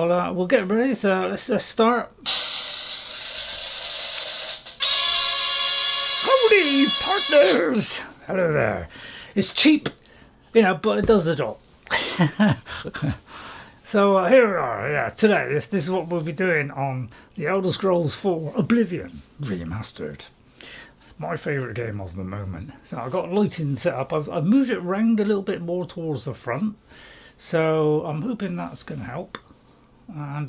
We'll get ready, so let's start. Howdy, partners! Hello there. It's cheap, but it does the job. So here we are. Yeah, today this is what we'll be doing on the Elder Scrolls 4 Oblivion Remastered. My favourite game of the moment. So I've got lighting set up. I've moved it around a little bit more towards the front, so I'm hoping that's going to help. And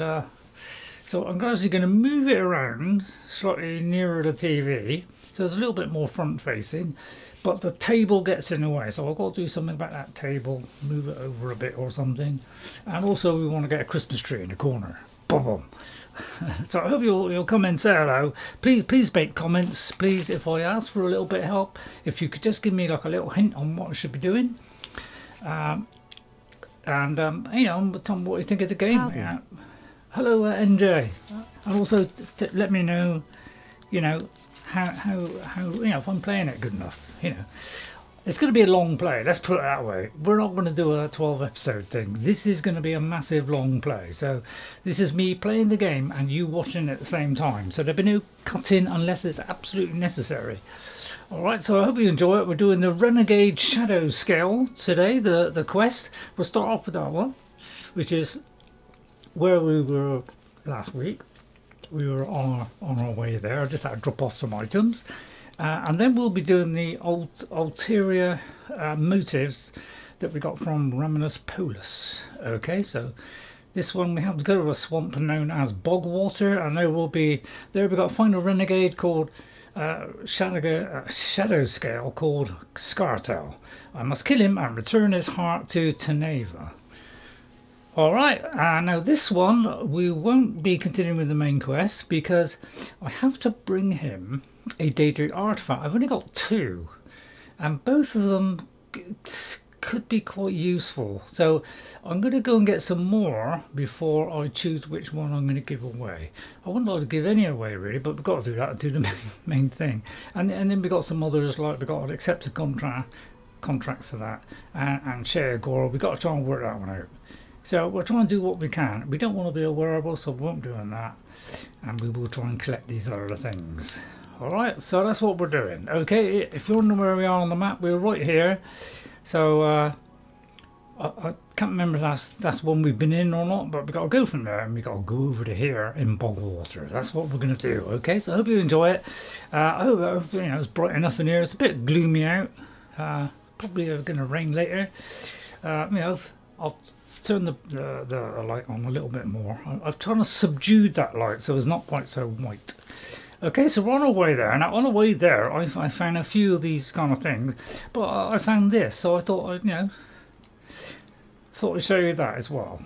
so I'm actually going to move it around slightly nearer the TV, so it's a little bit more front facing, but the table gets in the way, so I've got to do something about that table, move it over a bit or something. And also we want to get a Christmas tree in the corner. Boom. So I hope you'll come and say hello. Please make comments, please, if I ask for a little bit of help. If you could just give me like a little hint on what I should be doing. And tell me what you think of the game. Yeah. Hello, NJ. And also let me know, how if I'm playing it good enough. It's going to be a long play. Let's put it that way. We're not going to do a 12 episode thing. This is going to be a massive long play. So this is me playing the game and you watching at the same time. So there'll be no cutting unless it's absolutely necessary. Alright, so I hope you enjoy it. We're doing the Renegade Shadowscale today, the quest. We'll start off with that one, which is where we were last week. We were on our way there. I just had to drop off some items. And then we'll be doing the Ulterior Motives that we got from Raminus Polus. Okay, so this one we have to go to a swamp known as Bogwater, and there we've got to find a renegade called Shadowscale called Skartel. I must kill him and return his heart to Teinaava. Alright, now this one we won't be continuing with the main quest because I have to bring him a Daedric artifact. I've only got two, and both of them could be quite useful. So I'm going to go and get some more before I choose which one I'm going to give away. I wouldn't like to give any away really, but we've got to do that to do the main thing. And then we've got some others, like we've got an accepted contract for that, and share gore. We've got to try and work that one out. So we're trying to do what we can. We don't want to be a wearable, so we won't be doing that. And we will try and collect these other things. Alright, so that's what we're doing. Okay, if you want to know where we are on the map, we're right here. So I can't remember if that's one we've been in or not, but we've got to go from there and we've got to go over to here in Bogwater. That's what we're going to do. Okay, so I hope you enjoy it. I hope it's bright enough in here. It's a bit gloomy out. Probably going to rain later. I'll turn the light on a little bit more. I've trying to subdue that light so it's not quite so white. Okay, so we're on our way there. Now on the way there, I found a few of these kind of things, but I found this, so I thought I'd show you that as well.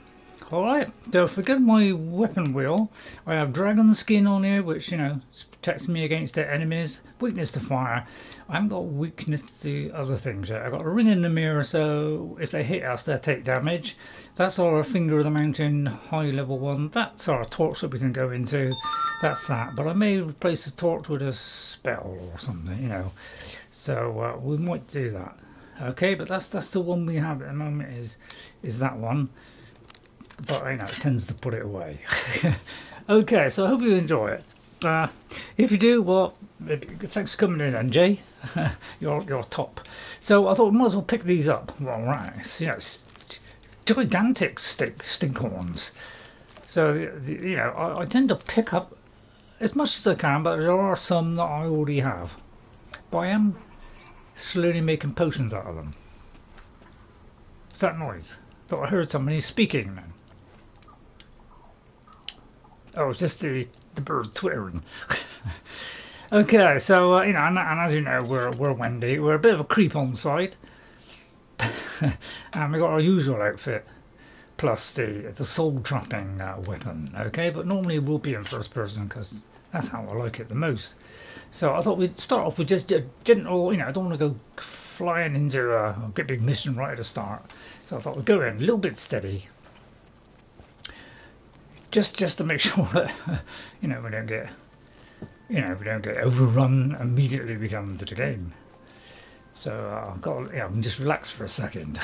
Alright, don't forget my weapon wheel. I have dragon skin on here, which protects me against their enemies. Weakness to fire. I haven't got weakness to other things yet. I've got a ring in the mirror, so if they hit us, they'll take damage. That's our Finger of the Mountain high level one. That's our torch that we can go into. That's that. But I may replace the torch with a spell or something, So we might do that. Okay, but that's the one we have at the moment is that one. But it tends to put it away. Okay, so I hope you enjoy it. If you do, well, thanks for coming in, NJ. you're top. So I thought we might as well pick these up. Well, right, gigantic stinkhorns. So I tend to pick up as much as I can, but there are some that I already have. But I am slowly making potions out of them. What's that noise? Thought I heard somebody speaking then. Oh, it's just the bird twittering. Okay, so and as you know, we're Wendy. We're a bit of a creep on site, and we got our usual outfit plus the soul trapping weapon. Okay, but normally we'll be in first person because that's how I like it the most. So I thought we'd start off with just a gentle. I don't want to go flying into a big mission right at the start. So I thought we'd go in a little bit steady. Just to make sure that we don't get overrun immediately we come into the game. So I've got I can just relax for a second.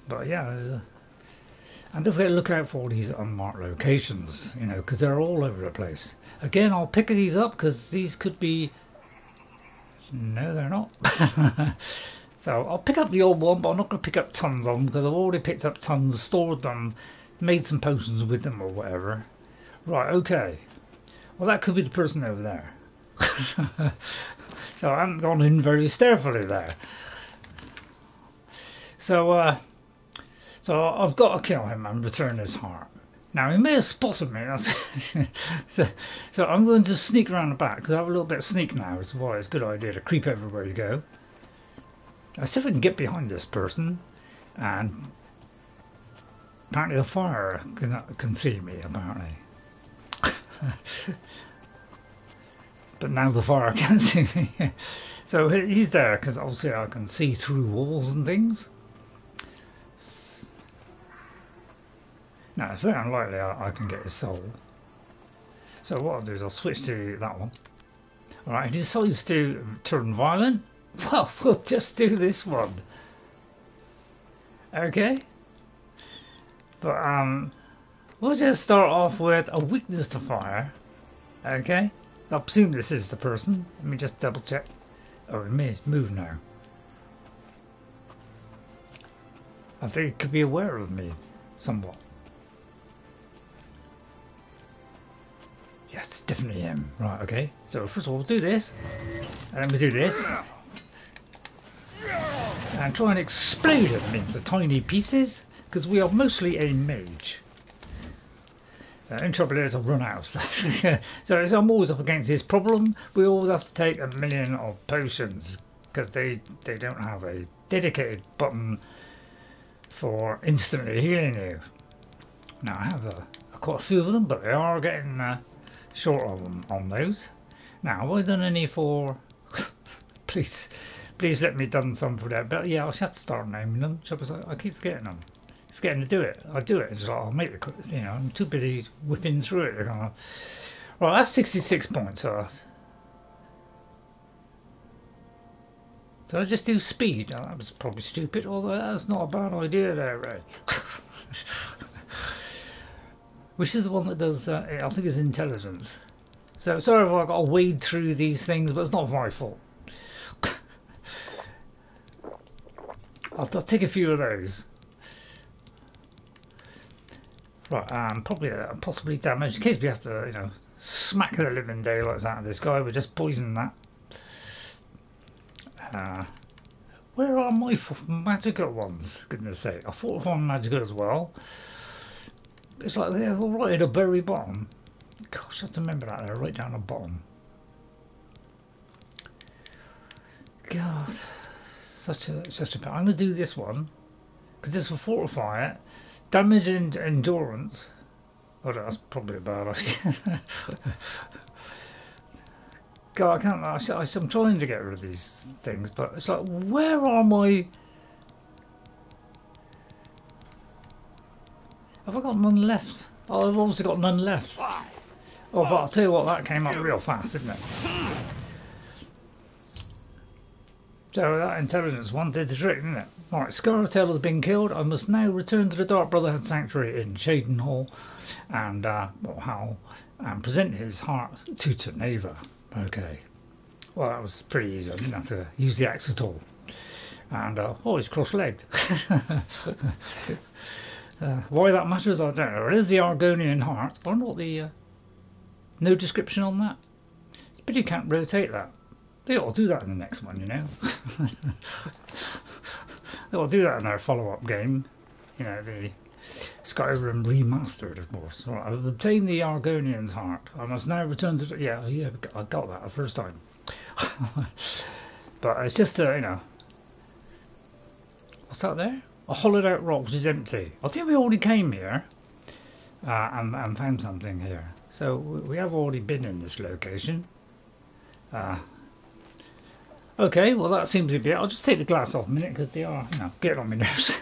But yeah, And don't forget to look out for all these unmarked locations, you know, because they're all over the place. Again, I'll pick these up because these could be... No, they're not. So I'll pick up the old one, but I'm not going to pick up tons of them because I've already picked up tons, stored them, made some potions with them or whatever. Right, okay. Well, that could be the person over there. So I haven't gone in very stealthily there. So I've got to kill him and return his heart. Now, he may have spotted me. So I'm going to sneak around the back because I have a little bit of sneak now. Which is why it's a good idea to creep everywhere you go. I see if I can get behind this person, and apparently the fire can see me, apparently. But now the fire can't see me. So he's there, because obviously I can see through walls and things. Now it's very unlikely I can get his soul. So what I'll do is I'll switch to that one. Alright, he decides to turn violent. Well, we'll just do this one. Okay. But we'll just start off with a weakness to fire. Okay. I presume this is the person. Let me just double check. Oh, it may move now. I think it could be aware of me somewhat. Yes, definitely him. Right, okay. So first of all, we'll do this. And then we do this. And try and explode them into tiny pieces, because we are mostly a mage. In trouble is I'll run out of stuff. So I'm always up against this problem. We always have to take 1,000,000 of potions, because they don't have a dedicated button for instantly healing you. Now I have quite a few of them, but they are getting short of them on those. Now have I done any for... Please let me done some for that. But yeah, I'll have to start naming them. I keep forgetting them. Forgetting to do it. I do it. It's like I'll make the, you know, I'm too busy whipping through it. Right, that's 66 points. So I just do speed. Oh, that was probably stupid. Although that's not a bad idea there, Ray. Which is the one that does? I think it's intelligence. So sorry if I got to wade through these things, but it's not my fault. I'll take a few of those. Right, probably possibly damage in case we have to, you know, smack the living daylights out of this guy. We're just poisoning that. Where are my magical ones? Goodness sake, I thought of magical as well. It's like they're all right at the very bottom. Gosh, I have to remember that. They're right down the bottom. God. Such a I'm going to do this one because this will fortify it. Damage and endurance. Oh, that's probably a bad idea. God, I can't. I'm trying to get rid of these things, but it's like, where are my? Have I got none left? Oh, I've obviously got none left. Oh, but I'll tell you what, that came up real fast, didn't it? So that intelligence one did the trick, didn't it? Alright, Scartel has been killed. I must now return to the Dark Brotherhood Sanctuary in Shaden Hall and and present his heart to Teinaava. Okay. Well, that was pretty easy. I didn't have to use the axe at all. And oh, he's cross-legged. Why that matters, I don't know. It is the Argonian heart. I wonder what the no description on that. But you can't rotate that. They ought to do that in the next one, you know. They ought to do that in their follow-up game. You know, the Skyrim Remastered, of course. Right, I've obtained the Argonian's heart. I must now return to... Yeah, I got that the first time. But it's just, you know... What's that there? A hollowed out rock which is empty. I think we already came here and found something here. So we have already been in this location. Okay, well that seems to be it. I'll just take the glass off a minute because they are, you know, getting on my nerves.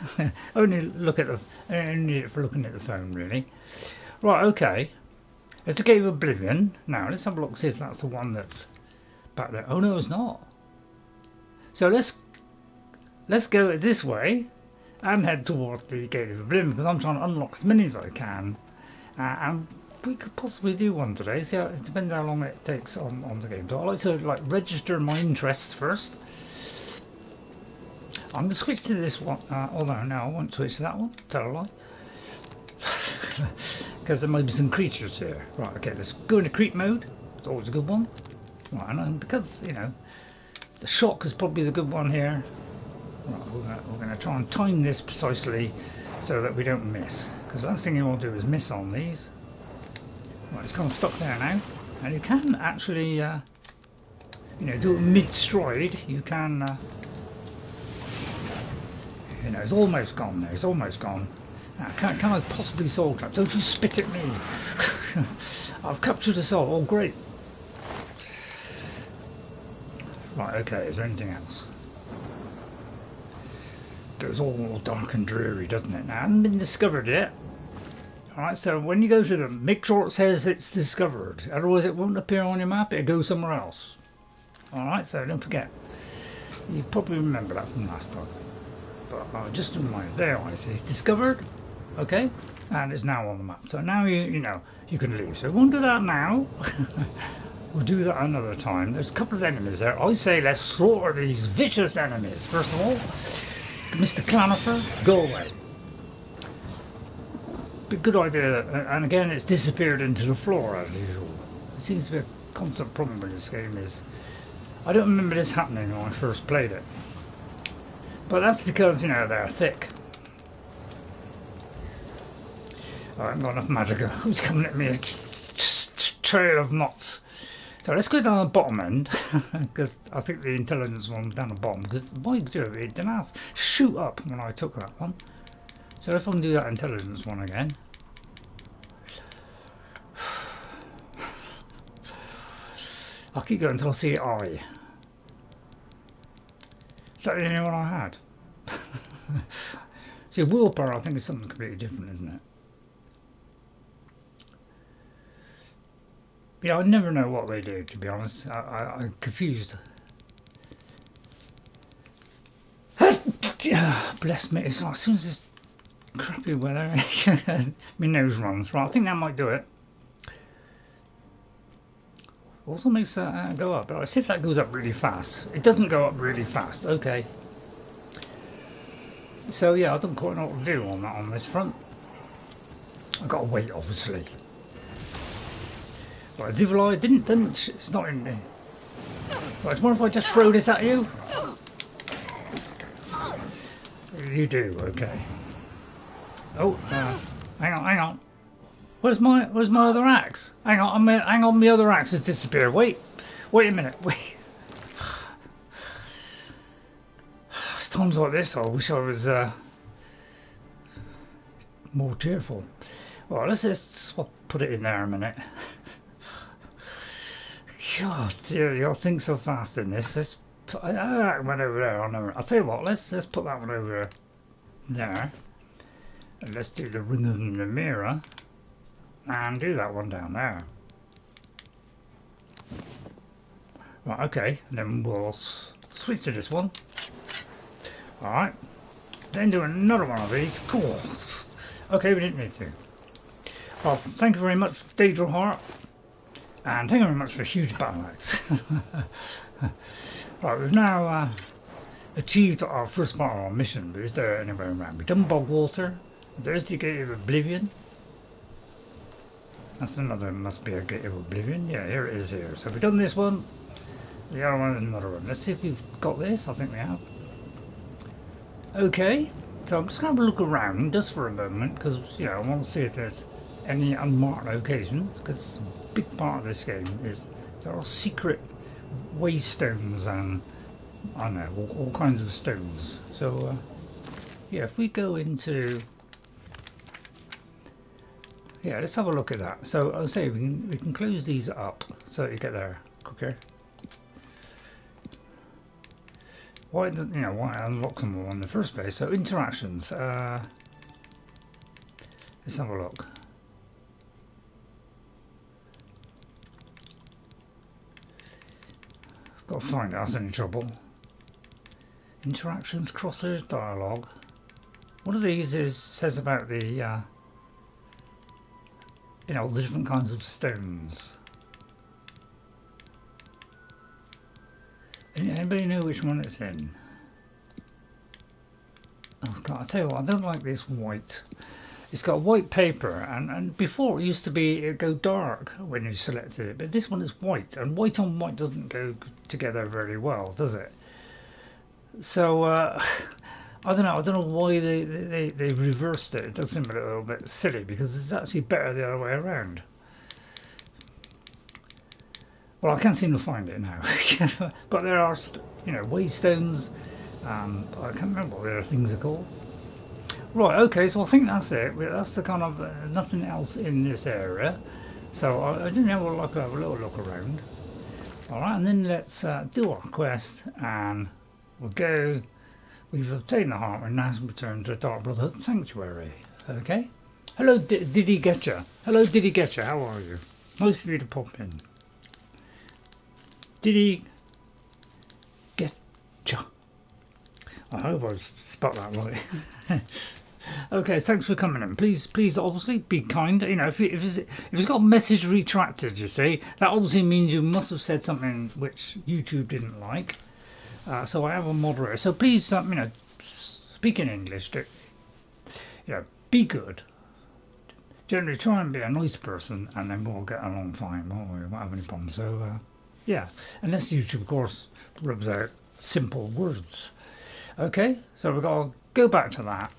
Only need it for looking at the phone, really. Right, okay. It's the Gate of Oblivion. Now let's have a look, see if that's the one that's back there. Oh no, it's not. So let's go this way, and head towards the Gate of Oblivion because I'm trying to unlock as many as I can. And we could possibly do one today. See, it depends how long it takes on the game. So I like to register my interest first. I'm going to switch to this one, although no, I won't switch to that one. Tell a lie. Because there might be some creatures here. Right, okay, let's go into creep mode. It's always a good one. Right, and because, you know, the shock is probably the good one here. Right, we're going to try and time this precisely so that we don't miss. Because the last thing you want to do is miss on these. Right, it's kind of stuck there now. And you can actually, you know, do it mid-stride. You can, you know, it's almost gone there. It's almost gone. Now, can I possibly soul trap? Don't you spit at me. I've captured a soul. Oh, great. Right, okay, is there anything else? It goes all dark and dreary, doesn't it? Now, I haven't been discovered yet. Alright, so when you go to them, make sure it says it's discovered. Otherwise it won't appear on your map, it'll go somewhere else. Alright, so don't forget. You probably remember that from last time. But just a reminder, there I see it's discovered. Okay, and it's now on the map. So now you know you can leave. So we won't do that now. We'll do that another time. There's a couple of enemies there. I say let's slaughter these vicious enemies. First of all, Mr. Clanifer, go away. But good idea. And again, it's disappeared into the floor as usual. It seems to be a constant problem with this game. Is I don't remember this happening when I first played it. But that's because, you know, they're thick. I haven't got enough magic. Who's coming at me? A trail of knots. So let's go down the bottom end, because I think the intelligence one was down the bottom, because why do it didn't have shoot up when I took that one. So if I can do that intelligence one again. I'll keep going until I see I. Is that the only one I had? See, willpower I think is something completely different, isn't it? Yeah, I never know what they do, to be honest. I'm confused. Bless me, it's like, as soon as this crappy weather, my nose runs. Right, I think that might do it. Also makes that go up, but I see if that goes up really fast. It doesn't go up really fast, okay. So yeah, I don't quite know what to do on this front. I've got to wait, obviously. Right, Deceiver it's not in there. Right, what if I just throw this at you? You do, okay. Oh, hang on. Where's my other axe? Hang on, my other axe has disappeared. Wait a minute, wait. It's times like this, I wish I was more cheerful. Well, let's just put it in there a minute. God dear, you'll think so fast in this. Let's put that one over there. I'll tell you what, let's put that one over there. And let's do the ring of the mirror. And do that one down there. Right, okay. And then we'll switch to this one. Alright. Then do another one of these. Cool. Okay, we didn't need to. Well, thank you very much, Daedral Heart. And thank you very much for a huge battle axe. Right, we've now achieved our first part of our mission, but is there anywhere around? We've done Bogwater. There's the Gate of Oblivion. That's another, must be a Gate of Oblivion. Yeah, here it is here. So we've done this one. The other one and another one. Let's see if we've got this. I think we have. Okay. So I'm just going to have a look around just for a moment, because, you know, I want to see if there's any unmarked locations, because a big part of this game is there are secret waystones and I don't know, all kinds of stones. So yeah, if we go into, yeah, let's have a look at that. So I'll say we can close these up so that you get there quicker. Why does, you know, why unlock them all in the first place? So interactions. Let's have a look. Got to find out, that's any trouble. Interactions, crosshairs, dialogue. One of these says about the, you know, the different kinds of stones. Anybody know which one it's in? Oh God, I tell you what, I don't like this white. It's got white paper, and before it used to be it'd go dark when you selected it, but this one is white, and white on white doesn't go together very well, does it? So I don't know why they reversed it. It does seem a little bit silly because it's actually better the other way around. Well, I can't seem to find it now, but there are, you know, waystones. I can't remember what the other things are called. Right, okay, so I think that's it. That's the kind of nothing else in this area. So I didn't have a little look around. All right, and then let's do our quest, and we'll go. We've obtained the heart, and now return to Dark Brotherhood Sanctuary. Okay. Hello, did he get you? Hello, did he get you? How are you? Nice of you to pop in. Did he get you? I hope I spot that right. Okay, thanks for coming in. Please, obviously, be kind. You know, if it's got a message retracted, you see, that obviously means you must have said something which YouTube didn't like. So I have a moderator. So please, you know, speak in English. You know, be good. Generally, try and be a nice person, and then we'll get along fine. We won't have any problems. So, yeah, unless YouTube, of course, rubs out simple words. Okay, so we've got to go back to that,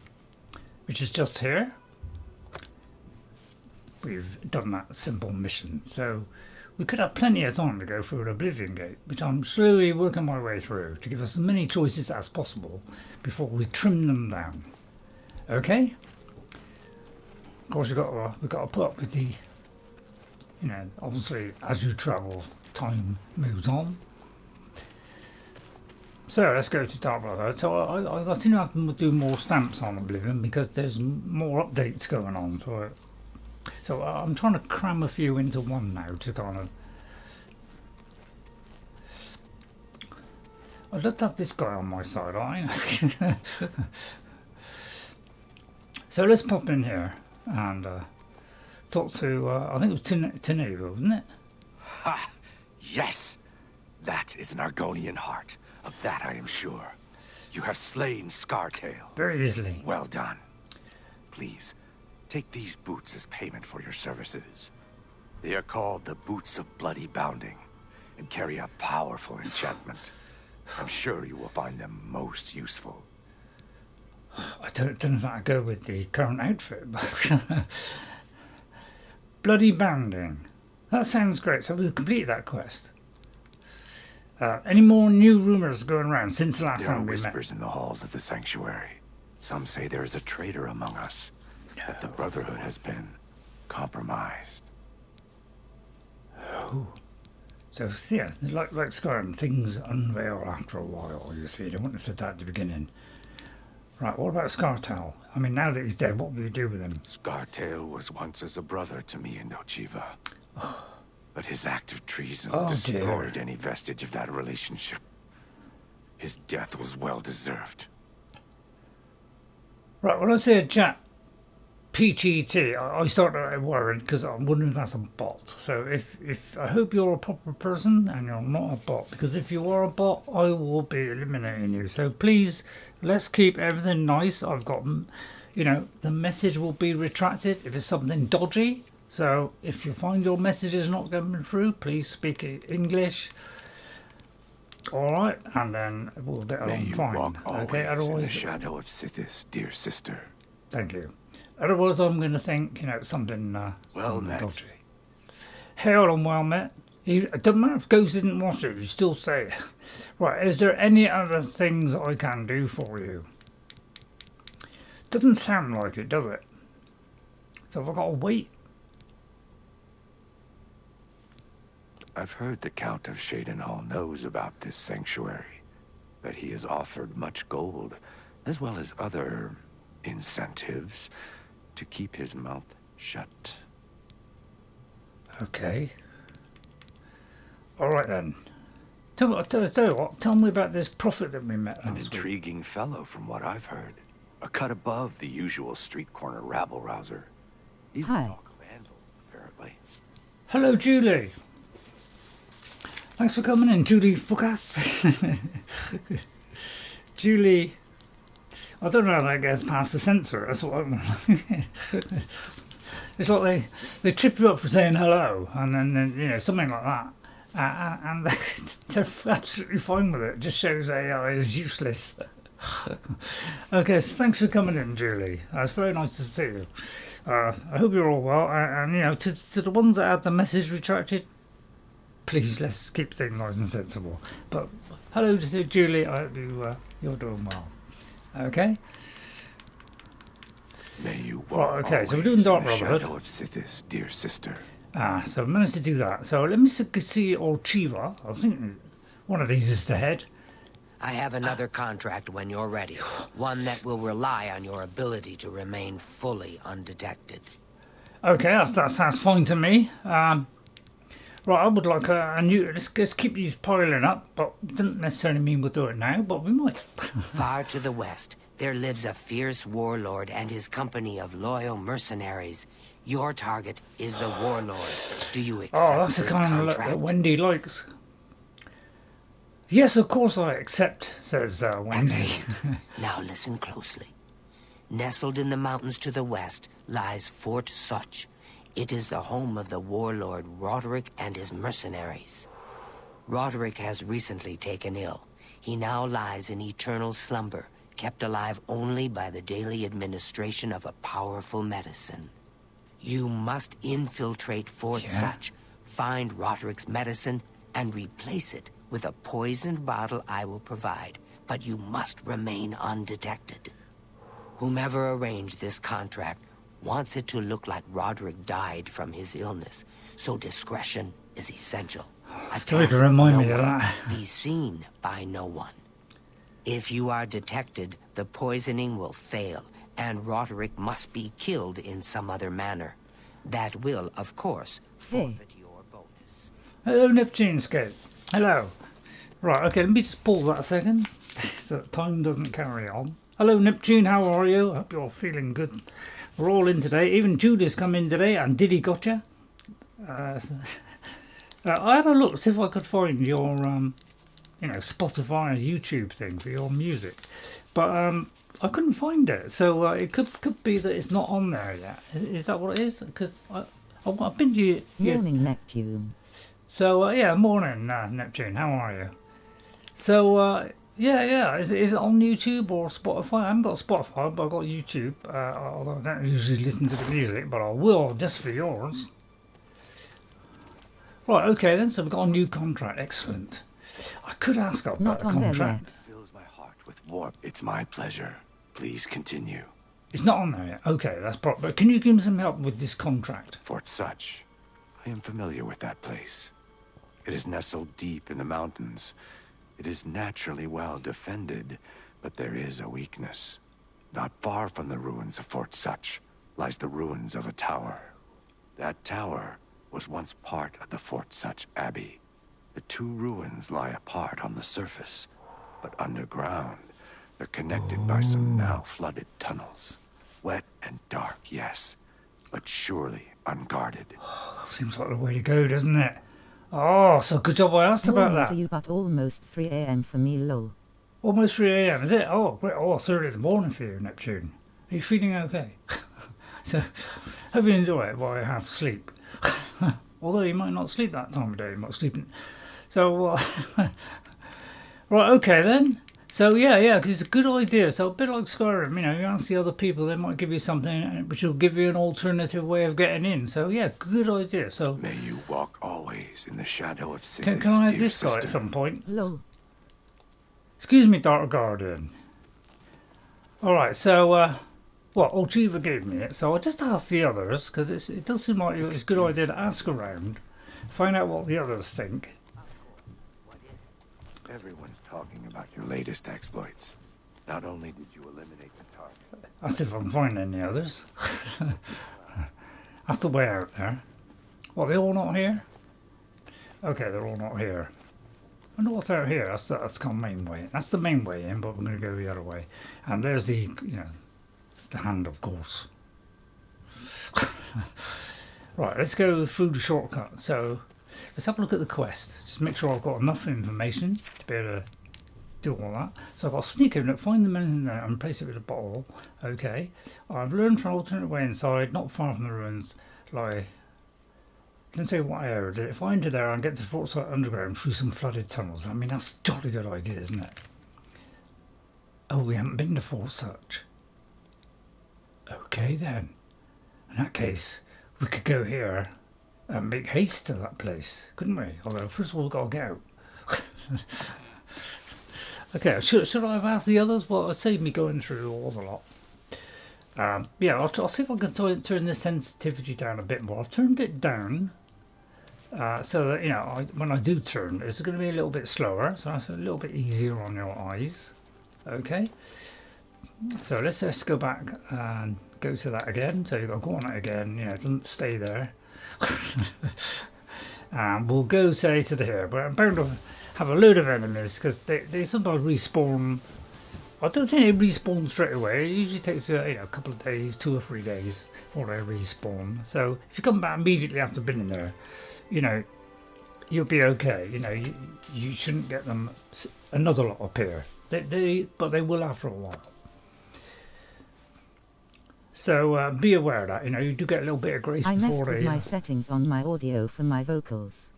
which is just here. We've done that simple mission, so we could have plenty of time to go through the Oblivion Gate, which I'm slowly working my way through to give us as many choices as possible before we trim them down. Okay. Of course, we've got to put up with the, you know, obviously as you travel, time moves on. So let's go to Dark Brotherhood. So I continue to have to do more stamps on Oblivion because there's more updates going on. So I'm trying to cram a few into one now to kind of. I'd love to have this guy on my side, right? So let's pop in here and talk to. I think it was Teinaava, wasn't it? Ha! Yes, that is an Argonian heart. Of that I am sure. You have slain Scartail. Very easily. Well done. Please, take these boots as payment for your services. They are called the Boots of Bloody Bounding, and carry a powerful enchantment. I'm sure you will find them most useful. I don't know if I go with the current outfit, but Bloody Bounding. That sounds great. So we've completed that quest. Any more new rumors going around since the last time we met? There are whispers in the halls of the sanctuary. Some say there is a traitor among us. That the Brotherhood has been compromised. Oh. So, yeah, like Skyrim, things unveil after a while, you see. They wouldn't have said that at the beginning. Right, what about Scartail? I mean, now that he's dead, what will you do with him? Scartail was once as a brother to me and Ochiva. But his act of treason destroyed any vestige of that relationship. His death was well deserved. Right, when I say a chat PTT, I start worried because I'm wondering if that's a bot. So if I hope you're a proper person and you're not a bot, because if you are a bot, I will be eliminating you. So please, let's keep everything nice. I've got, you know, the message will be retracted if it's something dodgy. So if you find your message is not coming through, please speak English. All right, and then we'll get along fine. Walk okay, otherwise in the shadow of Sithis, dear sister. Thank you. Otherwise, I'm going to think, you know, something well met. Dodgy. Hail and well met. It doesn't matter if Ghost didn't watch it. You still say it. Right. Is there any other things I can do for you? Doesn't sound like it, does it? So I've got to wait. I've heard the Count of Shadenhall knows about this sanctuary, that he has offered much gold, as well as other incentives, to keep his mouth shut. Okay. All right then. Tell you what, tell me about this prophet that we met last An intriguing fellow from what I've heard. A cut above the usual street corner rabble-rouser. He's the talk of Anvil, apparently. Hello, Julie. Thanks for coming in, Julie Fukas. Julie, I don't know how that gets past the censor. That's what I'm. It's like they trip you up for saying hello, and then you know, something like that, and they're absolutely fine with it. It just shows AI is useless. Okay, so thanks for coming in, Julie. It's very nice to see you. I hope you're all well, and you know, to the ones that had the message retracted, please let's keep things nice and sensible. But hello to Julie. I hope you're doing well. Okay. May you walk okay, so we're doing in Dark the Brotherhood. shadow of Sithis, dear sister. So I've managed to do that. So let me see Ulchiva. I think one of these is the head. I have another contract when you're ready. One that will rely on your ability to remain fully undetected. Okay, that sounds fine to me. Right, I would like a new... Let's keep these piling up, but doesn't necessarily mean we'll do it now, but we might. Far to the west, there lives a fierce warlord and his company of loyal mercenaries. Your target is the warlord. Do you accept that's the this kind of contract? that Wendy likes. Yes, of course I accept, says Wendy. Excellent. Now listen closely. Nestled in the mountains to the west lies Fort Sutch. It is the home of the warlord Roderick and his mercenaries. Roderick has recently taken ill. He now lies in eternal slumber, kept alive only by the daily administration of a powerful medicine. You must infiltrate Fort Sutch, find Roderick's medicine, and replace it with a poisoned bottle I will provide, but you must remain undetected. Whomever arranged this contract wants it to look like Roderick died from his illness, so discretion is essential. Sorry to remind me of one. that. Be seen by no one. If you are detected, the poisoning will fail, and Roderick must be killed in some other manner. That will, of course, forfeit your bonus. Hello, Neptunescape. Hello. Right, okay, let me just pause that a second so that time doesn't carry on. Hello, Neptune, how are you? I hope you're feeling good. We're all in today. Even Judah's come in today, and Diddy gotcha. I had a look, see if I could find your, you know, Spotify and YouTube thing for your music, but I couldn't find it. So it could be that it's not on there yet. Is that what it is? Because I've been to you. Morning, Neptune. So yeah, morning, Neptune. How are you? So yeah. Is it on YouTube or Spotify? I haven't got Spotify, but I've got YouTube. Although I don't usually listen to the music, but I will just for yours. Right, okay then. So we've got a new contract. Excellent. I could ask about a contract. It fills my heart with warmth. It's my pleasure. Please continue. It's not on there yet. Okay, that's proper. But can you give me some help with this contract? Fort Sutch. I am familiar with that place. It is nestled deep in the mountains. It is naturally well defended, but there is a weakness. Not far from the ruins of Fort Sutch lies the ruins of a tower. That tower was once part of the Fort Sutch Abbey. The two ruins lie apart on the surface, but underground, they're connected by some now flooded tunnels. Wet and dark, yes, but surely unguarded. Seems like the way to go, doesn't it? Oh, so good job I asked about that. To you, but almost 3 a.m. for me, lol. Almost 3 a.m. is it? Oh, great. Oh, it's early in the morning for you, Neptune. Are you feeling okay? So, hope you enjoy it while you have sleep. Although you might not sleep that time of day, you might sleep in... So, right, okay then. So, yeah, because it's a good idea. So, a bit like Skyrim, you know, you ask the other people, they might give you something which will give you an alternative way of getting in. So, yeah, good idea. So, may you walk always in the shadow of Sithis, can I have dear this sister. guy at some point? Lol. Excuse me, Dark Guardian. Alright, so, well, Ulchiva gave me it, so I'll just ask the others, because it does seem like it's a good idea to ask around, find out what the others think. Everyone's talking about your latest exploits. Not only did you eliminate the target... I'll see if I can find any others. That's the way out there. What, they're all not here? Okay, they're all not here. I wonder what's out here. That's the main way. That's the main way in, but we're going to go the other way. And there's the, you know, the hand, of course. Right, let's go through the shortcut. So let's have a look at the quest. Just make sure I've got enough information to be able to do all that. So I've got sneak in it, find the men in there and replace it with a bottle. Okay. I've learned from an alternate way inside, not far from the ruins. Like, didn't say what area did it. If I enter there and get to Fort Sutch underground through some flooded tunnels. I mean, that's a jolly good idea, isn't it? Oh, we haven't been to Fort Sutch. Okay then. In that case, we could go here and make haste to that place, couldn't we? Although first of all we've got to get out. Okay, should I have asked the others? Well, it saved me going through all the lot. Yeah, I'll see if I can turn the sensitivity down a bit more. I've turned it down so that, you know, when I do turn, it's going to be a little bit slower, so that's a little bit easier on your eyes. Okay, so let's just go back and go to that again. So you've got to go on it again. You know, it doesn't stay there. And we'll go, say, to the here. But I'm bound to have a load of enemies because they sometimes respawn. I don't think they respawn straight away. It usually takes you know, a couple of days, 2 or 3 days before they respawn. So if you come back immediately after being in there, you know, you'll be okay. You know, you shouldn't get them another lot appear. But they will after a while. So be aware of that. You know, you do get a little bit of grace I before messed they. with my settings on my audio for my vocals.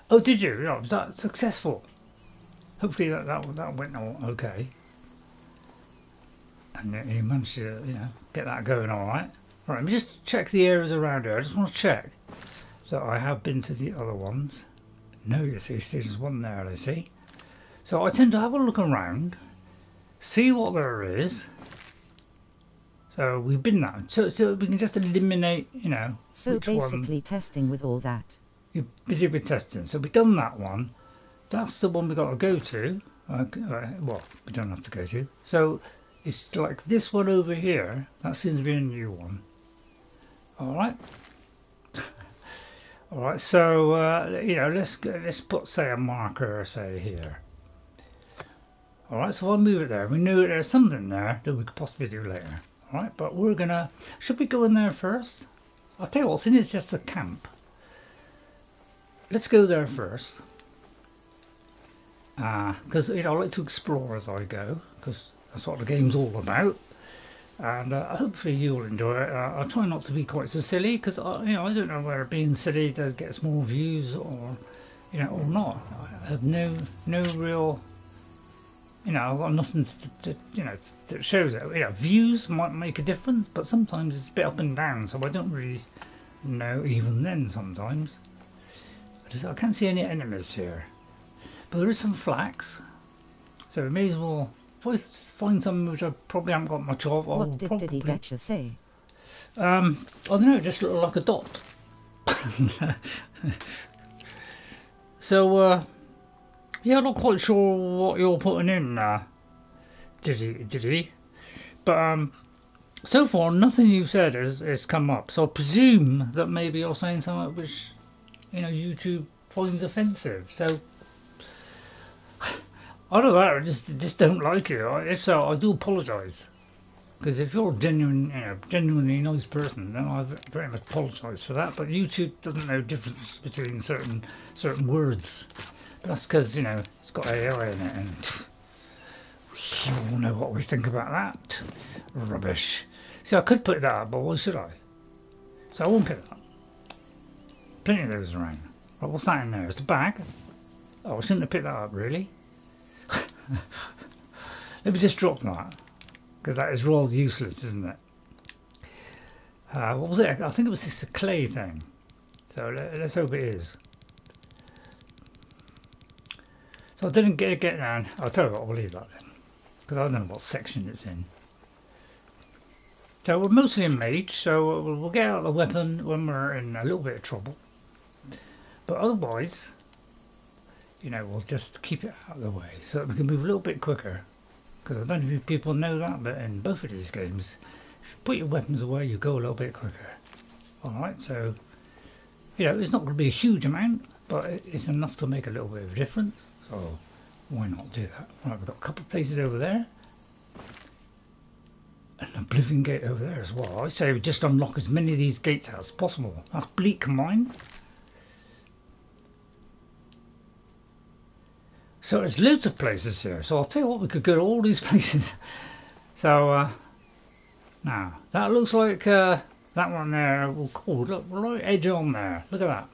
Oh, did you? Yeah, was that successful? Hopefully that went all okay. And you managed to, you know, get that going all right. Right, let me just check the areas around here. I just want to check that I have been to the other ones. No, you see, there's one there, I see. So I tend to have a look around, see what there is. So we've been that. So we can just eliminate, you know. So basically testing with all that. You're busy with testing. So we've done that one. That's the one we've got to go to. Well, we don't have to go to. So it's like this one over here. That seems to be a new one. Alright. Alright, so, you know, let's put, say, a marker, say, here. Alright, so I'll move it there. We knew there's something there that we could possibly do later. Alright, but we're gonna... Should we go in there first? I'll tell you what, since it's just a camp, let's go there first. Because, you know, I like to explore as I go, because that's what the game's all about. And hopefully you'll enjoy it. I'll try not to be quite so silly, because, you know, I don't know whether being silly gets more views or, you know, or not. I have no real... You know, I've got nothing to you know, that shows it. You know, views might make a difference, but sometimes it's a bit up and down, so I don't really know even then sometimes. I can't see any enemies here. But there is some flax, so we may as well, if I find something which I probably haven't got much of, I'll What did he get you say? I don't know, it just looked like a dot. So, yeah, I'm not quite sure what you're putting in, did he? But so far nothing you've said has come up. So I presume that maybe you're saying something which, you know, YouTube finds offensive. So I don't know. I just don't like you. If so, I do apologise. Because if you're a genuinely nice person, then I very much apologise for that. But YouTube doesn't know the difference between certain words. That's because, you know, it's got AI in it, and you all know what we think about that. Rubbish. See, I could put that up, but why should I? So I won't put that up. Plenty of those around. Right, what's that in there? It's a bag. Oh, I shouldn't have picked that up, really. Let me just drop that, because that is rather useless, isn't it? What was it? I think it was just a clay thing. So let's hope it is. So I didn't get down. I'll tell you what, we'll leave that then, because I don't know what section it's in. So we're mostly a mage, so we'll get out the weapon when we're in a little bit of trouble. But otherwise, you know, we'll just keep it out of the way so that we can move a little bit quicker. Because I don't know if people know that, but in both of these games, if you put your weapons away, you go a little bit quicker. Alright, so, you know, it's not going to be a huge amount, but it's enough to make a little bit of a difference. So, why not do that? Right, we've got a couple of places over there. an Oblivion Gate over there as well. I say we just unlock as many of these gates as possible. That's Bleak Mine. So there's loads of places here. So I'll tell you what, we could go to all these places. So now that looks like that one there. We'll call look right edge on there. Look at that.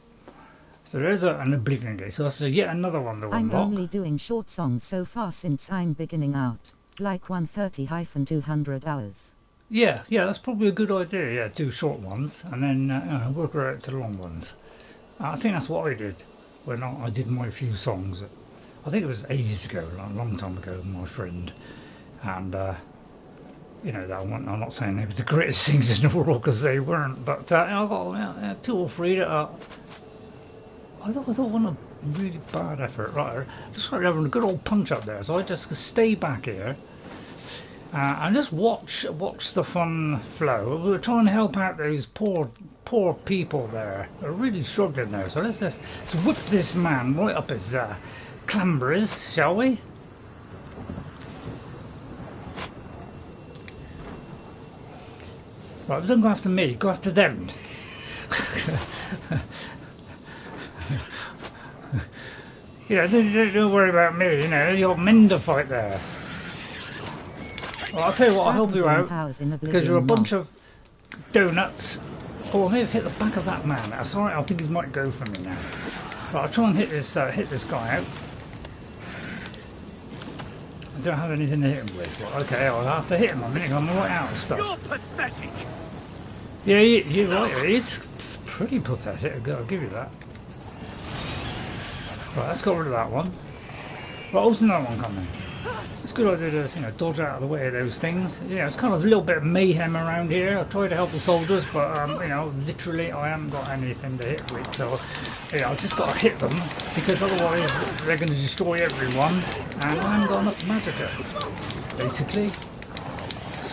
So there's an Oblivion Gate. So that's yet another one to unlock. I'm only doing short songs so far since I'm beginning out. Like 130-200 hours. Yeah, that's probably a good idea. Yeah, do short ones and then work right out to the long ones. I think that's what I did when I did my few songs. I think it was ages ago, a long time ago, with my friend. And, you know, that one, I'm not saying they were the greatest singers in the world because they weren't, but I got 2 or 3 that I thought one a really bad effort. Right, I just started having a good old punch up there, so I just stay back here and just watch the fun flow. We were trying to help out those poor people there. They're really struggling there. So let's whip this man right up his clambers, shall we? Right, don't go after me. Go after them. Yeah, don't worry about me, you know, you got men to fight there. Well, I'll tell you what, I'll help you out, because you're a bunch of donuts. Oh, I may have hit the back of that man. That's alright, I think he might go for me now. Right, I'll try and hit this guy out. I don't have anything to hit him with. Well, okay, I'll have to hit him a minute, I'm right out of stuff. You're pathetic! Yeah, you're right, it is pretty pathetic, I'll give you that. Right, let's get rid of that one. Right, also another one coming. It's a good idea to, you know, dodge out of the way of those things. Yeah, it's kind of a little bit of mayhem around here. I try to help the soldiers, but you know, literally I haven't got anything to hit with. So, yeah, I've just got to hit them because otherwise they're going to destroy everyone, and I haven't got enough magicka, basically.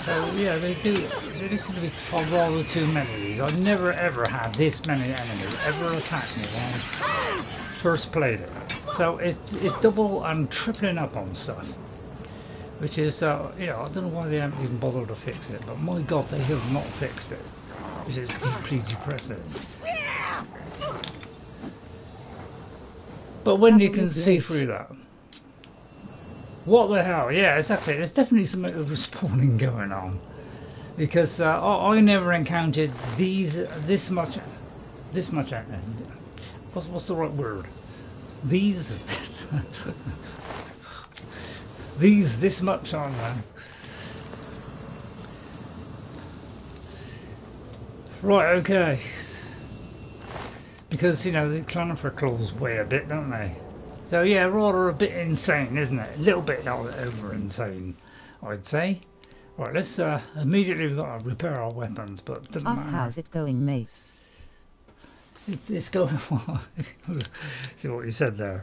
So yeah, they seem to be rather too many of these. I've never ever had this many enemies ever attack me when I first played it. So it's double and tripling up on stuff, which is you know, I don't know why they haven't even bothered to fix it, but my god, they have not fixed it, which is deeply depressing. But Wendy can see through that. What the hell? Yeah, exactly. There's definitely something of respawning going on, because I never encountered this much. What's the right word? These this much on there. Right. Okay. Because you know the Clanifer claws weigh a bit, don't they? So yeah, rather a bit insane, isn't it? A little bit over insane, I'd say. Right, let's immediately we've got to repair our weapons, but it doesn't matter. How's it going, mate? It's going well. See what you said there.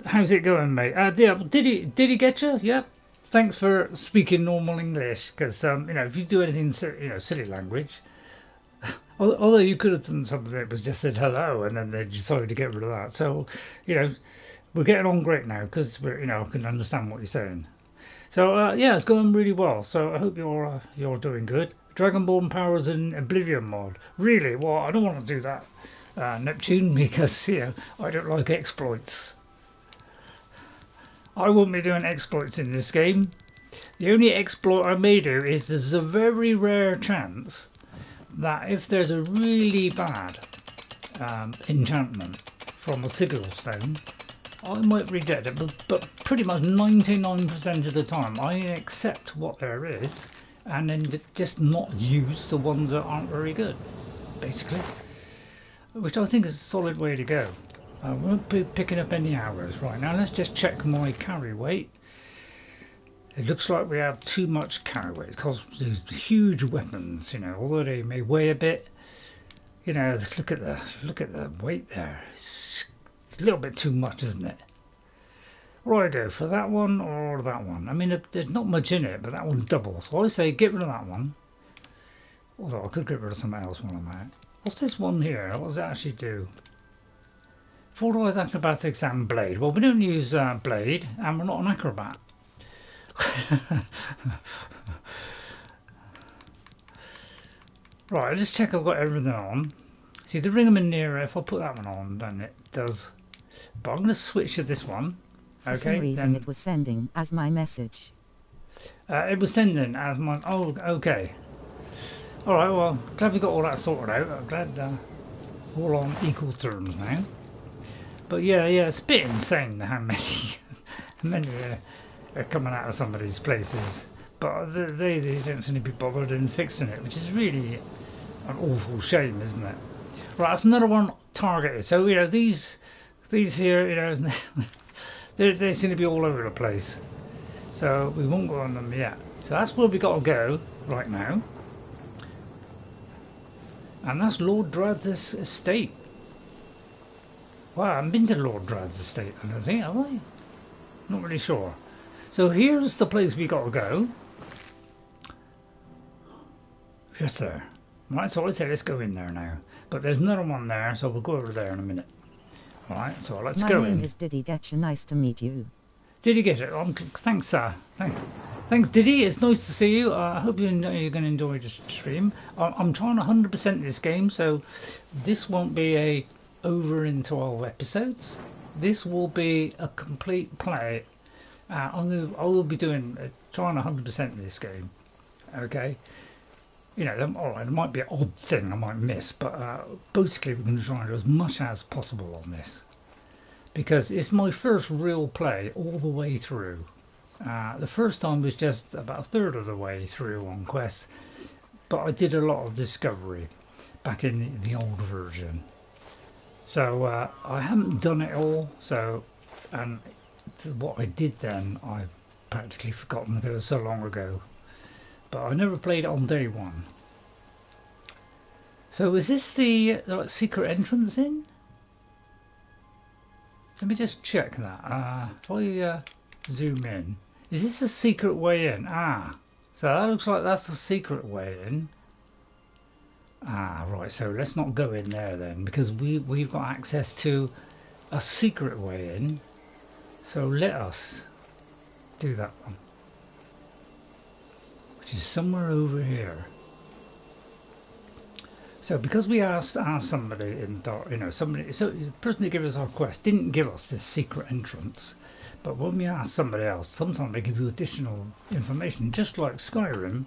How's it going, mate? Yeah, did he get you? Yeah. Thanks for speaking normal English, because you know, if you do anything, you know, silly language. Although you could have done something that was just said hello, and then they decided to get rid of that. So, you know, we're getting on great now because we're, you know, I can understand what you're saying. So yeah, it's going really well. So I hope you're doing good. Dragonborn powers in Oblivion mod. Really? Well, I don't want to do that, Neptune, because you know I don't like exploits. I won't be doing exploits in this game. The only exploit I may do is there's a very rare chance that if there's a really bad enchantment from a sigil stone, I might reject it, but pretty much 99% of the time I accept what there is and then just not use the ones that aren't very good, basically, which I think is a solid way to go. I won't be picking up any arrows right now. Let's just check my carry weight. It looks like we have too much carry weight because these huge weapons, you know, although they may weigh a bit, you know, look at the weight there. It's a little bit too much, isn't it? Righto, for that one or that one. I mean, there's not much in it, but that one's double. So I say get rid of that one. Although I could get rid of something else while I'm out. What's this one here? What does it actually do? Fortified acrobatics and blade. Well, we don't use blade, and we're not an acrobat. Right, let's check I've got everything on. See, the ring in near, if I put that one on, then it does. But I'm going to switch to this one. For some reason it was sending as my message. It was sending as my... Oh, okay. Alright, well, glad we got all that sorted out. I'm glad we're all on equal terms now. But yeah, it's a bit insane how many are coming out of some of these places. But they don't seem to be bothered in fixing it, which is really an awful shame, isn't it? Right, that's another one targeted. So, you know, these here, you know, they seem to be all over the place. So we won't go on them yet. So that's where we got to go right now. And that's Lord Drad's estate. Wow, I haven't been to Lord Drad's estate, I don't think, have I? Not really sure. So here's the place we got to go. Just there. Right, so I say let's go in there now. But there's another one there, so we'll go over there in a minute. Alright, so let's go in. My name is Diddy Getcha, nice to meet you. Diddy get it? Thanks, thanks, Diddy. It's nice to see you. I hope you're going to enjoy the stream. I'm trying 100% this game, so this won't be a over in 12 episodes. This will be a complete play. I will be doing trying 100% this game. Okay. You know, alright, there might be an odd thing I might miss, but basically we're going to try and do as much as possible on this. Because it's my first real play all the way through. The first time was just about a third of the way through on quests, but I did a lot of discovery back in the old version. So I haven't done it all, so, and what I did then I've practically forgotten because it was so long ago. But I never played it on day one. So is this the like, secret entrance in? Let me just check that. If I zoom in, is this a secret way in? So that looks like that's the secret way in. Right, so let's not go in there then, because we've got access to a secret way in. So let us do that one, which is somewhere over here. So because we asked somebody in dark, you know, somebody, so the person who gave us our quest didn't give us this secret entrance, but when we ask somebody else, sometimes they give you additional information, just like Skyrim,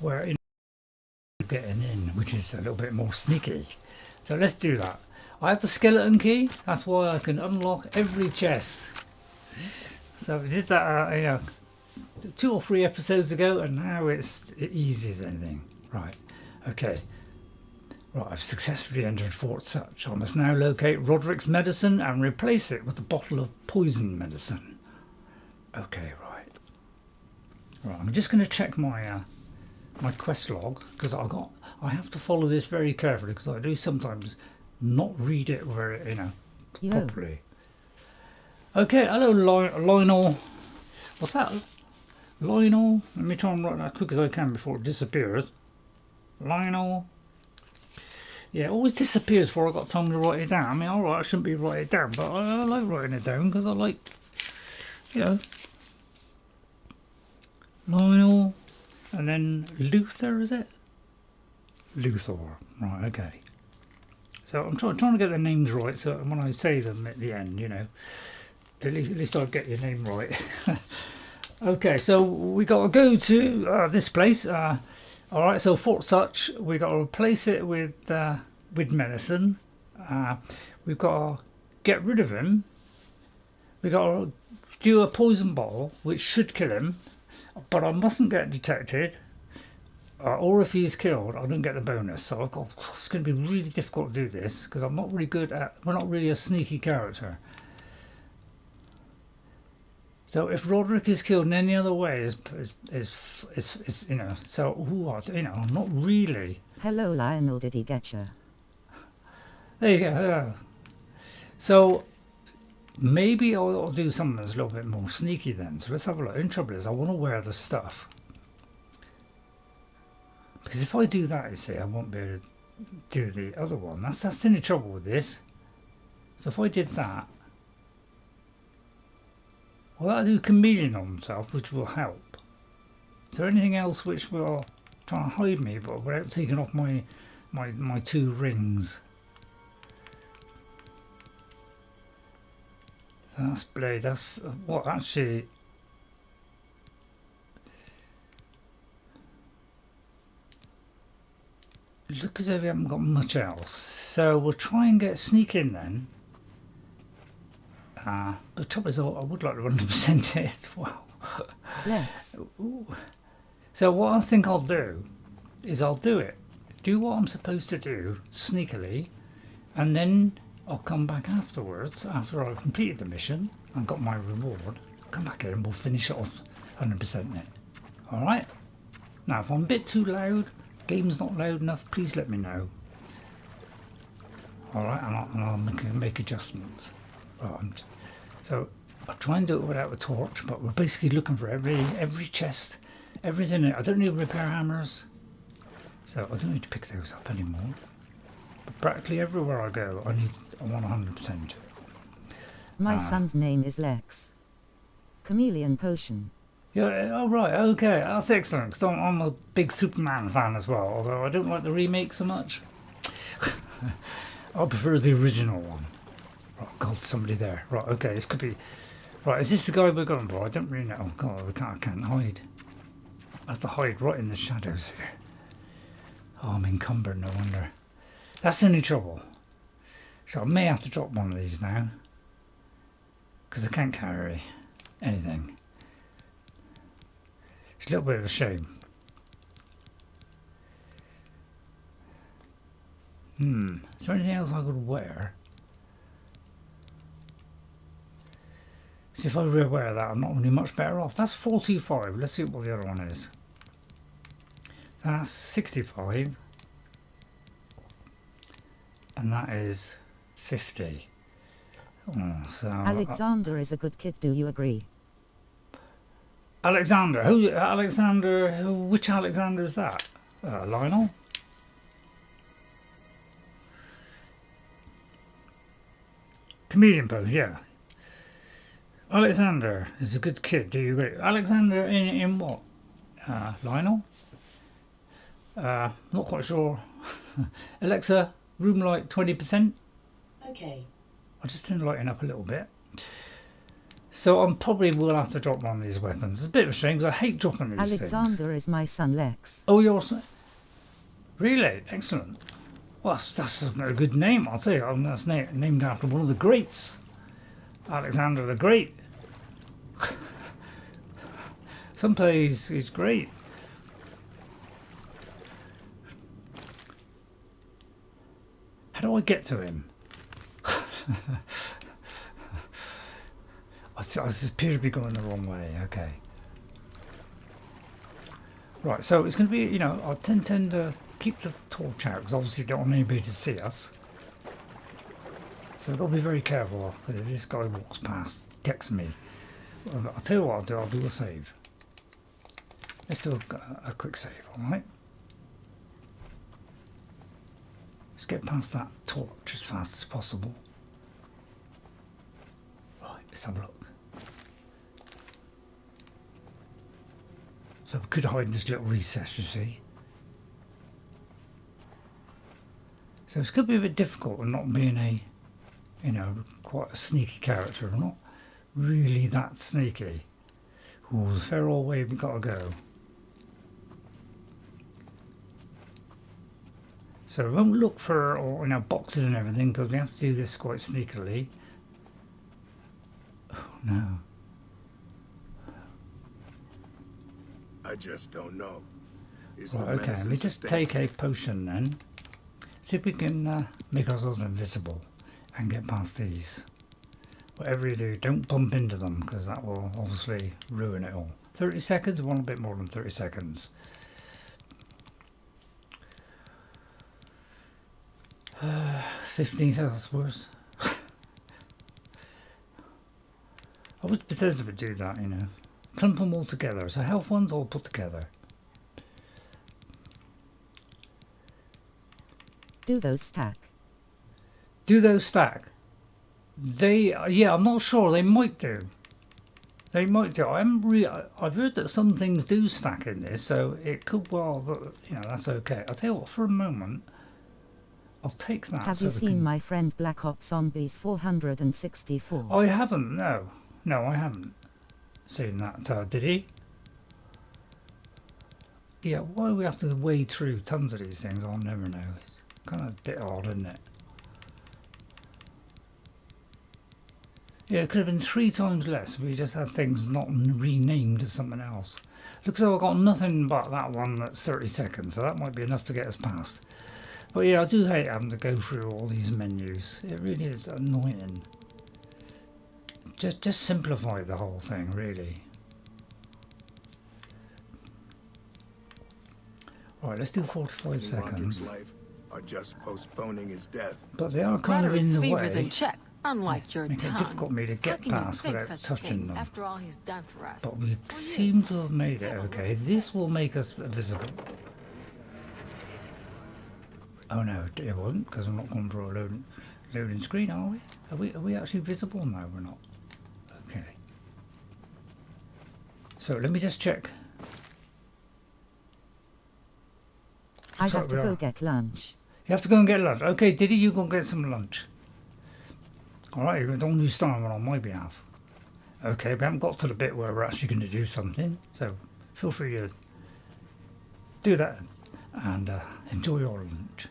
where you know, getting in, which is a little bit more sneaky. So let's do that. I have the skeleton key. That's why I can unlock every chest. So we did that, you know, 2 or 3 episodes ago, and now it eases anything. Right. Okay. Right, I've successfully entered Fort Sutch. I must now locate Roderick's medicine and replace it with a bottle of poison medicine. Okay, right. Right, I'm just going to check my my quest log, because I have to follow this very carefully, because I do sometimes not read it very, you know, properly. Okay, hello Lionel. What's that? Lionel? Let me try and write that as quick as I can before it disappears. Lionel. Yeah, it always disappears before I got time to write it down. I mean, alright, I shouldn't be writing it down, but I like writing it down because I like, you know, Lionel, and then Luther, is it? Luthor, right, okay. So I'm trying to get the names right, so when I say them at the end, you know, at least I'll get your name right. Okay, so we got to go to this place. Alright, so Fort Sutch, we got to replace it with medicine. We've got to get rid of him. We got to do a poison bottle, which should kill him, but I mustn't get detected. Or if he's killed, I don't get the bonus. So it's going to be really difficult to do this because I'm not really good at. We're not really a sneaky character. So if Roderick is killed in any other way, is you know. So you know, I'm not really. Hello, Lionel. Did he get you? There you go. So maybe I'll do something that's a little bit more sneaky then. So let's have a look. In trouble is I want to wear the stuff. Because if I do that, you see, I won't be able to do the other one. That's the only trouble with this. So if I did that, Well, that'll do chameleon on himself, which will help. Is there anything else which will try and hide me, but without taking off my 2 rings? That's blade. That's what actually. Look as if we haven't got much else. So we'll try and get sneak in then. The trouble is, I would like to 100% it as well. Lex. Ooh. So what I think I'll do is I'll do what I'm supposed to do sneakily, and then I'll come back afterwards after I've completed the mission and got my reward. Come back here and we'll finish it off 100% it. All right. Now, if I'm a bit too loud, game's not loud enough, please let me know. All right, and I'll make adjustments. Right, so I'll try and do it without a torch, but we're basically looking for every chest, everything. I don't need repair hammers, so I don't need to pick those up anymore. But practically everywhere I go, I want 100%. My son's name is Lex. Chameleon potion. Yeah, oh right, okay, that's excellent, because I'm a big Superman fan as well, although I don't like the remake so much. I prefer the original one. Right, God, somebody there. Right, okay, this could be... Right, is this the guy we're going for? I don't really know. Oh God, I can't hide. I have to hide right in the shadows here. Oh, I'm encumbered, no wonder. That's the only trouble. So I may have to drop one of these now, because I can't carry anything. It's a little bit of a shame. Is there anything else I could wear? See, if I wear that, I'm not really much better off. That's 45. Let's see what the other one is. That's 65. And that is 50. Oh, so Alexander is a good kid, do you agree? Alexander? Who? Alexander? Which Alexander is that? Lionel? Chameleon pose, yeah. Alexander is a good kid, do you agree? Alexander in what? Lionel? Not quite sure. Alexa, room light 20%. Okay. I'll just turn the lighting up a little bit. So I probably will have to drop one of these weapons. It's a bit of a shame because I hate dropping these Alexander things. is my son Lex. Oh, your son? Really? Excellent. Well, that's a very good name, I'll tell you. That's named after one of the greats. Alexander the Great. Sometimes he's great. How do I get to him? I appear to be going the wrong way. Okay. Right, so it's going to be, you know, I tend to keep the torch out because obviously don't want anybody to see us. So I've got to be very careful if this guy walks past, texts me. I'll tell you what I'll do a save. Let's do a quick save, alright? Let's get past that torch as fast as possible. Right, let's have a look. So we could hide in this little recess, you see. So it's going to be a bit difficult with not being a, you know, quite a sneaky character. I'm not really that sneaky. Ooh, there's a fair old way we've got to go. So we won't look for, you know, boxes and everything because we have to do this quite sneakily. Oh no. I just don't know. Right, okay, let me just take a potion then. See if we can make ourselves invisible and get past these. Whatever you do, don't bump into them because that will obviously ruin it all. 30 seconds, we want a bit more than 30 seconds. 15 seconds, that's worse. I wish Bethesda would do that, you know. Clump them all together, so health ones all put together. Do those stack? Do those stack? They, yeah, I'm not sure, they might do. They might do. I've heard that some things do stack in this, so it could well, you know, that's okay. I'll tell you what, for a moment, I'll take that. Have you seen my friend Black Ops Zombies 464? I haven't, no. No, I haven't seen that. Did he? Yeah, why we have to wade through tons of these things, I'll never know. It's kind of a bit odd, isn't it? Yeah, it could have been 3 times less if we just had things not renamed as something else. Looks like I've got nothing but that one that's 30 seconds, so that might be enough to get us past. But yeah, I do hate having to go through all these menus. It really is annoying. Just simplify the whole thing, really. Right, let's do 45 seconds. Life are just postponing his death. But they are kind of in the way. Fever's in check, unlike your Make it tongue. difficult for me to get past without touching them. After all he's done for us. But we seem to have made it okay. This will make us visible. Oh no, it won't, because I'm not going for a loading screen, are we? Are we actually visible? No, we're not. Okay. So let me just check. I have to go get lunch. You have to go and get lunch. Okay, Diddy, you go and get some lunch. Alright, don't you starve on my behalf. Okay, we haven't got to the bit where we're actually going to do something, so feel free to do that and enjoy your lunch.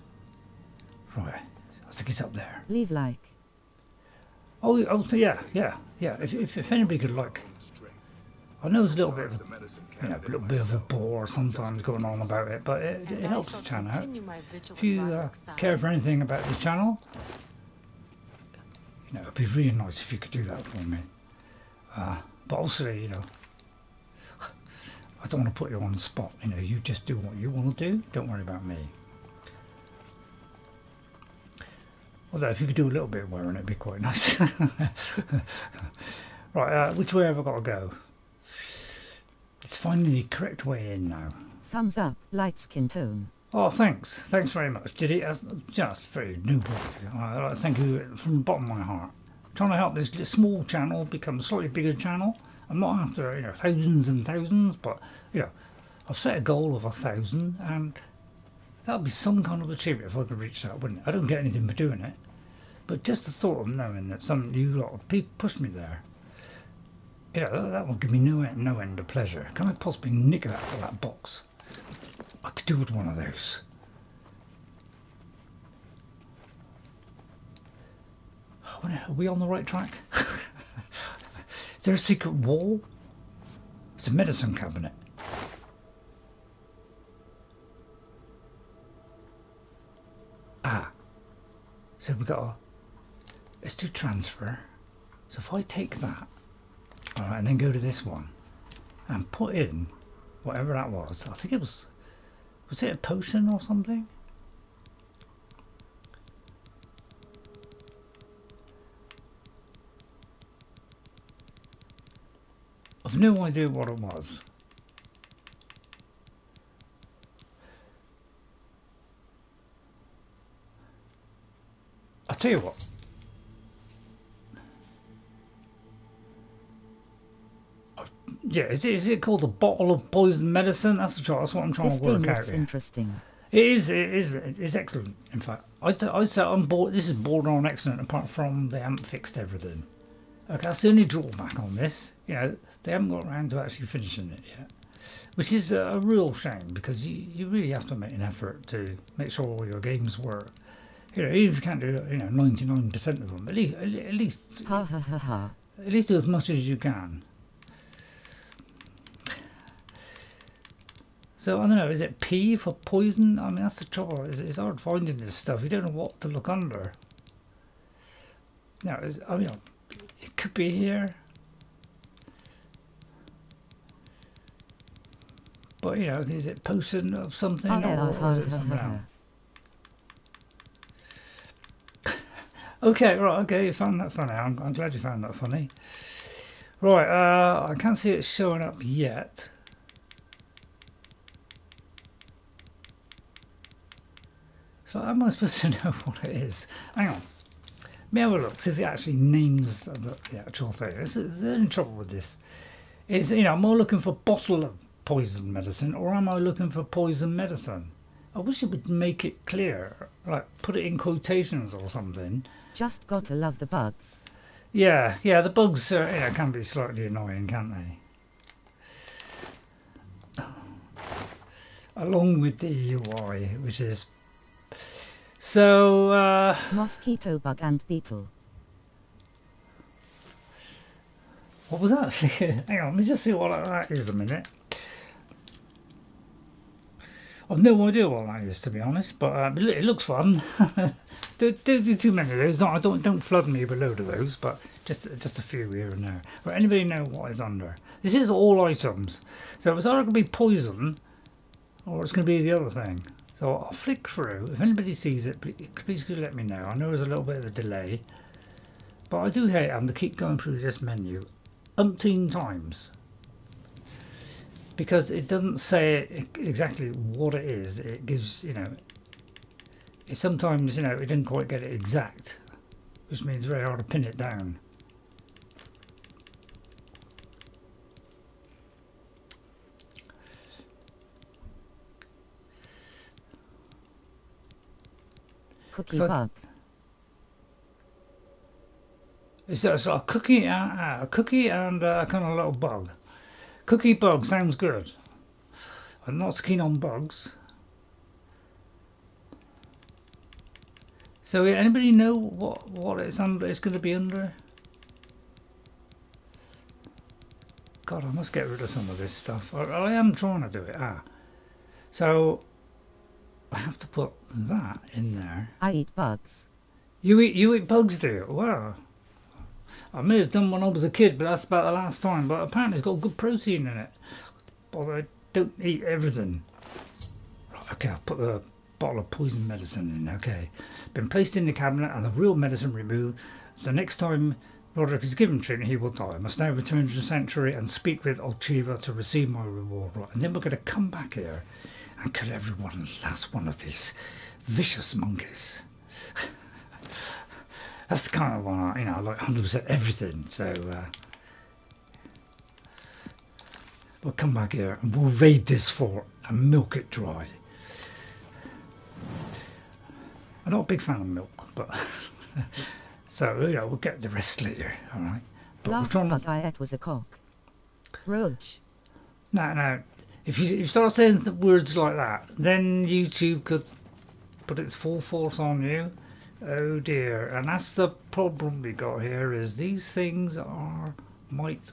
Right, I think it's up there. Leave like. Oh yeah. If anybody could like. I know it's a little bit of a bore sometimes going on about it, but it helps the channel out. If you care for anything about the channel, you know, it'd be really nice if you could do that for me. But also, you know, I don't want to put you on the spot. You know, you just do what you want to do. Don't worry about me. Although if you could do a little bit of wearing, it'd be quite nice. Right, which way have I got to go? It's finding the correct way in now. Thumbs up, light skin tone. Oh, thanks. Thanks very much, Diddy. That's just very noble. Thank you from the bottom of my heart. I'm trying to help this small channel become a slightly bigger channel. I'm not after, you know, thousands and thousands, but, you know, I've set a goal of 1,000, and that would be some kind of achievement if I could reach that, wouldn't it? I don't get anything for doing it, but just the thought of knowing that some of you lot of people pushed me there, yeah, that will give me no end of pleasure. Can I possibly nick that out of that box? I could do with one of those. Are we on the right track? Is there a secret wall? It's a medicine cabinet. So we got a... Let's do transfer. So if I take that, alright, and then go to this one, and put in whatever that was. I think it was it a potion or something? I've no idea what it was. I'll tell you what. Yeah, is it called a bottle of poison medicine? That's what I'm trying to work out. This game looks interesting. It is excellent. In fact, I'd say on board. This is borderline excellent. Apart from they haven't fixed everything. Okay, that's the only drawback on this. You know, they haven't got around to actually finishing it yet, which is a real shame because you really have to make an effort to make sure all your games work. You know, even if you can't do 99% of them, at least at least do as much as you can. So I don't know, is it P for poison? I mean, that's the trouble. It's hard finding this stuff. You don't know what to look under. No, I mean, it could be here. But you know, is it potion of something or is it something else? Okay, right, okay, you found that funny. I'm glad you found that funny. Right, I can't see it showing up yet. So how am I supposed to know what it is? Hang on. Let me have a look, see if it actually names the actual thing. There's any trouble with this. Is, am I looking for bottle of poison medicine or am I looking for poison medicine? I wish it would make it clear, like put it in quotations or something. Just gotta love the bugs. Yeah, the bugs can be slightly annoying, can't they? Along with the UI, which is... So, Mosquito bug and beetle. what was that? Hang on, let me just see what that is a minute. I've no idea what that is, to be honest, but it looks fun. Don't do too many of those. No, don't flood me with a load of those, but just a few here and there. Right, anybody know what is under? This is all items, so it's either going to be poison or it's going to be the other thing. So I'll flick through. If anybody sees it, please do let me know. I know there's a little bit of a delay, but I do hate having to keep going through this menu umpteen times, because it doesn't say exactly what it is. It gives, it sometimes, it didn't quite get it exact, which means it's very hard to pin it down. Cookie bug. It's a cookie, a cookie and a kind of little bug. Cookie bug sounds good. I'm not keen on bugs. So anybody know what it's under? It's going to be under? God, I must get rid of some of this stuff. I am trying to do it. So I have to put that in there. I eat bugs. You eat bugs, do you? Wow. I may have done when I was a kid, but that's about the last time. But apparently it's got good protein in it. But I don't eat everything. Right, okay, I'll put the bottle of poison medicine in. Okay. Been placed in the cabinet and the real medicine removed. The next time Roderick is given treatment, he will die. I must now return to the sanctuary and speak with Ulterior to receive my reward. Right, and then we're going to come back here and kill everyone, last one of these vicious monkeys. That's the kind of one, like 100% everything. So we'll come back here and we'll raid this fort and milk it dry. I'm not a big fan of milk, but so we'll get the rest later. All right. But last bug I ate was a cock. Roach. No. If you start saying the words like that, then YouTube could put its full force on you. Oh dear, and that's the problem we got here, is these things might...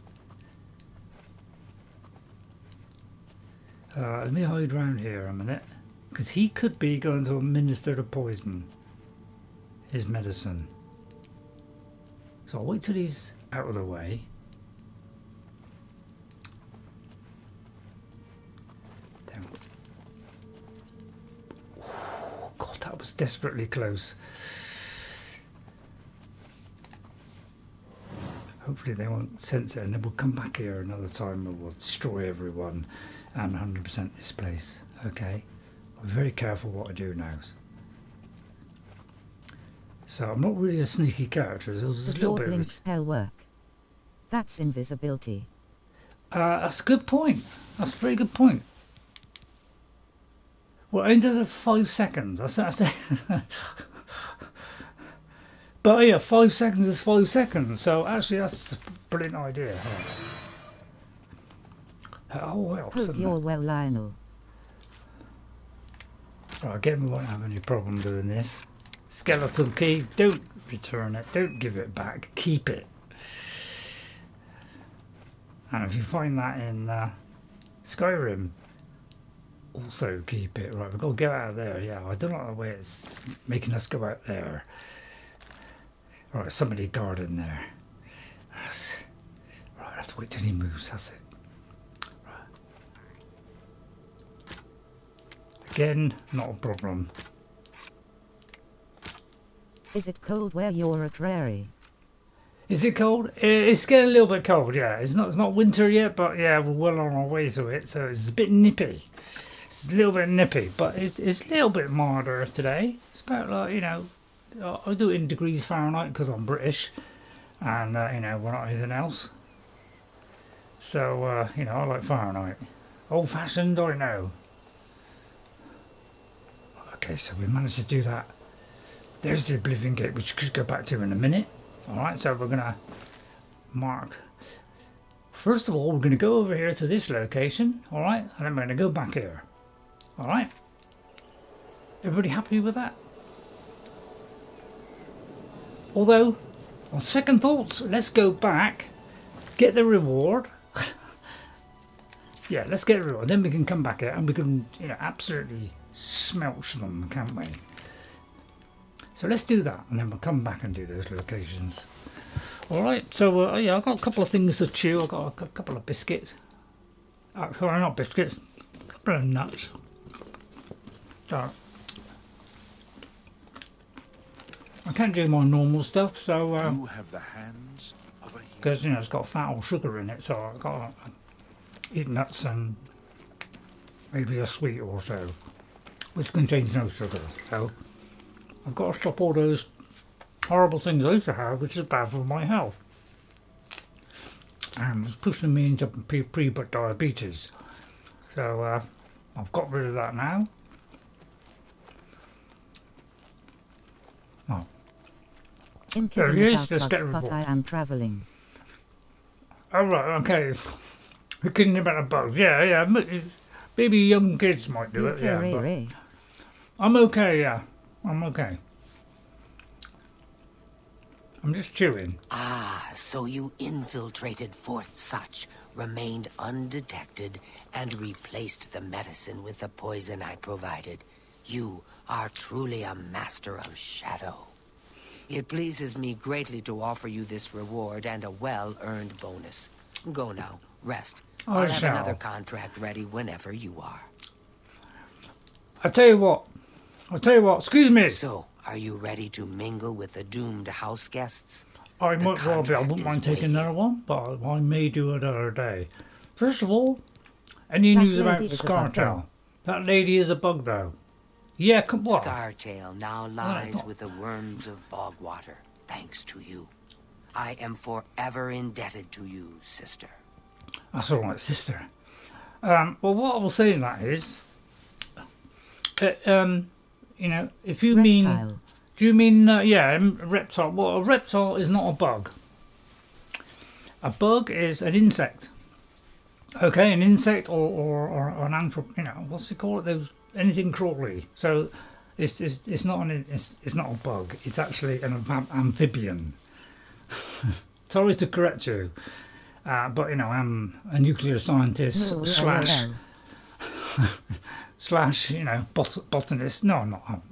let me hide around here a minute, because he could be going to administer the poison, his medicine. So I'll wait till he's out of the way. Down. Oh, God, that was desperately close. Hopefully they won't sense it, and then we'll come back here another time and we'll destroy everyone and 100% this place. Okay, I'm very careful what I do now. So I'm not really a sneaky character. Does your blink spell work? That's invisibility. That's a good point. That's a very good point. Well, it only does it 5 seconds. I say. But yeah, 5 seconds is 5 seconds, so actually that's a brilliant idea. Oh, helps, Hope you're well, Lionel. Right, again, we won't have any problem doing this. Skeleton key, don't return it, don't give it back, keep it. And if you find that in Skyrim, also keep it. Right, we've got to get out of there. Yeah, I don't like the way it's making us go out there. Right, somebody guarding there. Right, I have to wait till he moves, that's it. Right. Again, not a problem. Is it cold where you're at RayRay? Is it cold? It's getting a little bit cold, yeah. It's not winter yet, but yeah, we're well on our way to it, so it's a bit nippy. It's a little bit nippy, but it's a little bit milder today. It's about like, I do it in degrees Fahrenheit because I'm British, and we're not anything else. So, you know, I like Fahrenheit. Old-fashioned, I know. Okay, so we managed to do that. There's the Oblivion Gate, which we could go back to in a minute. Alright, so we're going to mark. First of all, we're going to go over here to this location. Alright, and then we're going to go back here. Alright. Everybody happy with that? Although, on second thoughts, let's go back, get the reward. Yeah, let's get the reward. Then we can come back here and we can, you know, absolutely smelch them, can't we? So let's do that, and then we'll come back and do those locations. All right. So yeah, I've got a couple of things to chew. I've got a couple of biscuits. Sorry, not biscuits. A couple of nuts. So I can't do my normal stuff, so You have the hands of a because you know it's got fat or sugar in it, so I've got to eat nuts and maybe a sweet or so, which contains no sugar. So I've got to stop all those horrible things I used to have, which is bad for my health, and it's pushing me into pre-diabetes. So I've got rid of that now. Oh. There he is. Let's get a report. But I am travelling. Oh right, okay. We're kidding about the bugs. Yeah, yeah. Maybe young kids might do it. Yeah, RayRay. I'm okay. Yeah, I'm okay. I'm just chewing. Ah, so you infiltrated Fort Sutch, remained undetected, and replaced the medicine with the poison I provided. You are truly a master of shadow. It pleases me greatly to offer you this reward and a well-earned bonus. Go now, rest. I'll have another contract ready whenever you are. I'll tell you what, excuse me. So, are you ready to mingle with the doomed house guests? I might well be. I wouldn't mind taking another one, but I may do it another day. First of all, any news about Scartail? That lady is a bug, though. Yeah, come on. Scartail now lies with the worms of Bogwater, thanks to you. I am forever indebted to you, sister. That's all right, sister. Well, what I will say in that is, you know, if you mean, do you mean, yeah, reptile? Well, a reptile is not a bug. A bug is an insect. Okay, an insect or an you know, what's it called? Those anything crawly. So it's not it's not a bug. It's actually an amphibian. Sorry to correct you, but you know I'm a nuclear scientist slash you know botanist. No, I'm not. I'm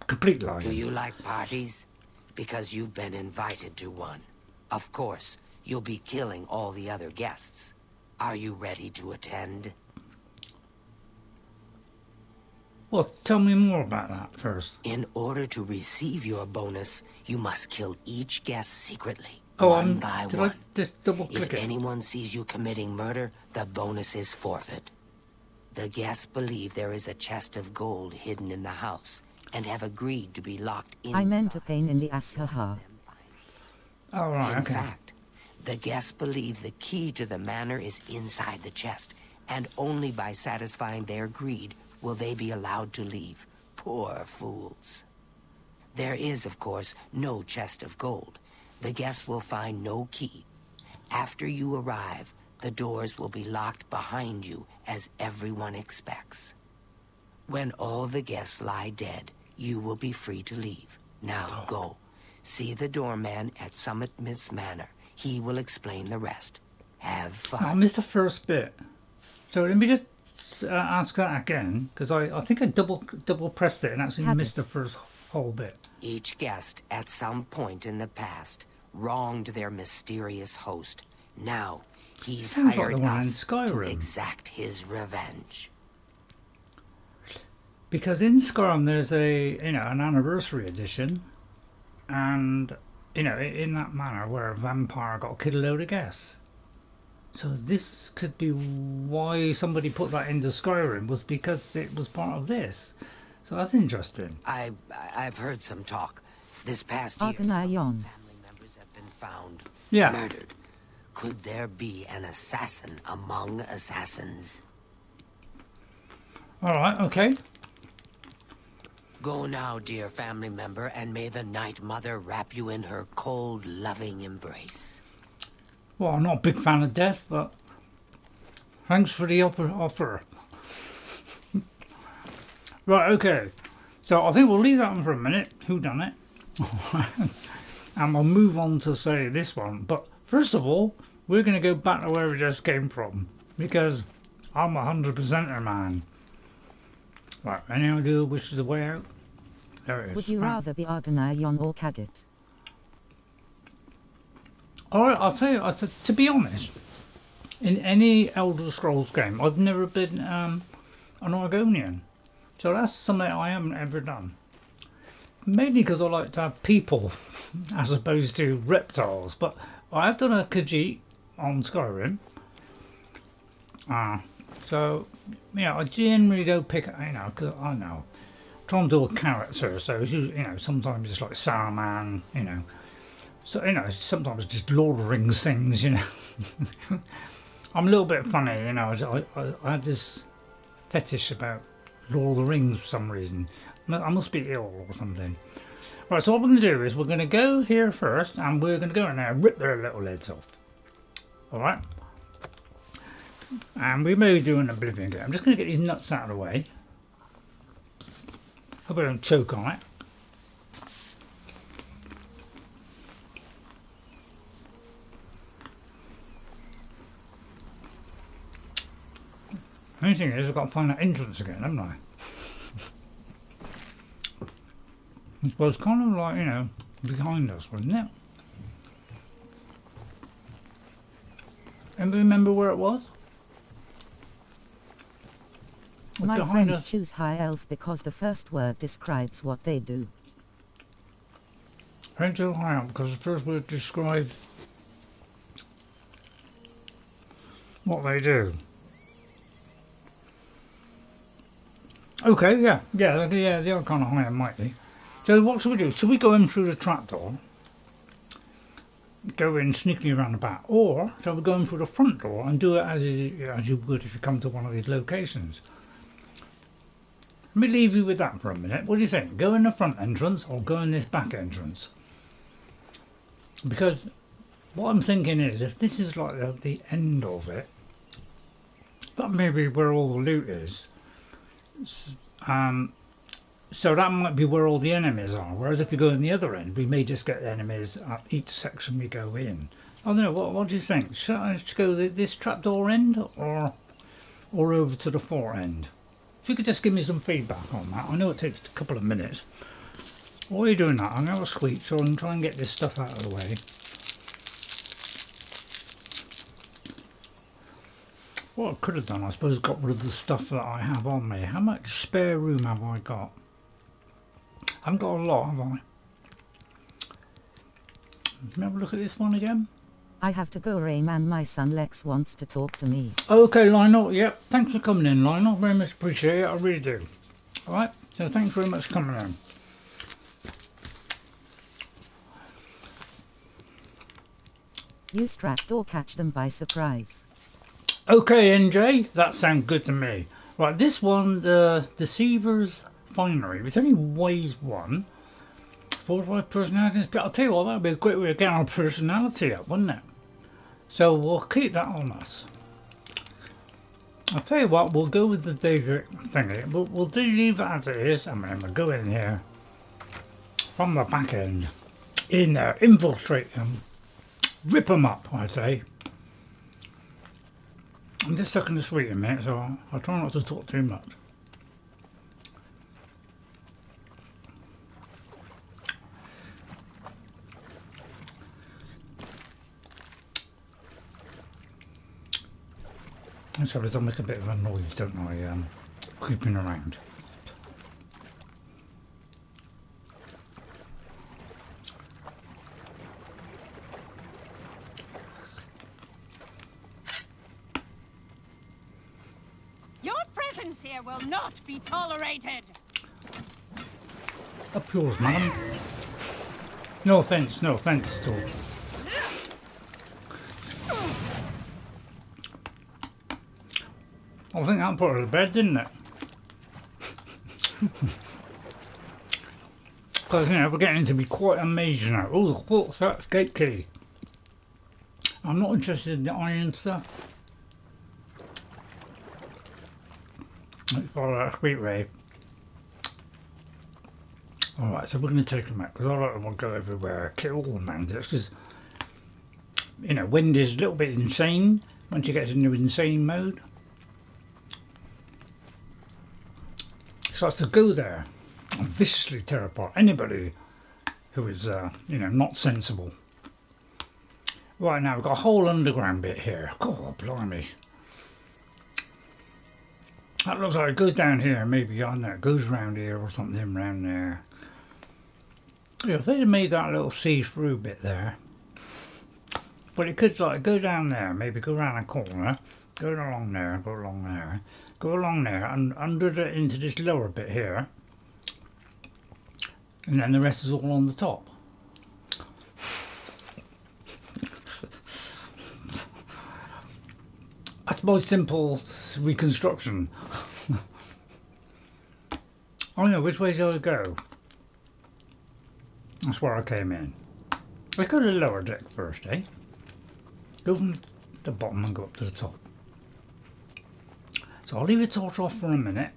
complete lying. Do you like parties? Because you've been invited to one. Of course, you'll be killing all the other guests. Are you ready to attend? Well, tell me more about that first. In order to receive your bonus, you must kill each guest secretly, by one. I just double click If anyone sees you committing murder, the bonus is forfeit. The guests believe there is a chest of gold hidden in the house, and have agreed to be locked inside. I meant a pain in the ass, haha. Oh, right, In fact, the guests believe the key to the manor is inside the chest, and only by satisfying their greed will they be allowed to leave. Poor fools. There is, of course, no chest of gold. The guests will find no key. After you arrive, the doors will be locked behind you, as everyone expects. When all the guests lie dead, you will be free to leave. Now go. See the doorman at Summit Miss Manor. He will explain the rest. Have fun. I missed the first bit. So let me just ask that again, because I think I double pressed it and actually missed the first whole bit. Each guest at some point in the past wronged their mysterious host. Now he's hired us to exact his revenge. Because in Skyrim there's an anniversary edition, and in that manner where a vampire got killed a load of guests. So this could be why somebody put that into Skyrim, was because it was part of this. So that's interesting. I've heard some talk. This past year, some family members have been found murdered. Could there be an assassin among assassins? Alright, okay. Go now, dear family member, and may the Night Mother wrap you in her cold, loving embrace. Well, I'm not a big fan of death, but thanks for the offer. Right, okay. So I think we'll leave that one for a minute. Who done it? And we'll move on to say this one. But first of all, we're going to go back to where we just came from, because I'm a 100%er man. Right, any idea which is the way out? There it is. Would you rather be Argonion or Cadet? Alright, I'll tell you, to be honest, in any Elder Scrolls game, I've never been an Argonian. So that's something I haven't ever done. Mainly because I like to have people as opposed to reptiles. But I have done a Khajiit on Skyrim. So, yeah, I generally don't pick, because I know. Try and do a character, so it's usually, sometimes it's like Saruman, So, sometimes just Lord of the Rings things, I'm a little bit funny, I have this fetish about Lord of the Rings for some reason. I must be ill or something. Right, so what we're going to do is we're going to go here first, and we're going to go in there and rip their little heads off. Alright? And we may do an Oblivion Gate. I'm just going to get these nuts out of the way. Hope I don't choke on it. The only thing is, I've got to find that entrance again, haven't I? Well, it's kind of like, behind us, wasn't it? Anybody remember where it was? My friends choose High Elf because the first word describes what they do. I chose High Elf because the first word described what they do. Okay, yeah, they are kind of high and mighty. So what should we do? Should we go in through the trapdoor? Go in sneakily around the back, or shall we go in through the front door and do it as you would if you come to one of these locations? Let me leave you with that for a minute. What do you think? Go in the front entrance or go in this back entrance? Because what I'm thinking is, if this is like the end of it, that may be where all the loot is. So that might be where all the enemies are. Whereas if you go in the other end, we may just get enemies at each section we go in. I don't know. What do you think? Should I just go this trapdoor end or over to the fort end? If you could just give me some feedback on that. I know it takes a couple of minutes. While you're doing that, I'm going to have a squeak so I can try and get this stuff out of the way. What I could have done, I suppose, got rid of the stuff that I have on me. How much spare room have I got? I haven't got a lot, have I? Let me have a look at this one again. I have to go, Rayman. My son Lex wants to talk to me. Okay, Lionel. Yep. Thanks for coming in, Lionel. Very much appreciate it. I really do. Alright. So thanks very much for coming in. Use trapdoor, catch them by surprise. Okay, NJ. That sounds good to me. Right, this one, the Deceiver's Finery. It only weighs 1. 4 or 5 personalities. But I'll tell you what, that would be a great way to get our personality up, wouldn't it? So we'll keep that on us. I'll tell you what, we'll go with the Daisy thingy. We'll leave it as it is. I mean, we'll go in here from the back end. In there, infiltrate them. Rip them up, I say. I'm just sucking the sweet a minute, so I'll try not to talk too much. Sorry, I make a bit of a noise, don't I, creeping around. Your presence here will not be tolerated. Up yours, madam. No offence at all. I think that put her to bed, didn't it? Because, you know, we're getting to be quite amazed now. Oh, the Fort Sutch gate key. I'm not interested in the iron stuff. Let's follow that sweet ray. Alright, so we're going to take them out because I don't want to go everywhere, kill all the bandits, because, you know, Wendy's a little bit insane once you get into insane mode. So to go there and viciously tear apart anybody who is, you know, not sensible. Right, now we've got a whole underground bit here. God, blimey. That looks like it goes down here, maybe on there. It goes around here or something around there. Yeah, if they'd have made that little see-through bit there. But it could like go down there, maybe go around a corner, go along there, go along there, go along there, and into this lower bit here. And then the rest is all on the top. That's my simple reconstruction. Oh no, which way shall I go? That's where I came in. Let's go to the lower deck first, eh? Go from the bottom and go up to the top. So I'll leave the torch off for a minute.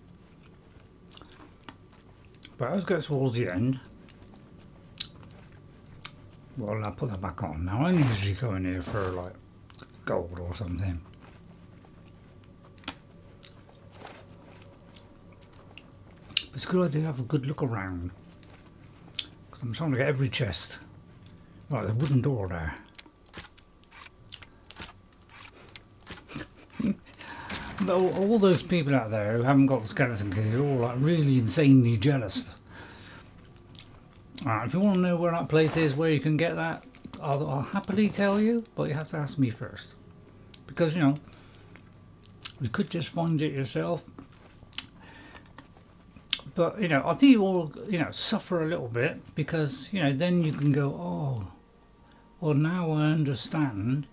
But as it gets towards the end, well, I'll put that back on. Now I usually go in here for like gold or something. It's a good idea to have a good look around. Because I'm trying to get every chest. Right, the wooden door there. All those people out there who haven't got the skeleton key are all like really insanely jealous. If you want to know where that place is, where you can get that, I'll happily tell you, but you have to ask me first. Because, you know, you could just find it yourself. But, you know, I think you all, you know, suffer a little bit because, you know, then you can go, oh, well, now I understand.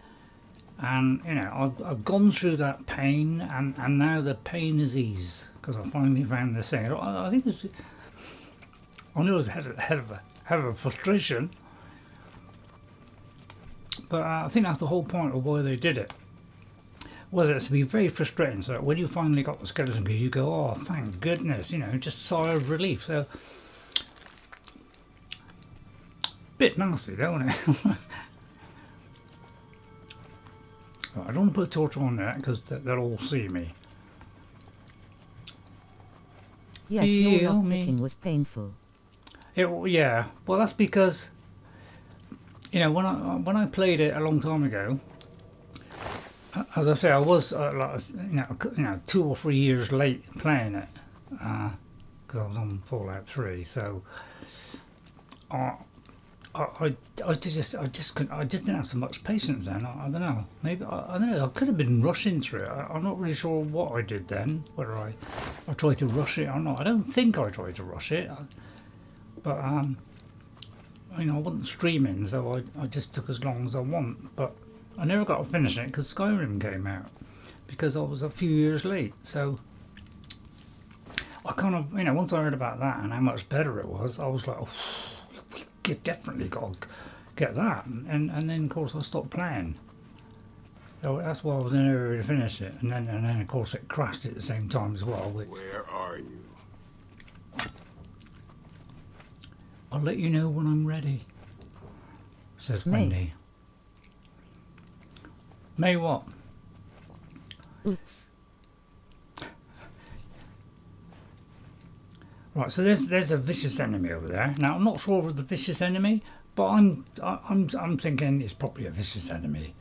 And, you know, I've gone through that pain and now the pain is eased because I finally found this thing. I think it's, I knew it was a head of a frustration. But I think that's the whole point of why they did it. Whether it's to be very frustrating, so that when you finally got the skeleton key, you go, oh, thank goodness, you know, just sigh of relief. So, bit nasty, don't it? I don't want to put a torch on that because they'll all see me. Yes, your lockpicking was painful. Yeah, well, that's because, you know, when I played it a long time ago. As I say, I was like, you know, 2 or 3 years late playing it because I was on Fallout 3. So I just didn't have so much patience then. I don't know. Maybe I don't know. I could have been rushing through it. I'm not really sure what I did then. Whether I tried to rush it or not. I don't think I tried to rush it. But you know, I wasn't streaming, so I just took as long as I want. But I never got to finish it because Skyrim came out because I was a few years late. So I kind of, you know, once I heard about that and how much better it was, I was like, oh, we definitely got to get that. And then of course I stopped playing. So that's why I was in a hurry to finish it. And then of course it crashed at the same time as well. Where are you? I'll let you know when I'm ready, says Wendy. May what? Oops. Right, so there's a vicious enemy over there. Now I'm not sure of the vicious enemy, but I'm thinking it's probably a vicious enemy.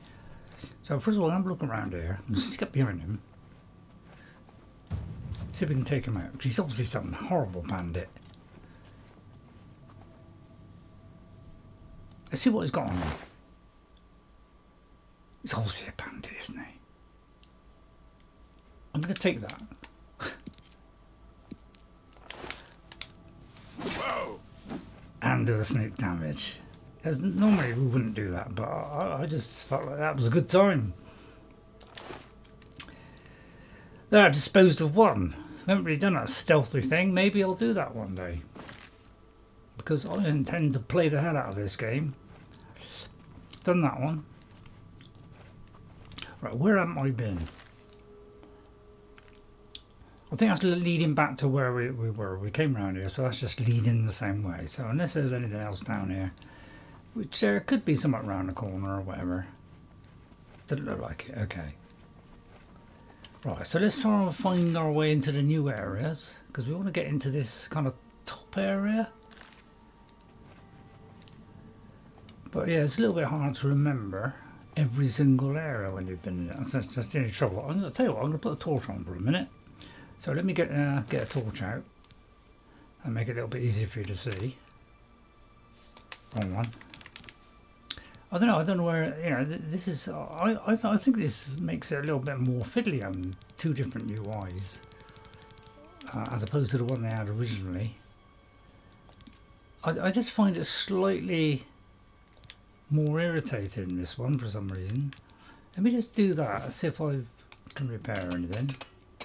So first of all, have a look around here and stick up behind him. See if we can take him out. He's obviously some horrible bandit. Let's see what he's got on him. He's obviously a bandit, isn't he? I'm going to take that. Whoa! And do a sneak damage. As normally we wouldn't do that, but I just felt like that was a good time. There, I disposed of one. I haven't really done that stealthy thing. Maybe I'll do that one day. Because I intend to play the hell out of this game. Done that one. Right, where have I been? I think that's leading back to where we were. We came around here, so that's just leading the same way. So unless there's anything else down here, which there could be somewhat around the corner or whatever. Doesn't look like it. Okay. Right, so let's try and find our way into the new areas, because we want to get into this kind of top area. But yeah, it's a little bit hard to remember every single area when you've been in it. That's the only trouble. I'm going to tell you what, I'm going to put a torch on for a minute. So let me get a torch out and make it a little bit easier for you to see. Wrong one. I don't know where, you know, this is, I think this makes it a little bit more fiddly on two different UIs as opposed to the one they had originally. I just find it slightly more irritating, this one, for some reason. Let me just do that, see if I can repair anything.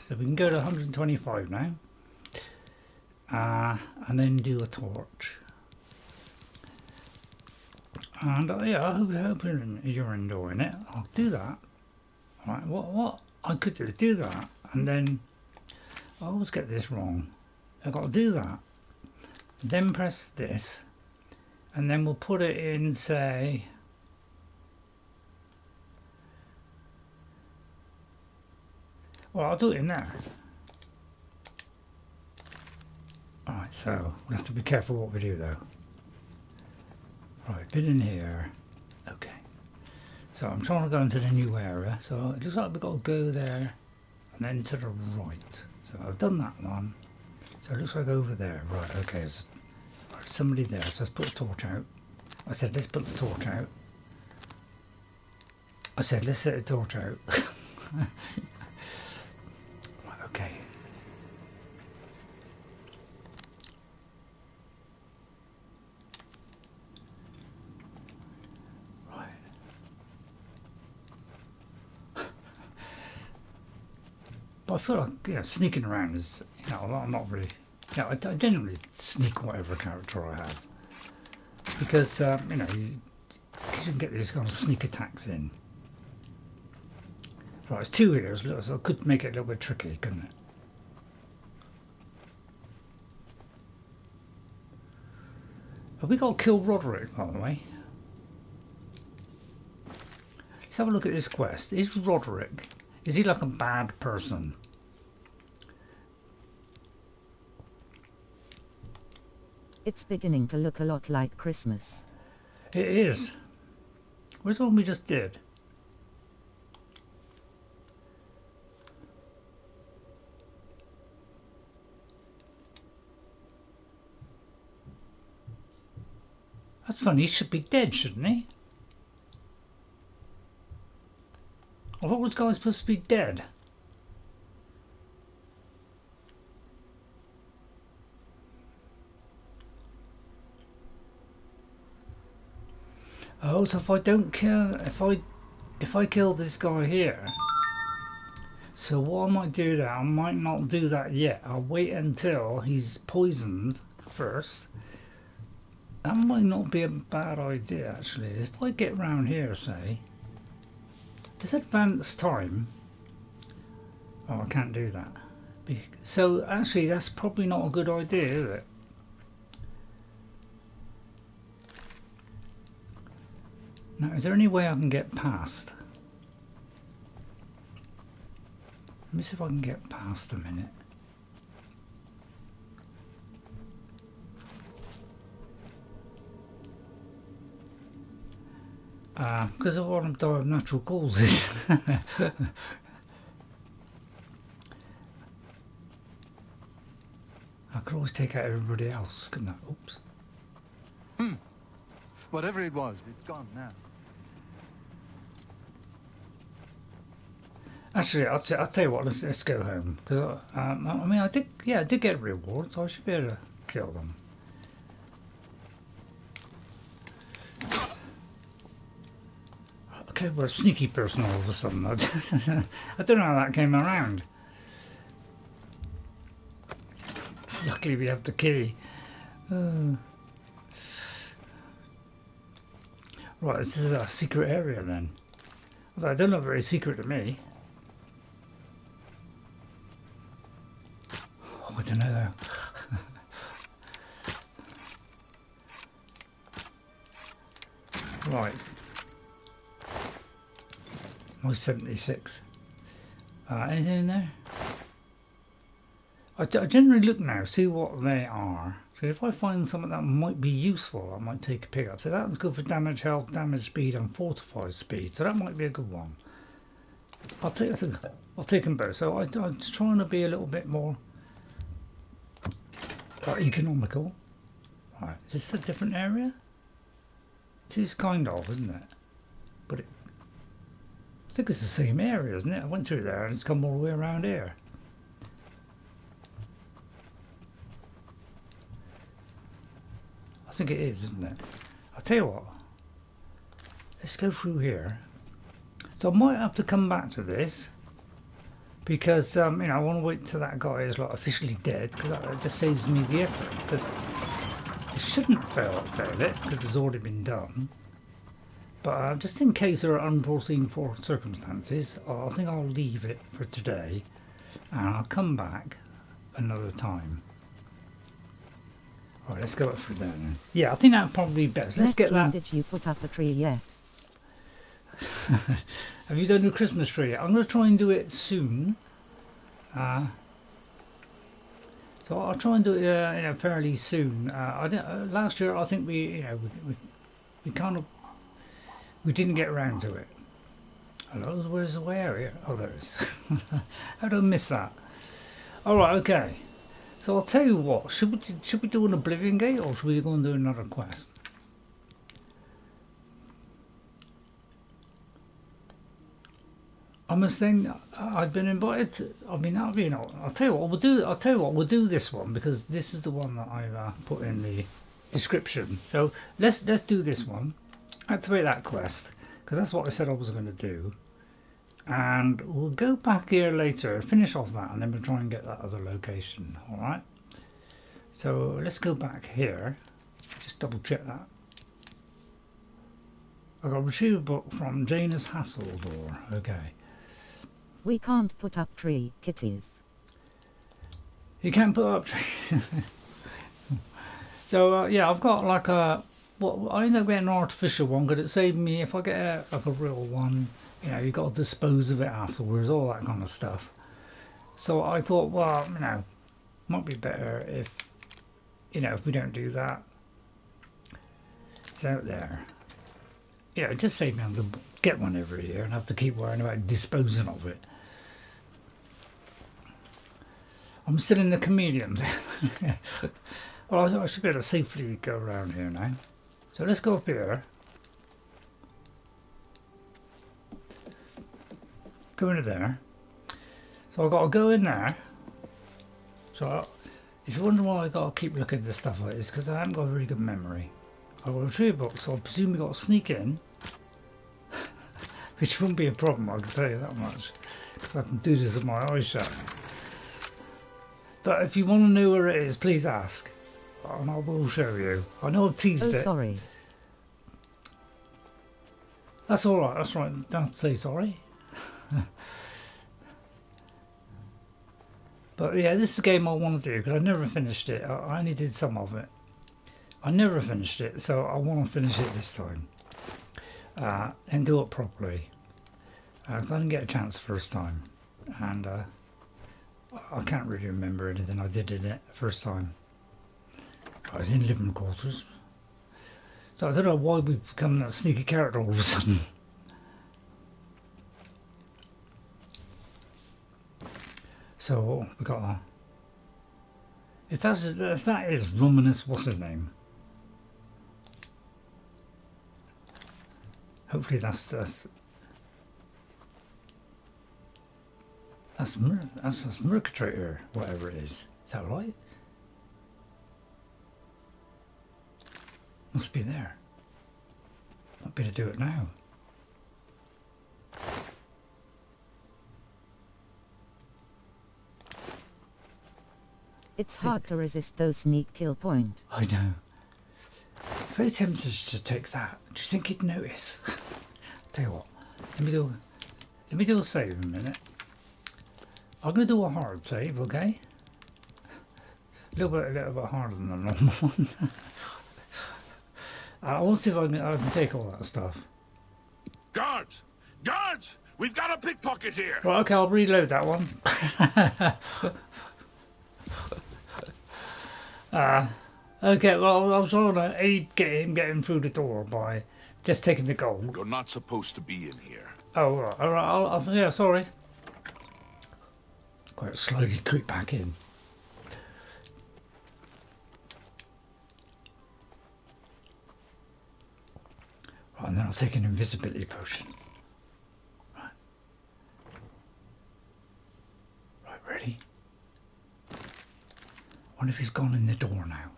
So we can go to 125 now, and then do a torch. And yeah, I hope you're enjoying it. I'll do that. Right, what I could do that, and then I always get this wrong. I've got to do that, then press this, and then we'll put it in, say, well, I'll do it in there. Alright, so we have to be careful what we do though. Right, been in here. Okay. So I'm trying to go into the new area. So it looks like we've got to go there and then to the right. So I've done that one. So it looks like over there. Right, okay. There's somebody there. So let's put the torch out. I said let's put the torch out. I said let's set the torch out. Right, okay. But I feel like, you know, sneaking around is, you know, I'm not really, you know, I generally sneak whatever character I have. Because, you know, you can get these kind of sneak attacks in. Right, it's two here, so it could make it a little bit tricky, couldn't it? Have we got to kill Roderick, by the way? Let's have a look at this quest. Is Roderick... is he like a bad person? It's beginning to look a lot like Christmas. It is. Where's the one we just did? That's funny, he should be dead, shouldn't he? I thought this guy was supposed to be dead. Oh, so if I don't kill, if I kill this guy here, so what I might do that, I might not do that yet. I'll wait until he's poisoned first. That might not be a bad idea actually. If I get round here, say. Let's advance time. Oh, I can't do that. So actually that's probably not a good idea, is it? Now, is there any way I can get past? Let me see if I can get past a minute. Because of what I'm dying of natural causes. I could always take out everybody else, couldn't I? Oops. Whatever it was, it's gone now. Actually, I'll tell you what. Let's go home. Because I mean, I did get a reward, so I should be able to kill them. Okay, we're a sneaky person all of a sudden. I don't know how that came around. Luckily we have the key. Right, this is a secret area then. Although I don't look very secret to me. Oh, I don't know. Right. My 76. Anything in there? I generally look now, see what they are. So if I find something that might be useful, I might take a pick up. So that's good for damage, health, damage speed, and fortified speed. So that might be a good one. I'll take them both. So I'm trying to be a little bit more economical. Right, is this a different area? It is kind of, isn't it? But I think it's the same area, isn't it? I went through there and it's come all the way around here. I think it is, isn't it? I'll tell you what. Let's go through here. So I might have to come back to this because you know, I want to wait till that guy is like officially dead, because that just saves me the effort. Because it shouldn't fail it because it's already been done. But just in case there are unforeseen circumstances, I think I'll leave it for today, and I'll come back another time. Alright, let's go up through there then. Yeah, I think that'd probably be best. Let's get that. Did you put up a tree yet? Have you done your Christmas tree yet? I'm going to try and do it soon. So I'll try and do it, you know, fairly soon. Last year I think we kind of didn't get around to it. Hello, where's the way area? Oh, there it is. How did I miss that? All right, okay. So I'll tell you what. Should we do an Oblivion Gate, or should we go and do another quest? I must think I've been invited to, I mean, you know, I'll tell you what we'll do this one, because this is the one that I've put in the description. So let's do this one. Activate that quest, because that's what I said I was going to do. And we'll go back here later, finish off that, and then we'll try and get that other location. Alright, so let's go back here, just double check that. I got retrieve a book from Janus Hasseldor. Okay. We can't put up tree, kitties. You can't put up trees. So yeah, I've got like a, well, I ended up getting an artificial one because it saved me. If I get like a real one, you know, you got to dispose of it afterwards, all that kind of stuff. So I thought, well, you know, might be better if, you know, if we don't do that. It's out there. Yeah, just save me having to get one every year and have to keep worrying about disposing of it. I'm still in the chameleon. Well, I should be able to safely go around here now. So let's go up here. Go into there. So I've got to go in there. So if you wonder why I got to keep looking at this stuff like this, because I haven't got a very good memory. I've got a retrieve book, so I presume we got to sneak in. Which wouldn't be a problem, I can tell you that much. Because I can do this with my eyes shut. But if you want to know where it is, please ask. And I will show you. I know I've teased it. Oh, sorry. That's alright, that's right. Don't have to say sorry. But yeah, this is the game I want to do, because I never finished it. I only did some of it. I never finished it, so I want to finish it this time. And do it properly. I didn't get a chance the first time. And I can't really remember anything I did in it the first time. I was in living quarters. So I don't know why we've become that sneaky character all of a sudden. So we got a, if that is Raminus, what's his name? Hopefully that's Mercator, whatever it is. Is that right? Must be there. Might be to do it now. It's hard to resist those sneak kill point. I know. Very tempted to take that. Do you think he'd notice? Tell you what. Let me do a save in a minute. I'm gonna do a hard save, okay? A little bit harder than the normal one. I want to see if I can take all that stuff. Guards! Guards! We've got a pickpocket here! Right, okay, I'll reload that one. Okay, well, I was trying to aid getting through the door by just taking the gold. You're not supposed to be in here. Oh, right, alright, yeah, sorry. Quite slowly creep back in. Right, and then I'll take an invisibility potion. Right. Right, ready? I wonder if he's gone in the door now.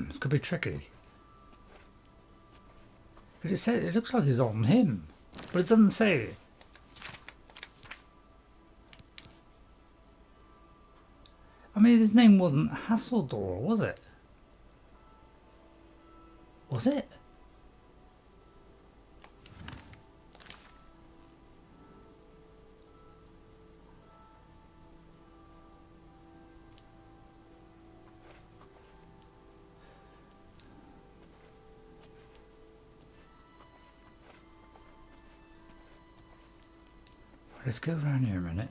This could be tricky. But it looks like he's on him, but it doesn't say it. I mean, his name wasn't Hasseldor, was it? Was it? Let's go around here a minute.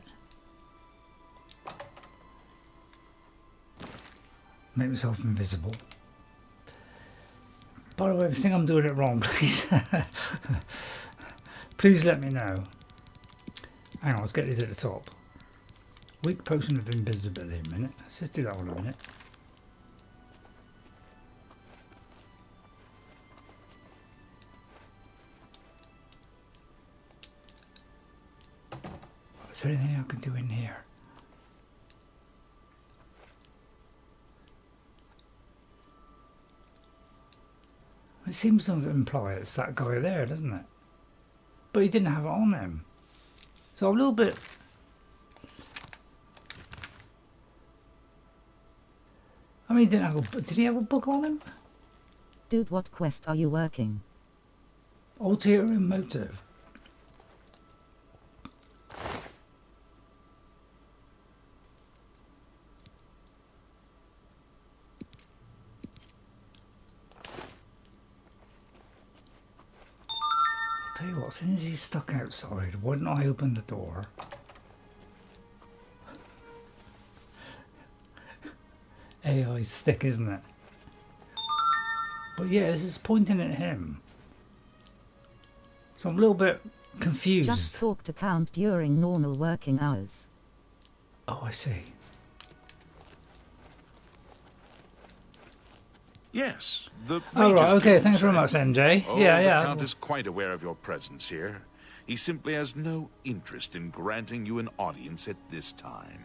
Make myself invisible. By the way, if you think I'm doing it wrong, please please let me know. Hang on, let's get these at the top. Weak potion of invisibility a minute. Let's just do that one a minute. Is there anything I can do in here? It seems to imply it's that guy there, doesn't it? But he didn't have it on him. So I'm a little bit... I mean, did he have a book on him? Dude, what quest are you working? Ulterior Motive. Tell you what, as soon as he's stuck outside, why don't I open the door? AI's thick, isn't it? But yeah, this is pointing at him. So I'm a little bit confused. Just talk to Count during normal working hours. Oh, I see. Yes, the Oh, Mage's right, okay, Guild thanks very said. much, MJ. Oh, yeah, the yeah. Count is quite aware of your presence here. He simply has no interest in granting you an audience at this time.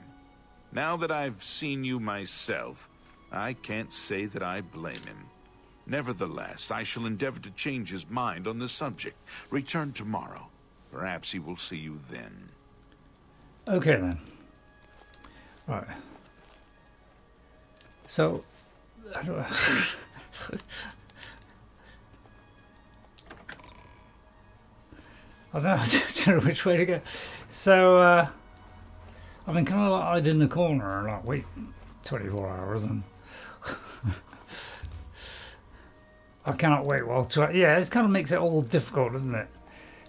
Now that I've seen you myself, I can't say that I blame him. Nevertheless, I shall endeavor to change his mind on the subject. Return tomorrow. Perhaps he will see you then. Okay, then. Right. So... I don't I don't know which way to go. So, I mean, kind of like hide in the corner and like wait 24 hours and I cannot wait while yeah, it kind of makes it all difficult, doesn't it,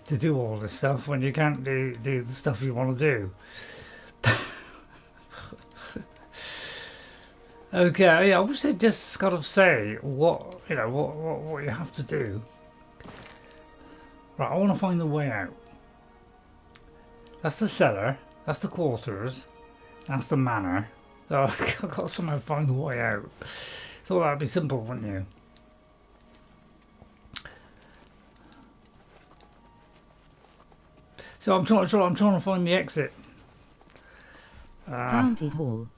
to do all this stuff when you can't do the stuff you want to do. Okay, yeah, I wish they'd just kind of say what you have to do. Right, I want to find the way out. That's the cellar. That's the quarters. That's the manor. So I've got to somehow find the way out. Thought that'd be simple, wouldn't you? So I'm trying to find the exit. County Hall.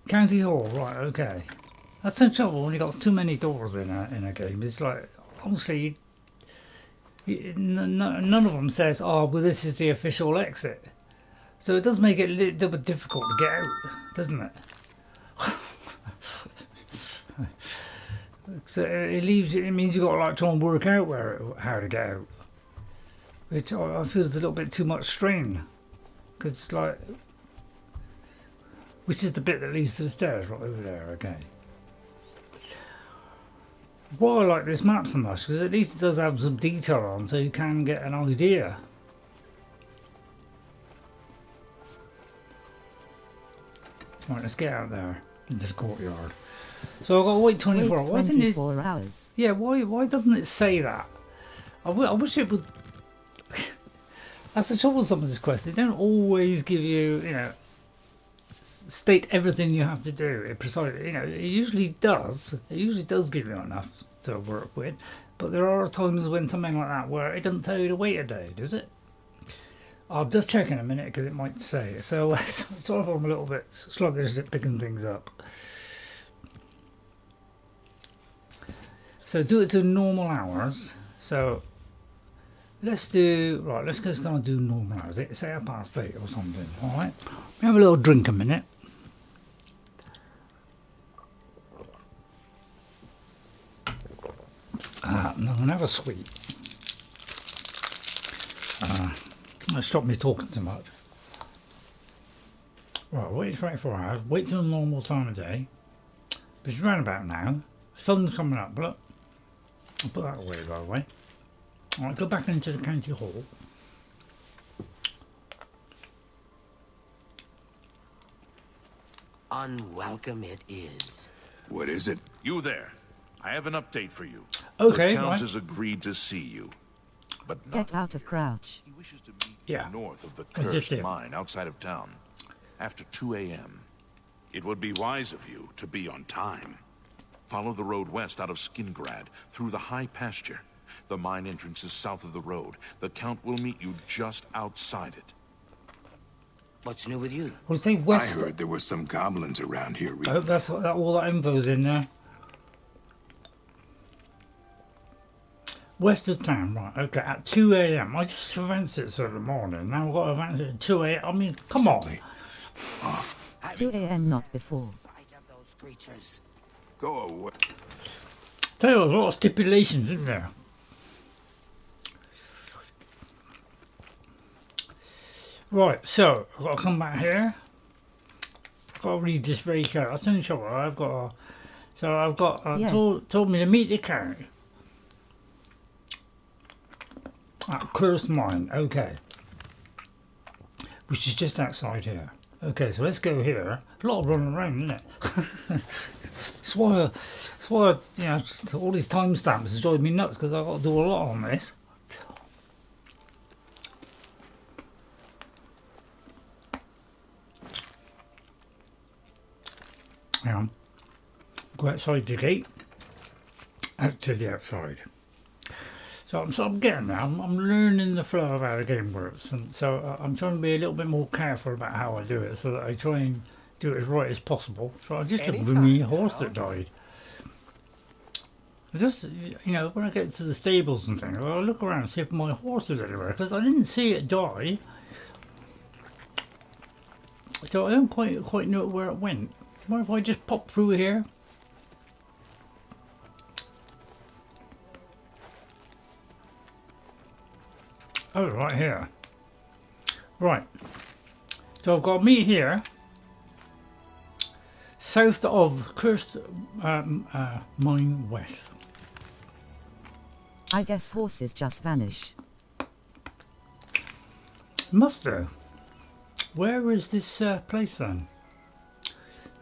County Hall, right? Okay. That's the trouble when you got too many doors in a game. It's like obviously none of them says, oh, well, this is the official exit. So it does make it a little bit difficult to get out, doesn't it? So it means you've got to like try and work out how to get out, which I feel is a little bit too much strain, because it's like, which is the bit that leads to the stairs right over there. Okay. Why I like this map so much, because at least it does have some detail on, so you can get an idea. Right, let's get out there into the courtyard. So I've got to wait 24 hours. Wait 24 hours. Yeah, why doesn't it say that? I wish it would. That's the trouble with some of this quest. They don't always give you, state everything you have to do. It precisely, it usually does. It usually does give you enough to work with. But there are times when something like that where it doesn't tell you to wait a day, does it? I'll just check in a minute because it might say it. So sorry if I'm a little bit sluggish at picking things up. So do it to normal hours. So let's just gonna do normal hours. Say 8:30 or something. All right. Have a little drink a minute. No, I'm gonna have a sweet. Let's stop me talking too much. Right, wait 24 hours. Wait till the normal time of day. It's round about now. Sun's coming up. Look. I'll put that away, by the way. Alright, go back into the county hall. Unwelcome it is. What is it? You there. I have an update for you. Okay, the Count right. has agreed to see you. But not Get out of crouch. He wishes to meet Yeah. you north of the I just cursed did. mine outside of town. After 2 a.m. It would be wise of you to be on time. Follow the road west out of Skingrad, through the high pasture. The mine entrance is south of the road. The Count will meet you just outside it. What's new with you? Well, say I west. heard there were some goblins around here. I hope that's all that info's in there. West of town, right? Okay, at 2 a.m. I just advanced it sort of morning. Now I've got to advance it at 2 a.m. I mean, come on. Simply off. 2 a.m. not before. Sight of those creatures. Go away. Tell you, there's a lot of stipulations, isn't there? Right, so I've got to come back here. I've got to read this very carefully. I'll tell you what, I've got to. So I've got Yeah. told me to meet the Count at Cursed Mine. Okay, which is just outside here. Okay, so let's go here. A lot of running around, isn't it? That's why all these timestamps is driving me nuts because I've got to do a lot on this. Hang on. Go outside the gate. Out to the outside. So I'm getting there. I'm learning the flow of how the game works, and so I'm trying to be a little bit more careful about how I do it, so that I try and do it as right as possible. So I just took me a horse that died. Just when I get to the stables and things, I'll look around and see if my horse is anywhere, because I didn't see it die. So I don't quite know where it went. What if I just pop through here? Oh, right here. Right. So I've got me here, south of Cursed Mine West. I guess horses just vanish. Must do. Where is this place then?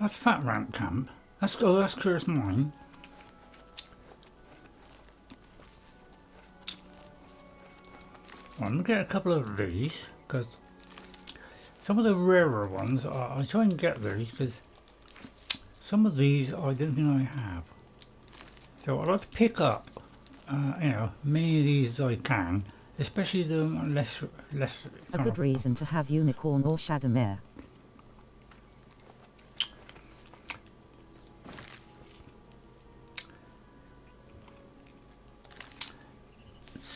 That's Fat Ramp Camp. That's Cursed Mine. Well, I'm going to get a couple of these, because some of the rarer ones, I try and get these, because some of these I don't think I have. So I'd like to pick up, many of these as I can, especially the less. A good reason to have Unicorn or Shadowmere.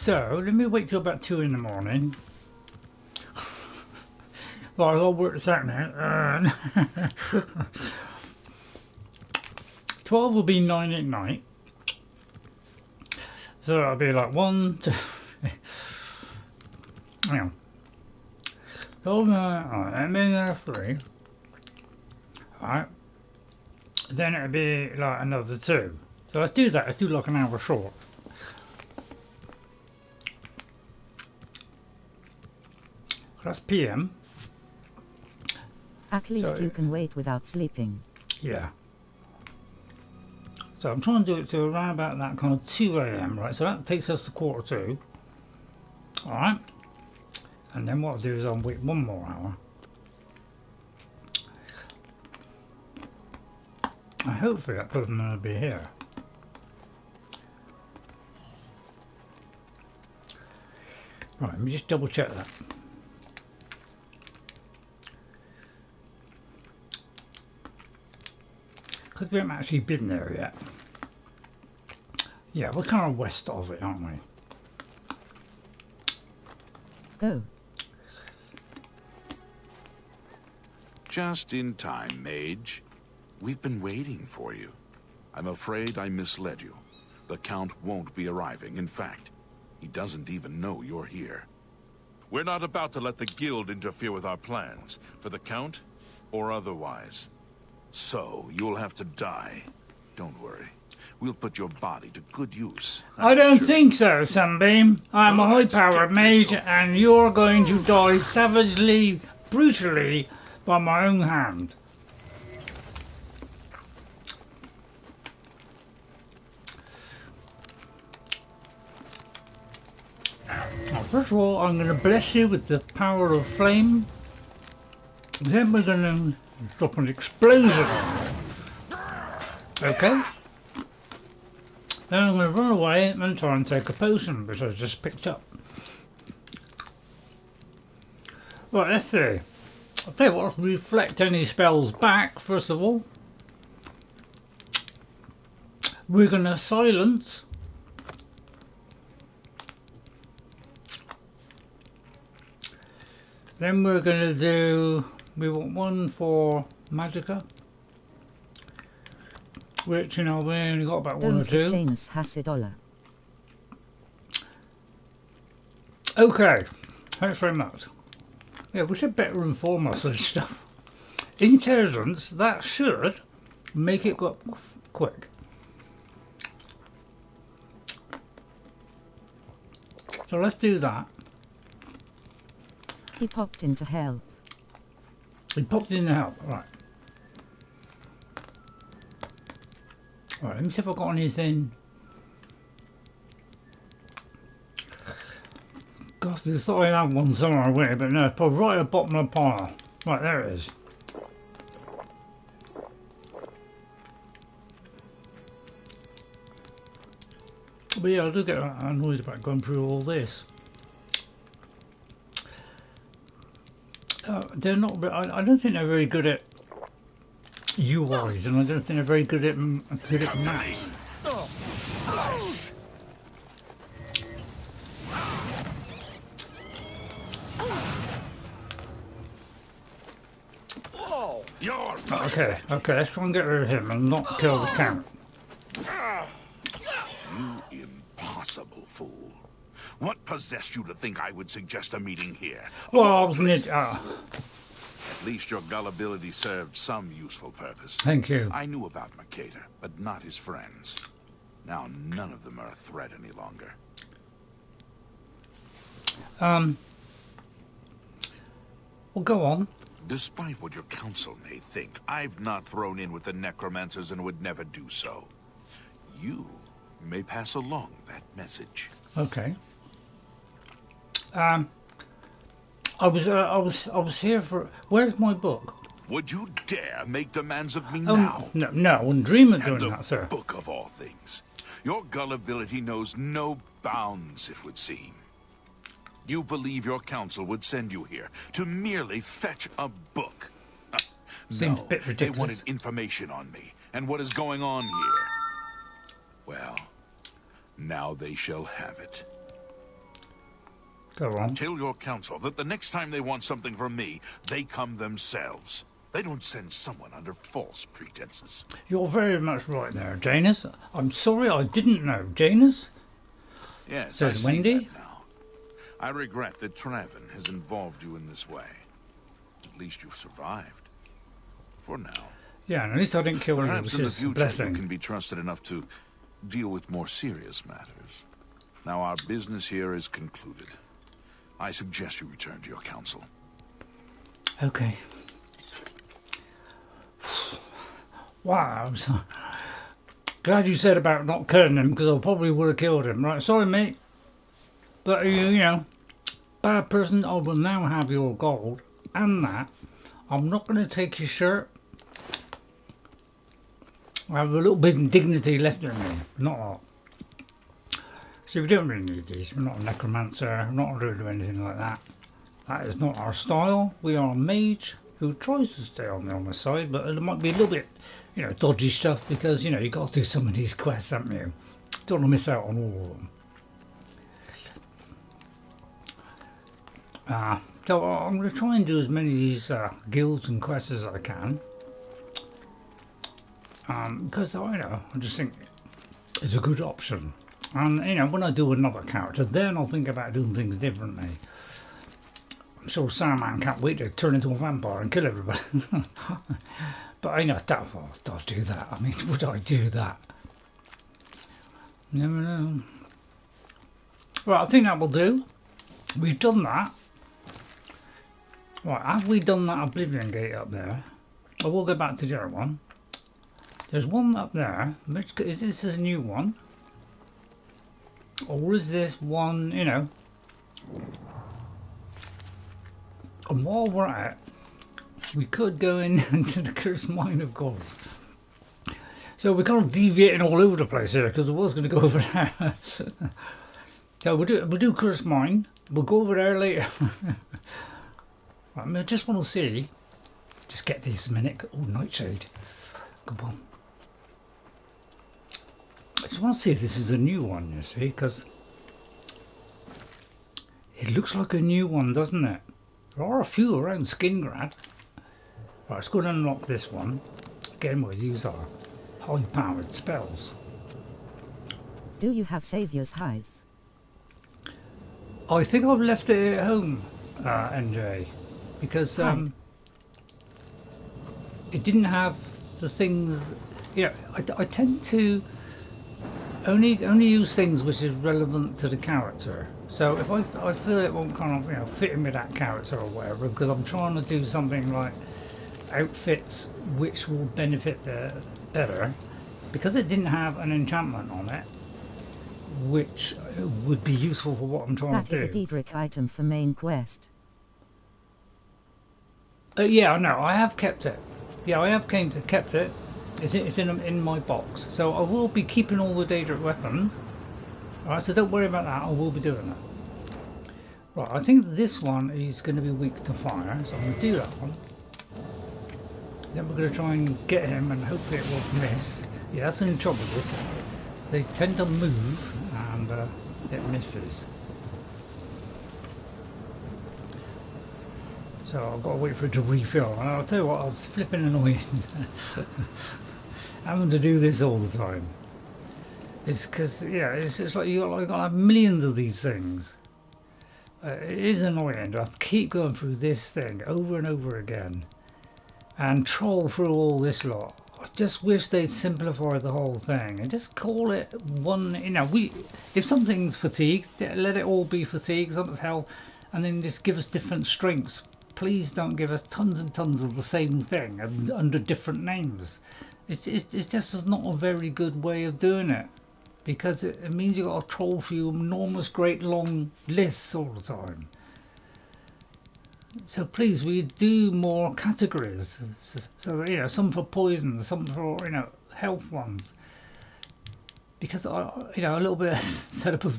So let me wait till about 2 in the morning. Well, I'll work this out now. 12 will be 9 at night. So that'll be like 1, 2, hang on. 12, and then 3. Alright. Then it'll be like another 2. So let's do that. Let's do like an hour short. That's PM. At least you can wait without sleeping. Yeah. So I'm trying to do it to around about that kind of 2 AM, right? So that takes us to 1:45. Alright. And then what I'll do is I'll wait 1 more hour. And hopefully that person will be here. Right, let me just double check that. Because we haven't actually been there yet. Yeah, we're kind of west of it, aren't we? Go. Just in time, mage. We've been waiting for you. I'm afraid I misled you. The Count won't be arriving. In fact, he doesn't even know you're here. We're not about to let the Guild interfere with our plans, for the Count or otherwise. So, you'll have to die. Don't worry. We'll put your body to good use. I don't think so, Sunbeam. I'm a high-powered mage, and you're going to die savagely, brutally, by my own hand. Now, first of all, I'm going to bless you with the power of flame. Then we're going to drop an explosion on you. Okay? Then I'm going to run away and try and take a potion, which I just picked up. Right, let's see. I'll tell you what, reflect any spells back, first of all. We're going to silence. Then we're going to do, we want 1 for Magicka. Which, you know, we only got about 1 or 2. Janus $50. Okay, thanks very much. Yeah, we should better inform us and stuff. Intelligence, that should make it go quick. So let's do that. He popped into hell. He popped in the help, right. Alright, let me see if I've got anything. Gosh, I thought I had one somewhere with it, but no, it's probably right at the bottom of the pile. Right, there it is. But yeah, I do get annoyed about going through all this. They're not. I don't think they're very good at UIs, and I don't think they're very good at maps. Okay, let's try and get rid of him and not kill the Count. You impossible fool. What possessed you to think I would suggest a meeting here? Well, I was At least your gullibility served some useful purpose. Thank you. I knew about Mercator, but not his friends. Now none of them are a threat any longer. Well, go on. Despite what your council may think, I've not thrown in with the necromancers and would never do so. You may pass along that message. Okay. I was here for. Where's my book? Would you dare make demands of me now? No, I wouldn't dream of doing And that, sir. book of all things. Your gullibility knows no bounds, it would seem. You believe your council would send you here to merely fetch a book. Seems No, a bit they ridiculous. wanted information on me and what is going on here. Well, now they shall have it. Go on. Tell your council that the next time they want something from me, they come themselves. They don't send someone under false pretenses. You're very much right there, Janus. I'm sorry I didn't know. Janus? Yes, Says I see Wendy. that now. I regret that Traven has involved you in this way. At least you've survived. For now. Yeah, and at least I didn't kill you, Perhaps which in the is a future blessing. you can be trusted enough to deal with more serious matters. Now our business here is concluded. I suggest you return to your council. Okay. Wow, I'm so glad you said about not killing him, because I probably would have killed him. Right, sorry mate, but you know, bad person. I will now have your gold and that. I'm not going to take your shirt. I have a little bit of dignity left in me, not a lot. See, we don't really need these. We're not a necromancer, we're not going to do anything like that. That is not our style. We are a mage who tries to stay on the honest side, but there might be a little bit, you know, dodgy stuff, because, you know, you've got to do some of these quests, haven't you? Don't want to miss out on all of them. So I'm going to try and do as many of these guilds and quests as I can. Because, you know, I just think it's a good option. And, you know, when I do another character, then I'll think about doing things differently. I'm sure Sandman can't wait to turn into a vampire and kill everybody. But I know, I'll do that. I mean, would I do that? Never know. Right, I think that will do. We've done that. Right, have we done that Oblivion Gate up there? I will go back to the other one. There's one up there. Is this a new one? Or is this one, you know? And while we're at it, we could go into the Cursed Mine, of course. So we're kind of deviating all over the place here, because I was going to go over there. So we'll do Cursed Mine. We'll go over there later. I just want to see. Just get this a minute. Oh, Nightshade. Come on. I just want to see if this is a new one, you see, because it looks like a new one, doesn't it? There are a few around Skingrad. Right, let's go and unlock this one. Again, we'll use our high-powered spells. Do you have Saviour's Highs? I think I've left it at home, NJ, because it didn't have the things. Yeah, I tend to only use things which is relevant to the character. So if I feel it won't kind of, you know, fit in with that character or whatever, because I'm trying to do something like outfits which will benefit better, because it didn't have an enchantment on it, which would be useful for what I'm trying to do. That is a Daedric item for main quest. Yeah, no, I have kept it. Yeah, I have kept it. It's in my box. So I will be keeping all the Daedric weapons. Alright, so don't worry about that. I will be doing that. Right, I think this one is going to be weak to fire, so I'm going to do that one. Then we're going to try and get him, and hopefully it won't miss. Yeah, that's the only trouble with it. They tend to move, and it misses. So I've got to wait for it to refill. And I'll tell you what, I was flipping annoyed having to do this all the time. It's because, yeah, it's just like you got to have millions of these things. It is annoying to have to keep going through this thing over and over again and troll through all this lot. I just wish they'd simplify the whole thing and just call it one. You know, if something's fatigued, let it all be fatigue, something's hell, and then just give us different strengths. Please don't give us tons and tons of the same thing under different names. It's just not a very good way of doing it, because it means you've got to troll through enormous, great, long lists all the time. So please, we do more categories. So, you know, some for poison, some for, you know, health ones. Because you know, a little bit fed up of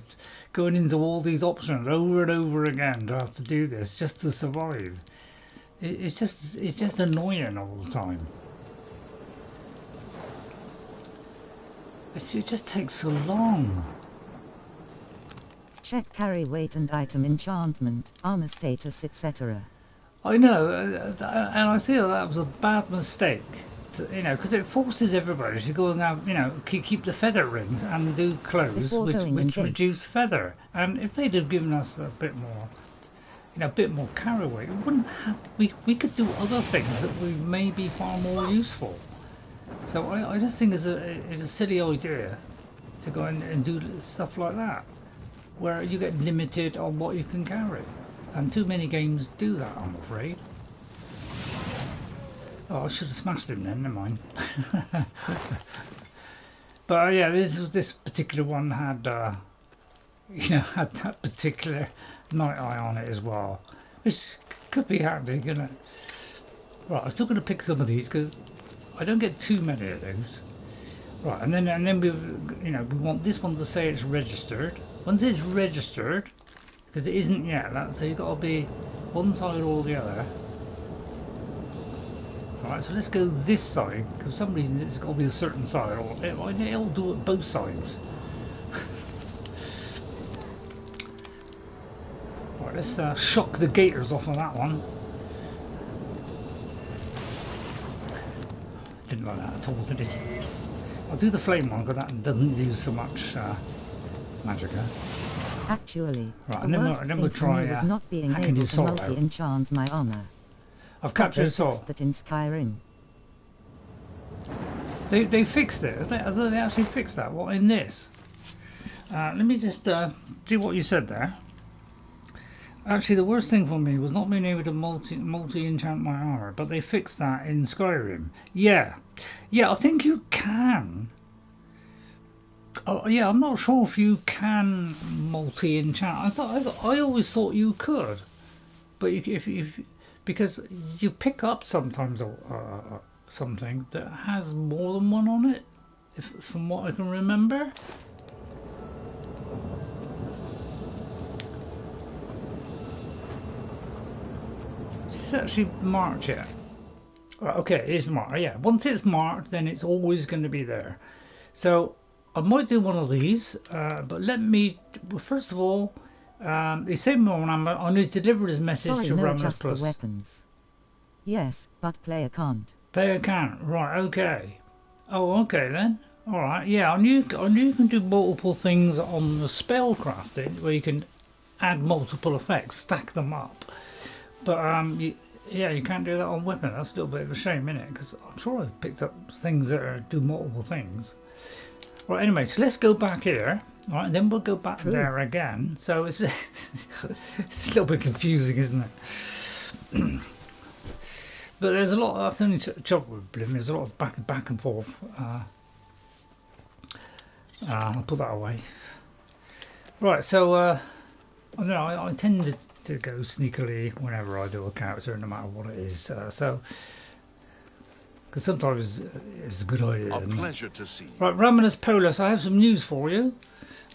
going into all these options over and over again to have to do this just to survive. It's just annoying all the time. It just takes so long. Check carry weight and item enchantment, armor status, etc. I know, and I feel that was a bad mistake. You know, because it forces everybody to go and have, you know, keep the feather rings and do clothes which reduce feather. And if they'd have given us a bit more, you know, a bit more carry weight, we wouldn't have. We could do other things that may be far more useful. So I just think it's a silly idea to go and do stuff like that, where you get limited on what you can carry, and too many games do that, I'm afraid. Oh, I should have smashed him then, never mind. But yeah, this particular one had, you know, had that particular night eye on it as well, which could be handy, couldn't it? Right, I'm still going to pick some of these because I don't get too many of those. Right, and then we, you know, we want this one to say it's registered. Once it's registered, because it isn't yet, so you've got to be one side or the other. Right, so let's go this side, because for some reason it's got to be a certain side, or it'll do it both sides. Right, let's shock the gators off of that one. Didn't like that at all, did he? I'll do the flame one, because that doesn't use so much magicka. Actually, right, the worst thing for me was not being able to multi-enchant my armor. I've captured it all. That in Skyrim. They fixed it. They actually fixed that. What in this? Let me just do what you said there. Actually, the worst thing for me was not being able to multi-enchant my armor, but they fixed that in Skyrim. Yeah, I think you can. Oh, yeah, I'm not sure if you can multi-enchant. I always thought you could, but because you pick up sometimes something that has more than one on it, from what I can remember. It's actually marked yet. Right, okay, it is marked. Yeah, once it's marked, then it's always going to be there. So I might do one of these, but let me. Well, first of all. The same one I need to deliver this message to Raminus Polus. The weapons. Yes, but player can't. Player can't. Right. Okay. Oh, okay then. All right. Yeah, I knew you can do multiple things on the spell crafting, where you can add multiple effects, stack them up. But you can't do that on weapon. That's a little bit of a shame, isn't it? Because I'm sure I've picked up things that do multiple things. Right. Anyway, so let's go back here. Right, and then we'll go back there again. So it's it's a little bit confusing, isn't it? But there's a lot. That's the only trouble with Oblivion. There's a lot of back and forth. I'll put that away. Right. So I don't know. I tend to go sneakily whenever I do a character, no matter what it is. So. Because sometimes it's a good idea. A pleasure to see you. Right, Raminus Polus, I have some news for you.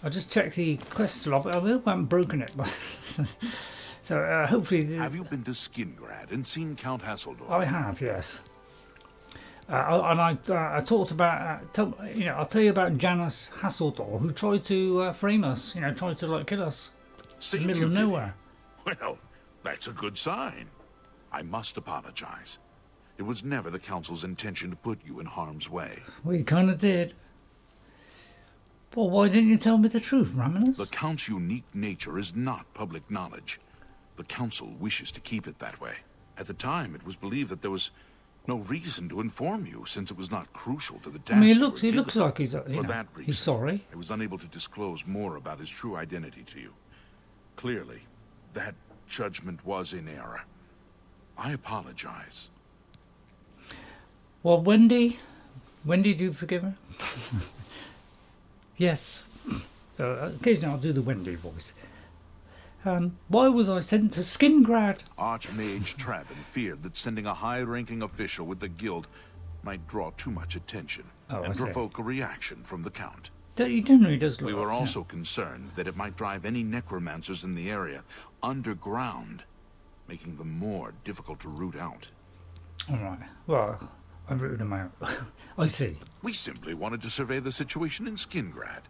I just checked the quest log. I hope I haven't broken it. So hopefully... Have you been to Skingrad and seen Count Hasseldorf? I have, yes. I talked about... I'll tell you about Janus Hasseldorf, who tried to frame us. Tried to kill us in the middle of nowhere. Well, that's a good sign. I must apologize. It was never the Council's intention to put you in harm's way. Well, you kind of did. Well, why didn't you tell me the truth, Raminus? The Count's unique nature is not public knowledge. The Council wishes to keep it that way. At the time, it was believed that there was no reason to inform you, since it was not crucial to the task. I mean, he looks like he's, For that reason, he's sorry. I was unable to disclose more about his true identity to you. Clearly, that judgment was in error. I apologize. Well, Wendy, do you forgive her? Yes. Occasionally I'll do the Wendy voice. Why was I sent to Skingrad? Archmage Travin feared that sending a high-ranking official with the guild might draw too much attention and provoke a reaction from the Count. He generally does look. We were also concerned that it might drive any necromancers in the area underground, making them more difficult to root out. All right. Well, I rooted them out. I see. We simply wanted to survey the situation in Skingrad.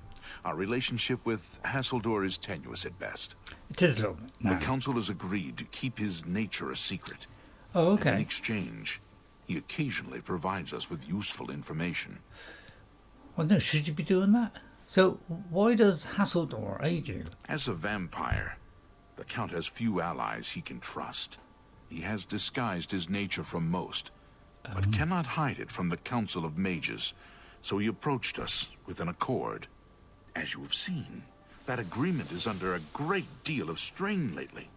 Our relationship with Hasseldor is tenuous at best. It is a little bit. The No. Council has agreed to keep his nature a secret. Oh, And in okay. exchange, he occasionally provides us with useful information. Well, no, should you be doing that? So, why does Hasseldor aid you? As a vampire, the Count has few allies he can trust. He has disguised his nature from most, but cannot hide it from the Council of Mages, so he approached us with an accord. As you have seen, that agreement is under a great deal of strain lately.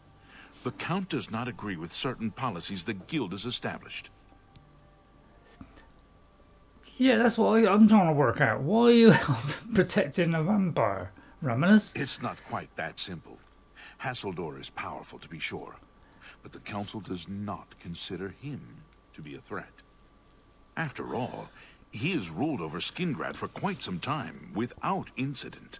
The Count does not agree with certain policies the Guild has established. Yeah, that's what I'm trying to work out. Why are you protecting a vampire, Raminus? It's not quite that simple. Hasseldor is powerful, to be sure, but the Council does not consider him to be a threat. After all, he has ruled over Skingrad for quite some time, without incident.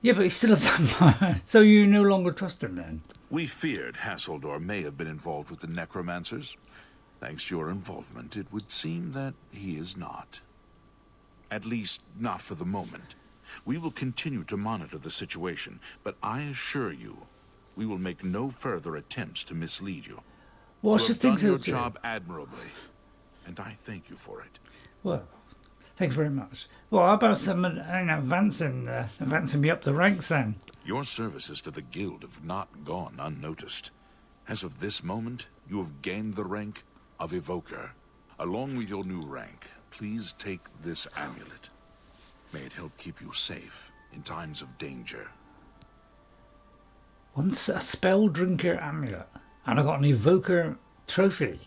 Yeah, but he's still a vampire, so you no longer trust him then? We feared Hasseldor may have been involved with the necromancers. Thanks to your involvement, it would seem that he is not. At least, not for the moment. We will continue to monitor the situation, but I assure you, we will make no further attempts to mislead you. Well, I You should have think done so your too. job admirably, and I thank you for it. Well, thanks very much. Well, how about some advancing me up the ranks then? Your services to the Guild have not gone unnoticed. As of this moment, you have gained the rank of Evoker. Along with your new rank, please take this amulet. May it help keep you safe in times of danger. Once a spell drinker amulet, and I got an evoker trophy.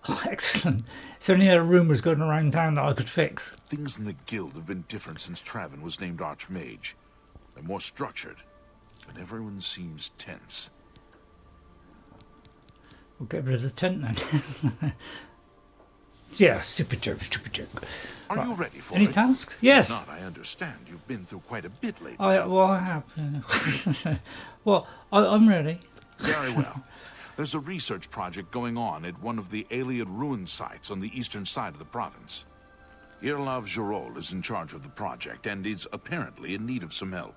Oh, excellent. It's only rumours going around town that I could fix. Things in the Guild have been different since Traven was named Archmage. They're more structured, but everyone seems tense. We'll get rid of the tent then. Yeah, stupid joke. Are Right. you ready for Any it? tasks? Yes. If not, I understand. You've been through quite a bit lately. I have. Well, I'm ready. Very well. There's a research project going on at one of the Ayleid Ruin sites on the eastern side of the province. Irlav Jirol is in charge of the project and is apparently in need of some help.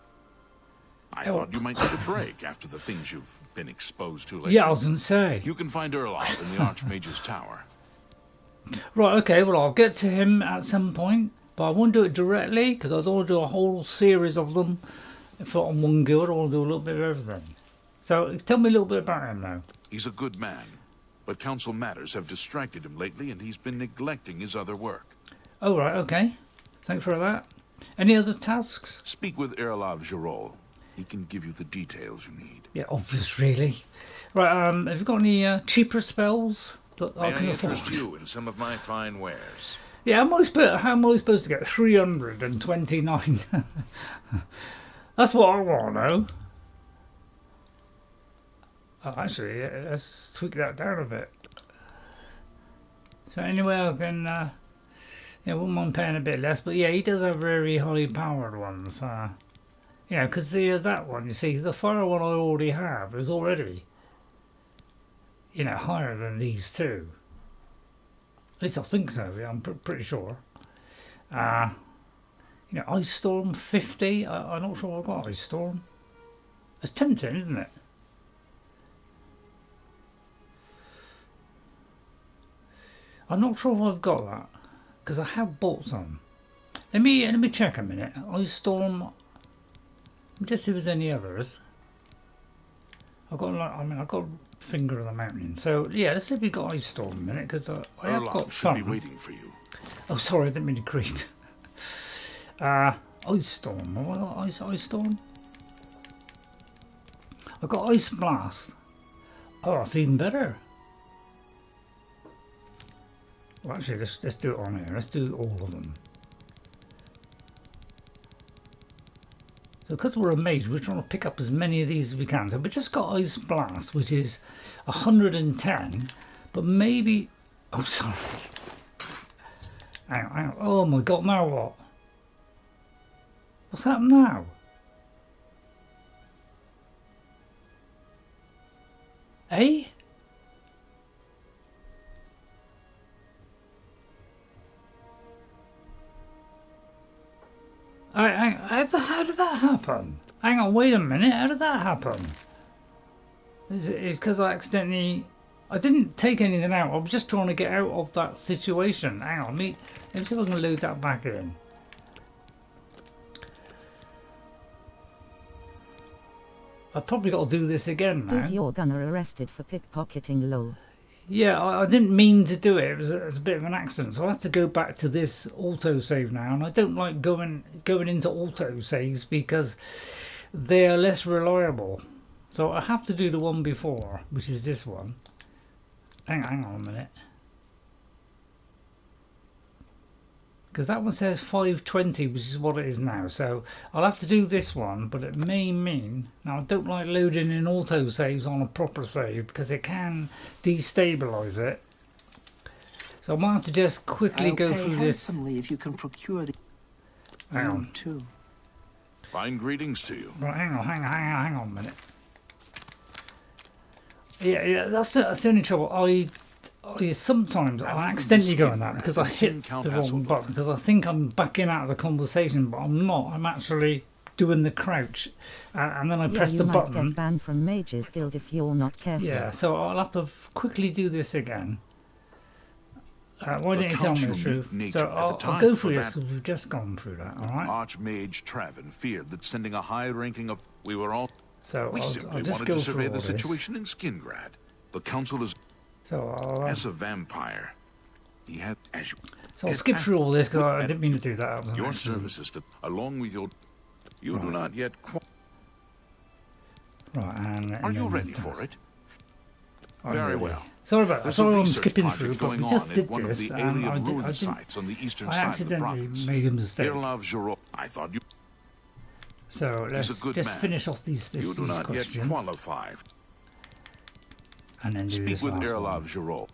I thought you might need a break after the things you've been exposed to lately. Yeah, I was going to say. You can find Irlav in the Archmage's tower. Right, okay, well, I'll get to him at some point, but I won't do it directly, because I don't want to do a whole series of them on one guild. I want to do a little bit of everything. So, tell me a little bit about him now. He's a good man, but council matters have distracted him lately and he's been neglecting his other work. Oh, right, okay. Thanks for that. Any other tasks? Speak with Irlav Jirol. He can give you the details you need. Yeah, obvious, really. Right, have you got any cheaper spells that May I can I afford? interest you in some of my fine wares? Yeah, how am I supposed to get 329? That's what I want to know. Oh, actually, yeah, let's tweak that down a bit. So anyway, I can, yeah, wouldn't mind paying a bit less, but yeah, he does have very high powered ones. Yeah, because that one, you see, the fire one I already have is already, higher than these two. At least I think so. Yeah, I'm pretty sure. Ice Storm 50. I'm not sure I've got Ice Storm. It's tempting, isn't it? I'm not sure if I've got that because I have bought some. Let me check a minute. Ice Storm. Let me just see if there's any others. I've got Finger of the Mountain. So yeah, let's see if we got Ice Storm a minute because I have got should some. be waiting for you. Oh, sorry, I didn't mean to creep. Ice Storm. Have I got Ice Storm? I've got Ice Blast. Oh, that's even better. Well, actually, let's do it on here. Let's do all of them. So, because we're a mage, we're trying to pick up as many of these as we can. So, we just got Ice Blast, which is 110, but maybe. Oh, sorry. Hang on. Oh my God! Now what? What's happened now? Eh? How did that happen? Hang on, wait a minute. How did that happen? It's because I accidentally... I didn't take anything out. I was just trying to get out of that situation. Hang on, let me see if I can load that back in. I've probably got to do this again now. Dude, your gunner arrested for pickpocketing low. Yeah, I didn't mean to do it. It was a bit of an accident. So I have to go back to this autosave now. And I don't like going into autosaves because they are less reliable. So I have to do the one before, which is this one. Hang on a minute. Because that one says 520, which is what it is now. So I'll have to do this one, but it may mean... Now, I don't like loading in autosaves on a proper save because it can destabilise it. So I might have to just quickly go through this. If you can procure the... Hang on. Too. Fine greetings to you. Right, hang on a minute. Yeah, that's the only trouble. I sometimes I accidentally go on that because I hit the wrong button because I think I'm backing out of the conversation, but I'm not. I'm actually doing the crouch, and then I press the button. You might get banned from Mages Guild if you're not careful. Yeah, so I'll have to quickly do this again. Why didn't you tell me the truth? So I'll go through this because we've just gone through that. All right. Archmage Travin feared that sending a high ranking of we simply just wanted go to survey through the situation in Skingrad. The council is as a vampire. He had So I'll skip through all this because I didn't mean to do that. Your services, along with your, you do not yet. Right, and are you ready for it? Very well. Sorry about that. Sorry, I'm skipping through, but going we just on did at one this, of the and Ayleid Ruin sites on the eastern I side of the accidentally province. made a mistake. I thought you. So let's just finish off these You do not yet questions. qualify. And then do Speak this with last Erlav one. Giraud.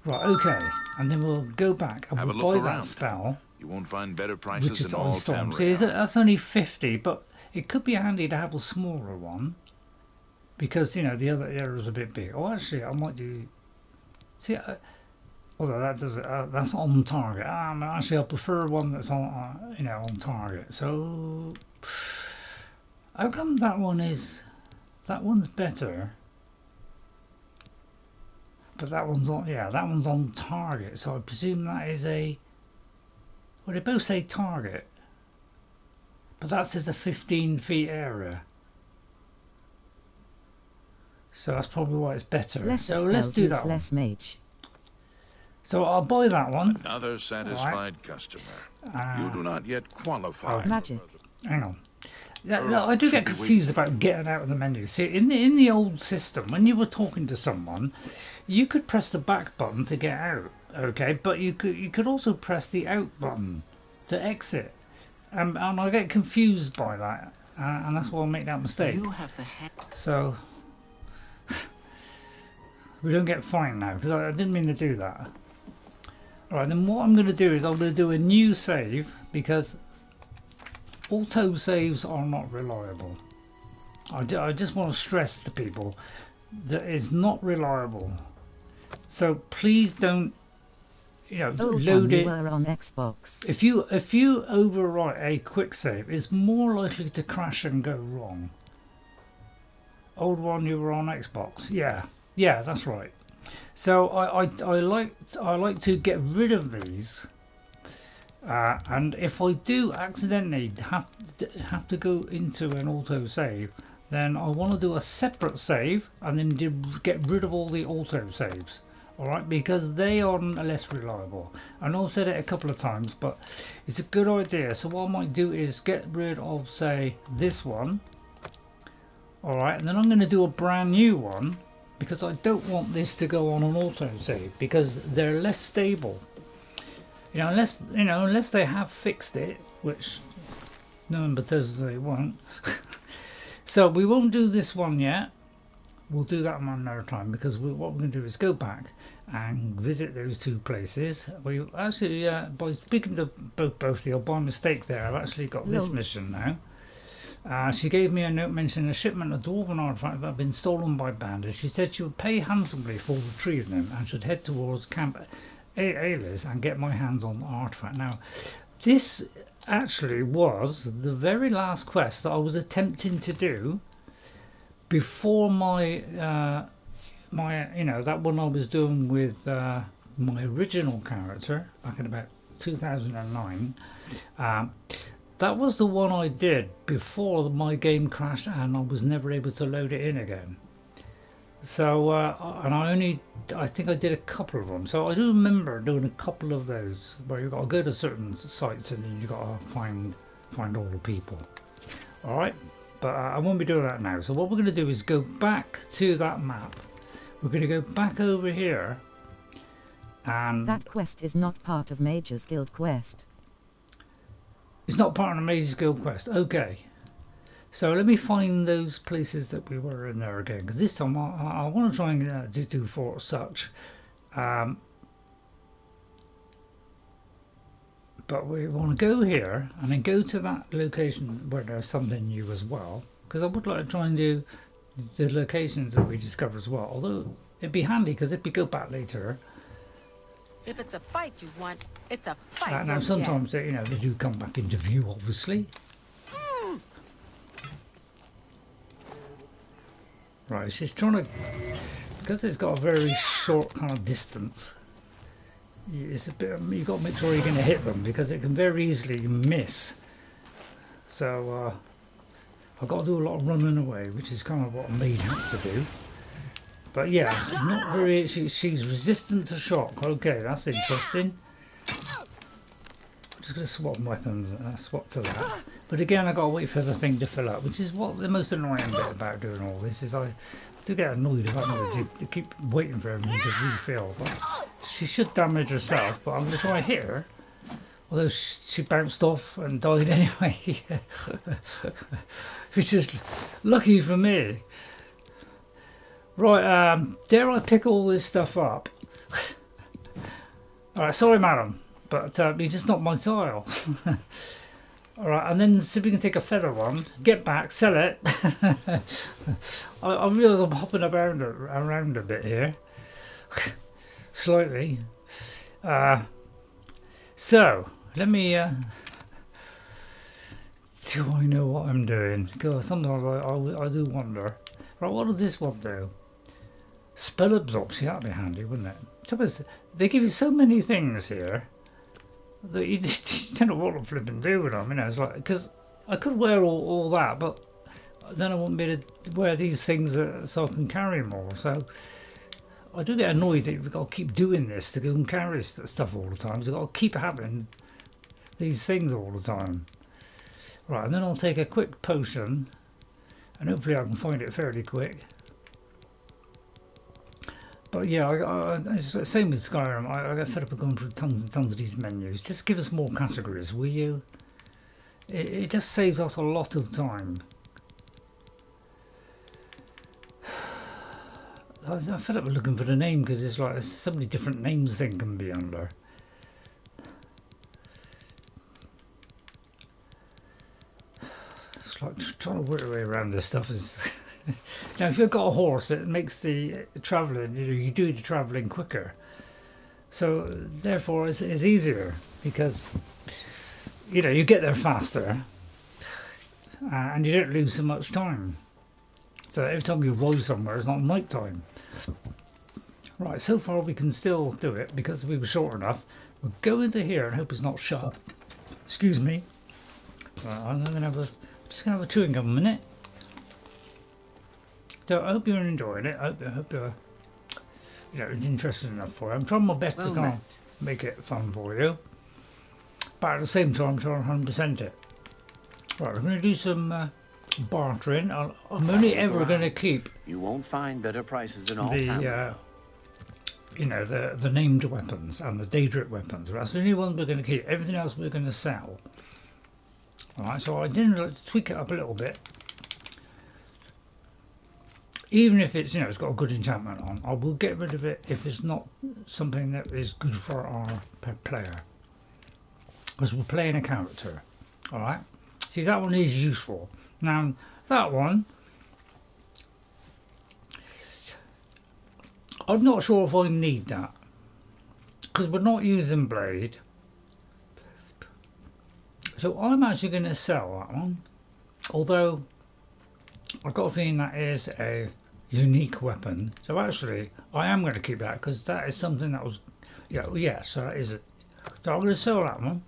Right, okay. And then we'll go back and Have a we'll look buy around. that spell. You won't find better Which prices is in on all Storm. Tamriel. See, that's only 50, but it could be handy to have a smaller one. Because, you know, the other area is a bit big. Oh, actually, I might do... See, although that does that's on target. Actually, I prefer one that's on, you know, on target. So, how come that one's better? But that one's on, yeah, that one's on target. So I presume that is a. Well, they both say target, but that says a 15 feet area. So that's probably why it's better. So let's do that one. Less mage. So I'll buy that one. Another satisfied customer. You do not yet qualify. Magic. Hang on. Yeah, I do get confused about getting out of the menu. See, in the old system, when you were talking to someone, you could press the back button to get out. Okay, but you could also press the out button to exit. And I get confused by that, and that's why I make that mistake. You have the So we don't get fined now because I didn't mean to do that. Alright, then what I'm going to do is I'm going to do a new save because auto saves are not reliable. I just want to stress to people that it's not reliable. So please don't, you know, load it. Were on Xbox. If you overwrite a quick save, it's more likely to crash and go wrong. Old one, you were on Xbox. Yeah, that's right. So I like to get rid of these, and if I do accidentally have to go into an auto save, then I want to do a separate save and then get rid of all the auto saves. All right, because they are less reliable. I know I've said it a couple of times, but it's a good idea. So what I might do is get rid of, say, this one. All right, and then I'm going to do a brand new one. Because I don't want this to go on an autosave because they're less stable. You know, unless they have fixed it, which no one but does they won't. So we won't do this one yet. We'll do that one another time because what we're going to do is go back and visit those two places. We actually, by speaking to both of you, by mistake there, I've actually got this mission now. She gave me a note mentioning a shipment of dwarven artifact that had been stolen by bandits. She said she would pay handsomely for retrieving them and should head towards Camp Ayleid and get my hands on the artifact. Now, this actually was the very last quest that I was attempting to do before my that one I was doing with my original character back in about 2009. That was the one I did before my game crashed and I was never able to load it in again. So and I think I did a couple of them. So I do remember doing a couple of those where you got to go to certain sites and then you got to find all the people. All right, but I won't be doing that now. So what we're going to do is go back to that map. We're going to go back over here, and that quest is not part of Mage's Guild quest. It's not part of the Mage's Guild quest. Okay. So let me find those places that we were in there again, because this time I want to try and do Fort Sutch. But we want to go here and then go to that location where there's something new as well, because I would like to try and do the locations that we discover as well. Although it'd be handy, because if we go back later, if it's a fight you want, it's a fight. Now sometimes they do come back into view, obviously. Right, it's just trying to, because it's got a very short kind of distance. It's a bit. You got to make sure you're going to hit them, because it can very easily miss. So I've got to do a lot of running away, which is kind of what a maid has to do. But yeah, not very. She's resistant to shock. Okay, that's interesting. I'm just going to swap weapons. Swap to that. But again, I got to wait for the thing to fill up, which is what the most annoying bit about doing all this is. I do get annoyed if I'm to keep waiting for everything to refill. But she should damage herself. But I'm going to try and hit her. Although she bounced off and died anyway. Which is lucky for me. Right, dare I pick all this stuff up? Alright, sorry madam, but it's just not my style. Alright, and then see if we can take a feather one, get back, sell it. I realise I'm hopping around a bit here. Slightly. So, let me... do I know what I'm doing? Because sometimes I do wonder. Right, what does this one do? Spell absorption, that'd be handy, wouldn't it? Suppose they give you so many things here that you just don't know what to flip and do with them. It's like, because I could wear all that, but then I wouldn't be able to wear these things so I can carry more. So I do get annoyed that we've got to keep doing this to go and carry stuff all the time. So I've got to keep having these things all the time. Right, and then I'll take a quick potion, and hopefully I can find it fairly quick. But yeah, it's the same with Skyrim. I get fed up of going through tons and tons of these menus. Just give us more categories, will you? It just saves us a lot of time. I fed up with looking for the name, because it's like there's so many different names they can be under. It's like trying to work your way around this stuff is. Now, if you've got a horse, it makes the travelling, you do the travelling quicker. So, therefore, it's easier, because, you get there faster, and you don't lose so much time. So, every time you ride somewhere, it's not night time. Right, so far we can still do it, because we were short enough. We'll go into here and hope it's not shut. Excuse me. I'm just going to have a chewing gum a minute. So I hope you're enjoying it. I hope you're, it's interesting enough for you. I'm trying my best to kind of make it fun for you, but at the same time, I'm trying to 100% it. Right, we're going to do some bartering. I'm only ever going to keep. You won't find better prices in all town. The named weapons and the Daedric weapons. That's the only ones we're going to keep. Everything else we're going to sell. All right, so I didn't tweak it up a little bit. Even if it's it's got a good enchantment on, I will get rid of it if it's not something that is good for our player, because we're playing a character. All right. See, that one is useful. Now that one, I'm not sure if I need that, because we're not using blade. So I'm actually going to sell that one, although I've got a feeling that is a unique weapon. So actually, I am going to keep that because that is something that was, yeah. So that is it. So I'm going to sell that one.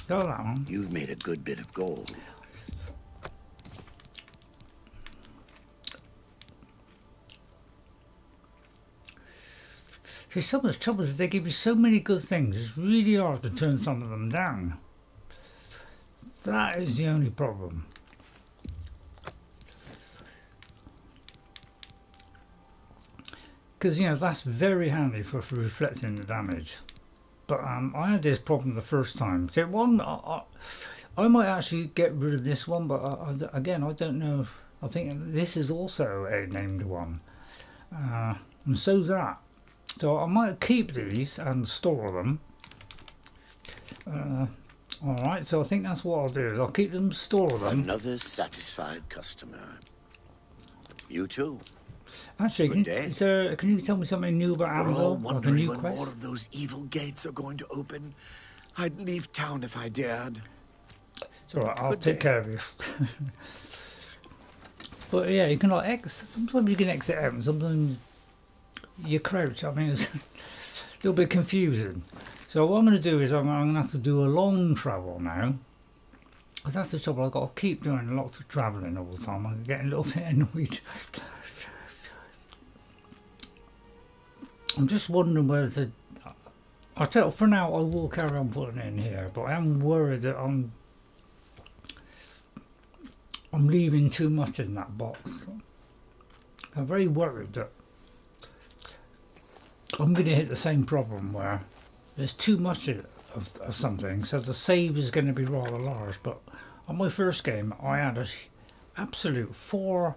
Sell that one. You've made a good bit of gold. See, some of the trouble is they give you so many good things. It's really hard to turn some of them down. That is the only problem. Because, you know, that's very handy for reflecting the damage. But I had this problem the first time. So one, I might actually get rid of this one, but again, I don't know. I think this is also a named one. And so's that. So I might keep these and store them. Alright, so I think that's what I'll do. I'll keep them, store them. Another satisfied customer. You too. Actually, can you tell me something new about We're all Amazon? wondering when more of those evil gates are going to open. I'd leave town if I dared. It's alright, I'll take care of you. But yeah, you can like exit. Sometimes you can exit out and sometimes you crouch. I mean, it's a little bit confusing. So what I'm going to do is I'm going to have to do a long travel now. But that's the trouble. I've got to keep doing lots of travelling all the time. I'm getting a little bit annoyed. I'm just wondering whether to... I'll tell you, for now I will carry on putting it in here, but I am worried that I'm leaving too much in that box. I'm very worried that I'm going to hit the same problem where there's too much of something, so the save is going to be rather large. But on my first game I had a absolute four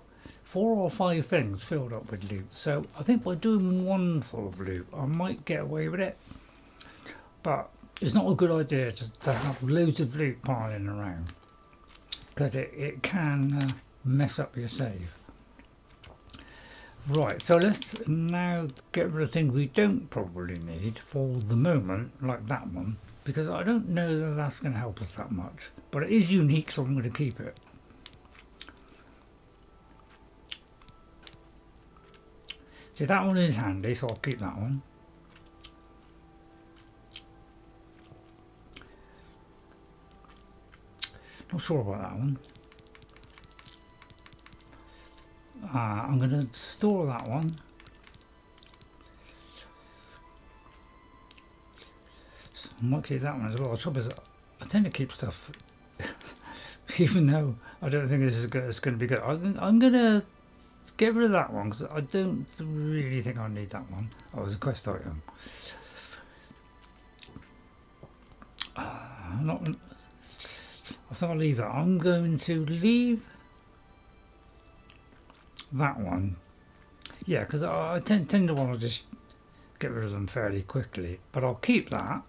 or five things filled up with loot, so I think by doing one full of loot I might get away with it, but it's not a good idea to have loads of loot piling around because it can mess up your save. Right, so let's now get rid of things we don't probably need for the moment, like that one, because I don't know that that's going to help us that much, but it is unique, so I'm going to keep it. See, that one is handy, so I'll keep that one. Not sure about that one. I'm going to store that one. So I might keep that one as well. The trouble is, I tend to keep stuff, even though I don't think this is good. It's going to be good. I'm going to get rid of that one because I don't really think I need that one. Oh, it was a quest item. I think I'll leave that. I'm going to leave that one. Yeah, because I tend to want to just get rid of them fairly quickly. But I'll keep that.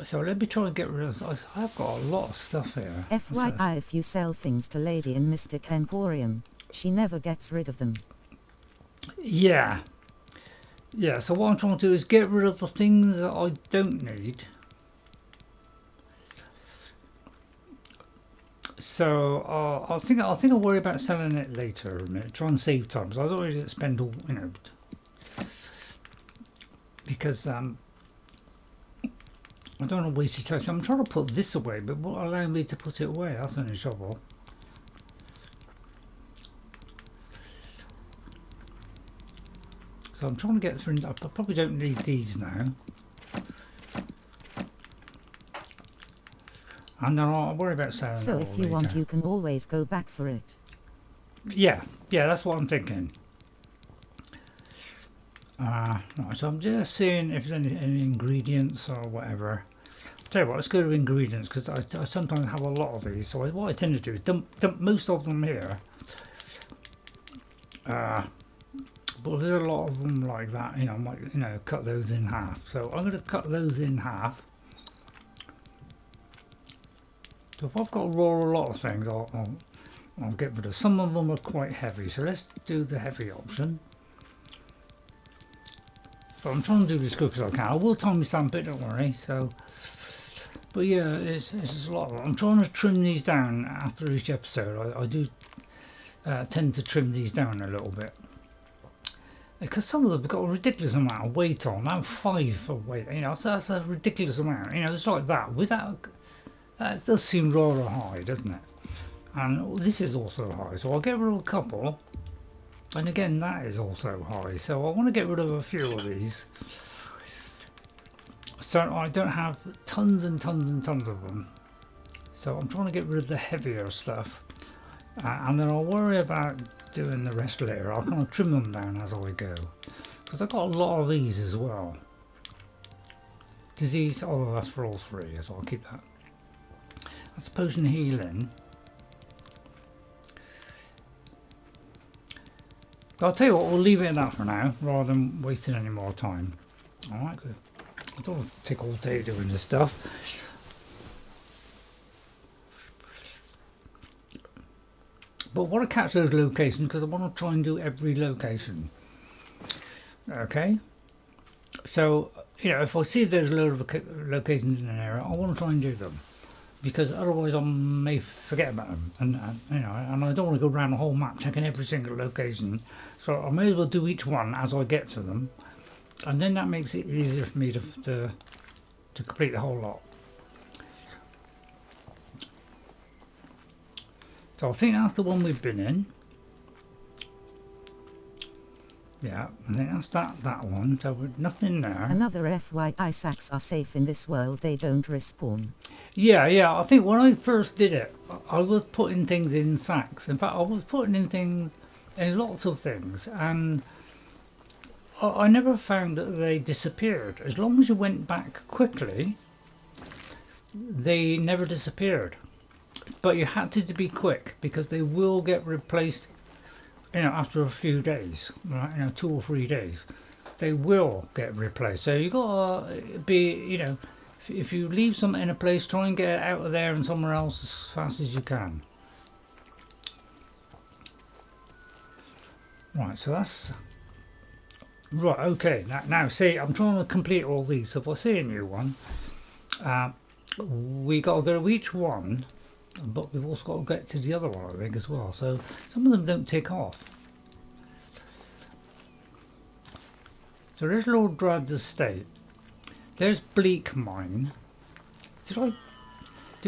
So let me try and get rid of... I've got a lot of stuff here. FYI, if you sell things to Lady in Mystic Emporium, she never gets rid of them. Yeah. Yeah, so what I'm trying to do is get rid of the things that I don't need. So I think I'll worry about selling it later a minute. Try and save time. So I don't really spend all, you know, because I don't want to waste your time. So I'm trying to put this away, but what allow me to put it away? That's the only trouble. So I'm trying to get through. I probably don't need these now. And then I'll worry about selling it. So if you want, you can always go back for it. Yeah, that's what I'm thinking. Right, so I'm just seeing if there's any ingredients or whatever. I'll tell you what, let's go to ingredients because I sometimes have a lot of these. So what I tend to do is dump most of them here. But there's a lot of them like that, you know, I might, cut those in half. So I'm going to cut those in half. So if I've got to roll a lot of things, I'll get rid of. Some of them are quite heavy, so let's do the heavy option. But I'm trying to do this as quick as I can. I will timestamp it, don't worry. So But yeah, it's just a lot. I'm trying to trim these down after each episode. I do tend to trim these down a little bit. Because some of them have got a ridiculous amount of weight on. I'm 5 for weight, you know, so that's a ridiculous amount. You know, it's like that. Without that does seem rather high, doesn't it? And this is also high, so I'll get rid of a couple. And again, that is also high, so I want to get rid of a few of these. So I don't have tons and tons and tons of them. So I'm trying to get rid of the heavier stuff. And then I'll worry about doing the rest later. I'll kind of trim them down as I go. Because I've got a lot of these as well. Disease, oh that's for all 3, so I'll keep that. That's potion healing. But I'll tell you what, we'll leave it at that for now, rather than wasting any more time. Alright, good. I don't want to take all day doing this stuff. But I want to catch those locations because I want to try and do every location. Okay? So, you know, if I see there's a load of locations in an area, I want to try and do them. Because otherwise I may forget about them. And you know, and I don't want to go around the whole map checking every single location. So I may as well do each one as I get to them. And then that makes it easier for me to complete the whole lot. So I think that's the one we've been in. Yeah, I think that's that one. So with nothing there. Another FYI, sacks are safe in this world, they don't respawn. Yeah, I think when I first did it, I was putting things in sacks. In fact, I was putting in things, in lots of things, and I never found that they disappeared. As long as you went back quickly, they never disappeared. But you had to be quick because they will get replaced, you know, after a few days, right? You know, 2 or 3 days, they will get replaced. So you gotta be, you know, if you leave something in a place, try and get it out of there and somewhere else as fast as you can. Right, so that's right. Okay, now see, I'm trying to complete all these. So if I see a new one, we got to go to each one. But we've also got to get to the other one, I think, as well. So some of them don't tick off. So there's Lord Drad's estate. There's Bleak Mine. Did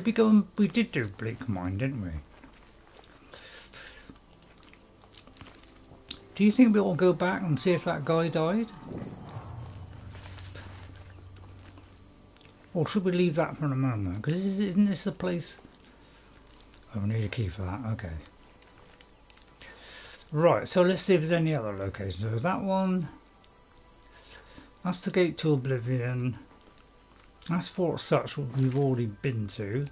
we go and we did do Bleak Mine, didn't we? Do you think we'll go back and see if that guy died? Or should we leave that for a moment? Because isn't this the place? Oh, we need a key for that, okay. Right, so let's see if there's any other locations. There's that one. That's the gate to Oblivion. That's Fort Sutch, which we've already been to.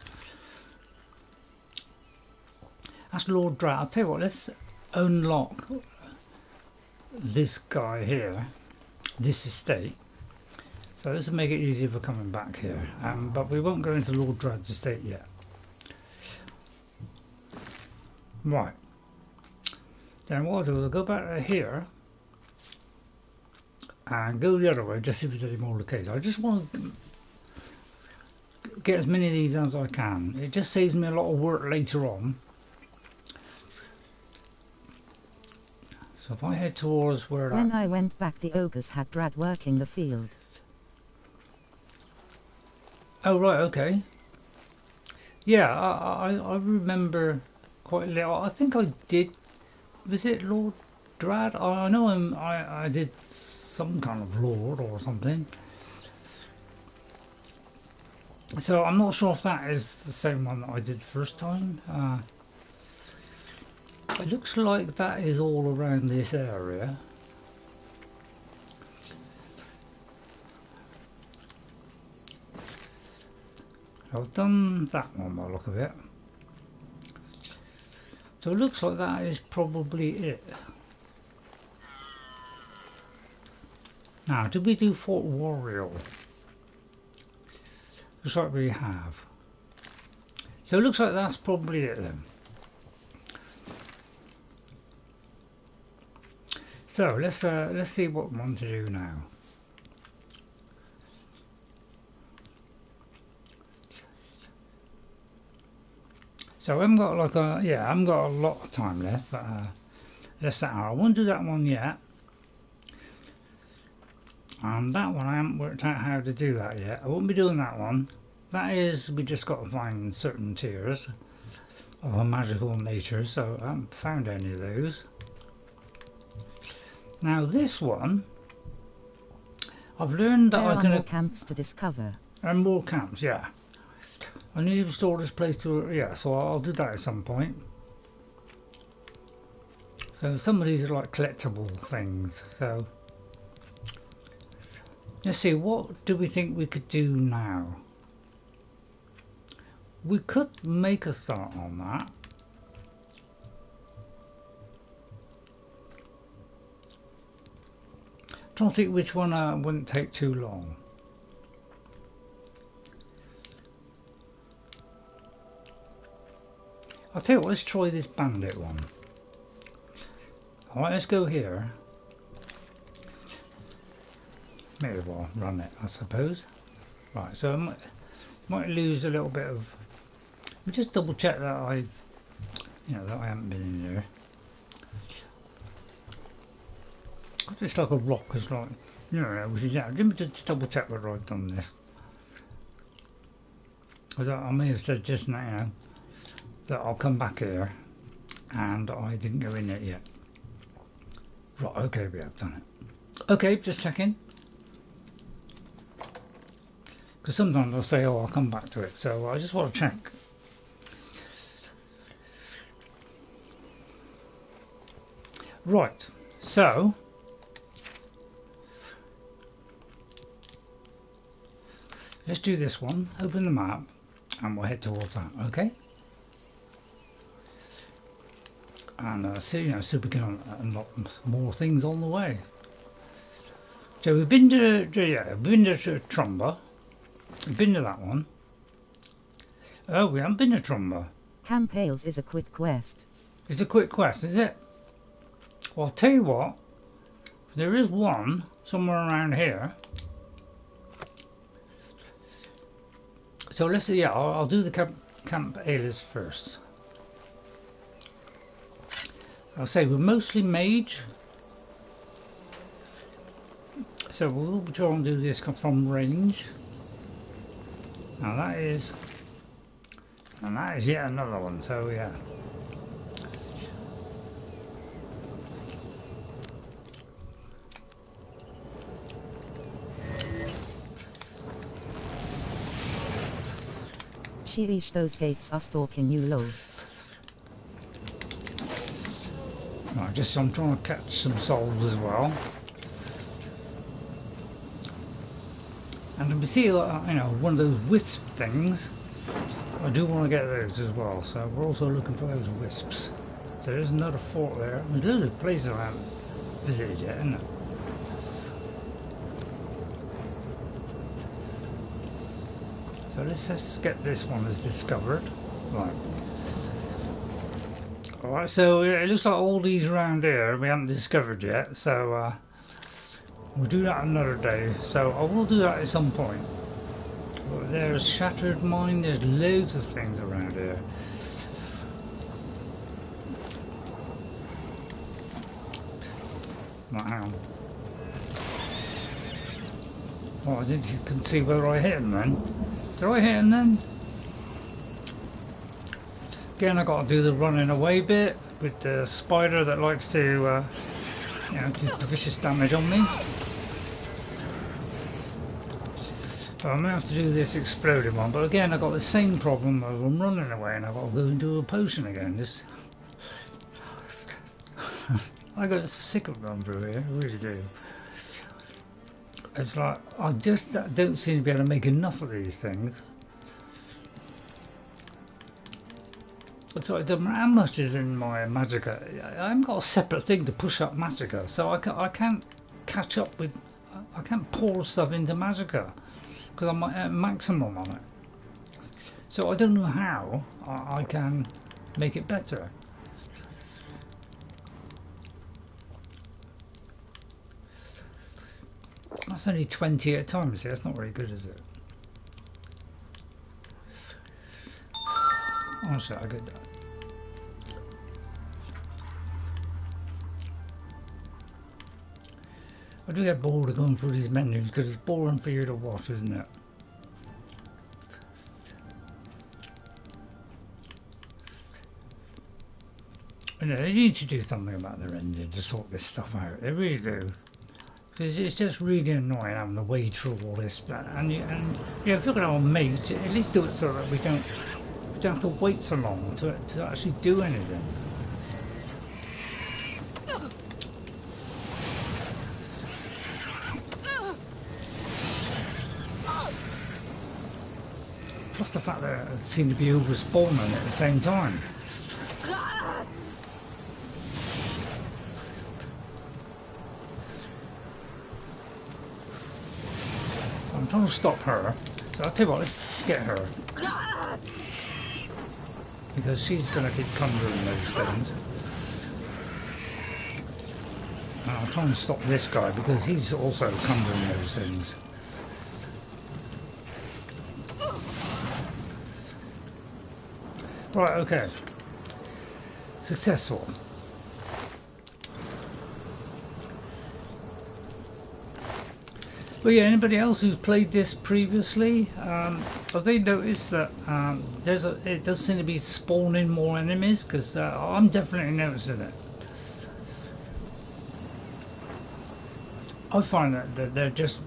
That's Lord Drad. I'll tell you what, let's unlock this guy here, this estate. So this will make it easier for coming back here. But we won't go into Lord Drad's estate yet. Right. Then what I'll do is I'll go back to here and go the other way, just see if there's any more locations. I just want to get as many of these as I can. It just saves me a lot of work later on. So if I head towards where When I went back, the ogres had Drad working the field. Oh right, okay. Yeah, I remember quite a little. I think I did. Was it Lord Drad? I know him. I did some kind of lord or something. So I'm not sure if that is the same one that I did the first time. It looks like that is all around this area. I've done that one by the look of it. So it looks like that is probably it. Now, did we do Fort Warrior? Looks like we have. So it looks like that's probably it then. So let's see what we want to do now. So I haven't got like a, yeah, I haven't got a lot of time left, but that's that hour. I won't do that one yet. And that one I haven't worked out how to do that yet. I won't be doing that one. That is, we just got to find certain tiers of a magical nature, so I haven't found any of those. Now this one, I've learned that There I are can... more camps to discover. And more camps, yeah. I need to restore this place to, yeah, so I'll do that at some point. So some of these are like collectible things, so let's see, what do we think we could do now? We could make a start on that. I'm trying to think which one wouldn't take too long. I'll tell you what, let's try this bandit one. Alright, let's go here. May as well run it, I suppose. Right, so I might lose a little bit of... We just double check that I haven't been in there. It's like a rock, it's like, which is, yeah, let me just double check whether I've done this. Because I may have said just now, that I'll come back here, and I didn't go in it yet. Right, okay, we have done it. Okay, just checking. Because sometimes I'll say, oh, I'll come back to it, so I just want to check. Right, so let's do this one, open the map, and we'll head towards that, okay? And see if we can unlock more things on the way. So we've been to Trumba. We've been to that one. Oh, we haven't been to Trumba. Camp Ales is a quick quest. It's a quick quest, is it? Well, I'll tell you what. There is one somewhere around here. So let's see. Yeah, I'll do the Camp Ales first. I'll say we're mostly mage, so we'll try and do this from range. Now that is yet another one, so yeah. Sheesh, those gates are stalking you low. Right, I'm trying to catch some souls as well. And we see, one of those wisp things. I do want to get those as well, so we're also looking for those wisps. So there's another fort there. There's loads of places I haven't visited yet, isn't there? So let's just get this one as discovered. Right. Alright, so it looks like all these around here we haven't discovered yet, so we'll do that another day. So I will do that at some point. But there's Shattered Mine, there's loads of things around here. Right, hang on. Oh, I think you can see whether I hit him then. Did I hit him then? Again, I got to do the running away bit with the spider that likes to, do vicious damage on me. So I'm gonna have to do this exploding one, but again, I got the same problem as I'm running away, and I got to go into a potion again. I got sick of going through here, I really do. It's like I just don't seem to be able to make enough of these things. So it doesn't matter how much is in my magicka. I haven't got a separate thing to push up magicka, so I can't catch up with. I can't pour stuff into magicka because I'm at maximum on it. So I don't know how I can make it better. That's only 20 at a time, see, that's not very good, is it? Honestly, I get that. I do get bored of going through these menus because it's boring for you to watch, isn't it? You know, they need to do something about their engine to sort this stuff out. They really do. Because it's just really annoying having to wade through all this. And if you're going to mage, at least do it so that we don't have to wait so long to actually do anything. Plus the fact that it seemed to be over-spawning at the same time. I'm trying to stop her, so I'll tell you what, let's get her. Because she's going to keep conjuring those things. And I'll try and stop this guy because he's also conjuring those things. Right, okay. Successful. But yeah, anybody else who's played this previously, have they noticed that it does seem to be spawning more enemies? Because I'm definitely noticing it. I find that they're just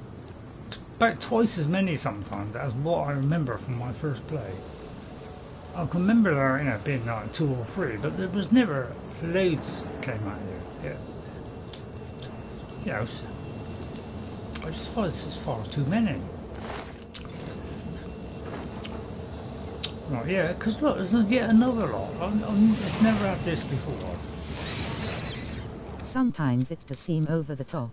about twice as many sometimes as what I remember from my first play. I can remember there, you know, being like 2 or 3, but there was never loads came out here. Yeah. You know, I just thought this is far too many. Right, yeah, because look, there's yet another lot. I've never had this before. Sometimes it does seem over the top.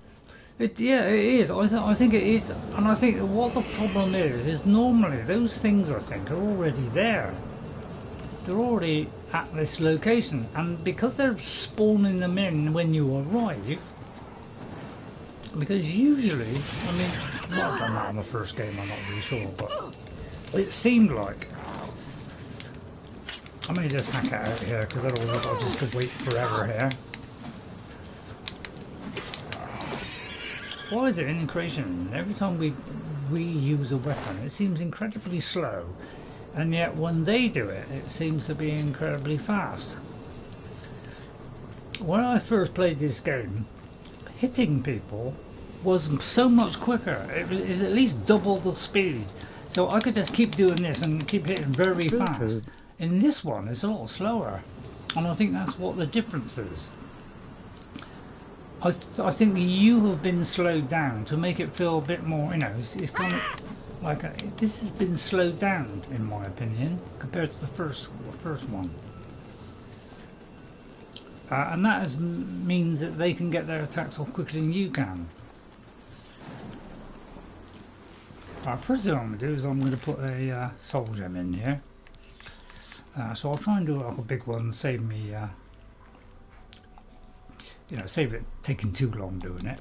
Yeah, it is. I think it is, and I think what the problem is normally those things I think are already there. They're already at this location, and because they're spawning them in when you arrive. Because usually, I mean, I might have done that in the first game, I'm not really sure, but it seemed like. I may just hack it out here, because otherwise I'll just wait forever here. Why is it in creation? Every time we use a weapon, it seems incredibly slow, and yet when they do it, it seems to be incredibly fast. When I first played this game, hitting people was so much quicker. It is at least double the speed, so I could just keep doing this and keep hitting very fast. In this one it's a lot slower, and I think that's what the difference is. I think you have been slowed down to make it feel a bit more, you know, it's kind of like this has been slowed down in my opinion compared to the first one. And that means that they can get their attacks off quicker than you can. First thing I'm going to do is I'm going to put a soul gem in here. So I'll try and do like a big one, save me, you know, save it taking too long doing it.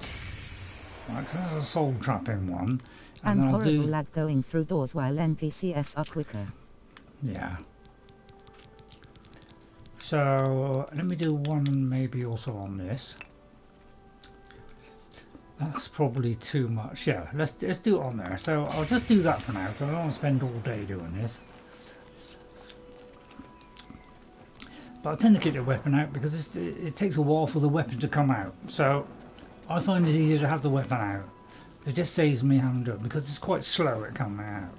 Right, there's a soul trapping one. And horrible lag going through doors while NPCs are quicker. Yeah. So let me do one maybe also on this. That's probably too much. Yeah, let's do it on there. So I'll just do that for now because I don't want to spend all day doing this. But I tend to keep the weapon out because it takes a while for the weapon to come out. So I find it easier to have the weapon out. It just saves me having to do it because it's quite slow at coming out.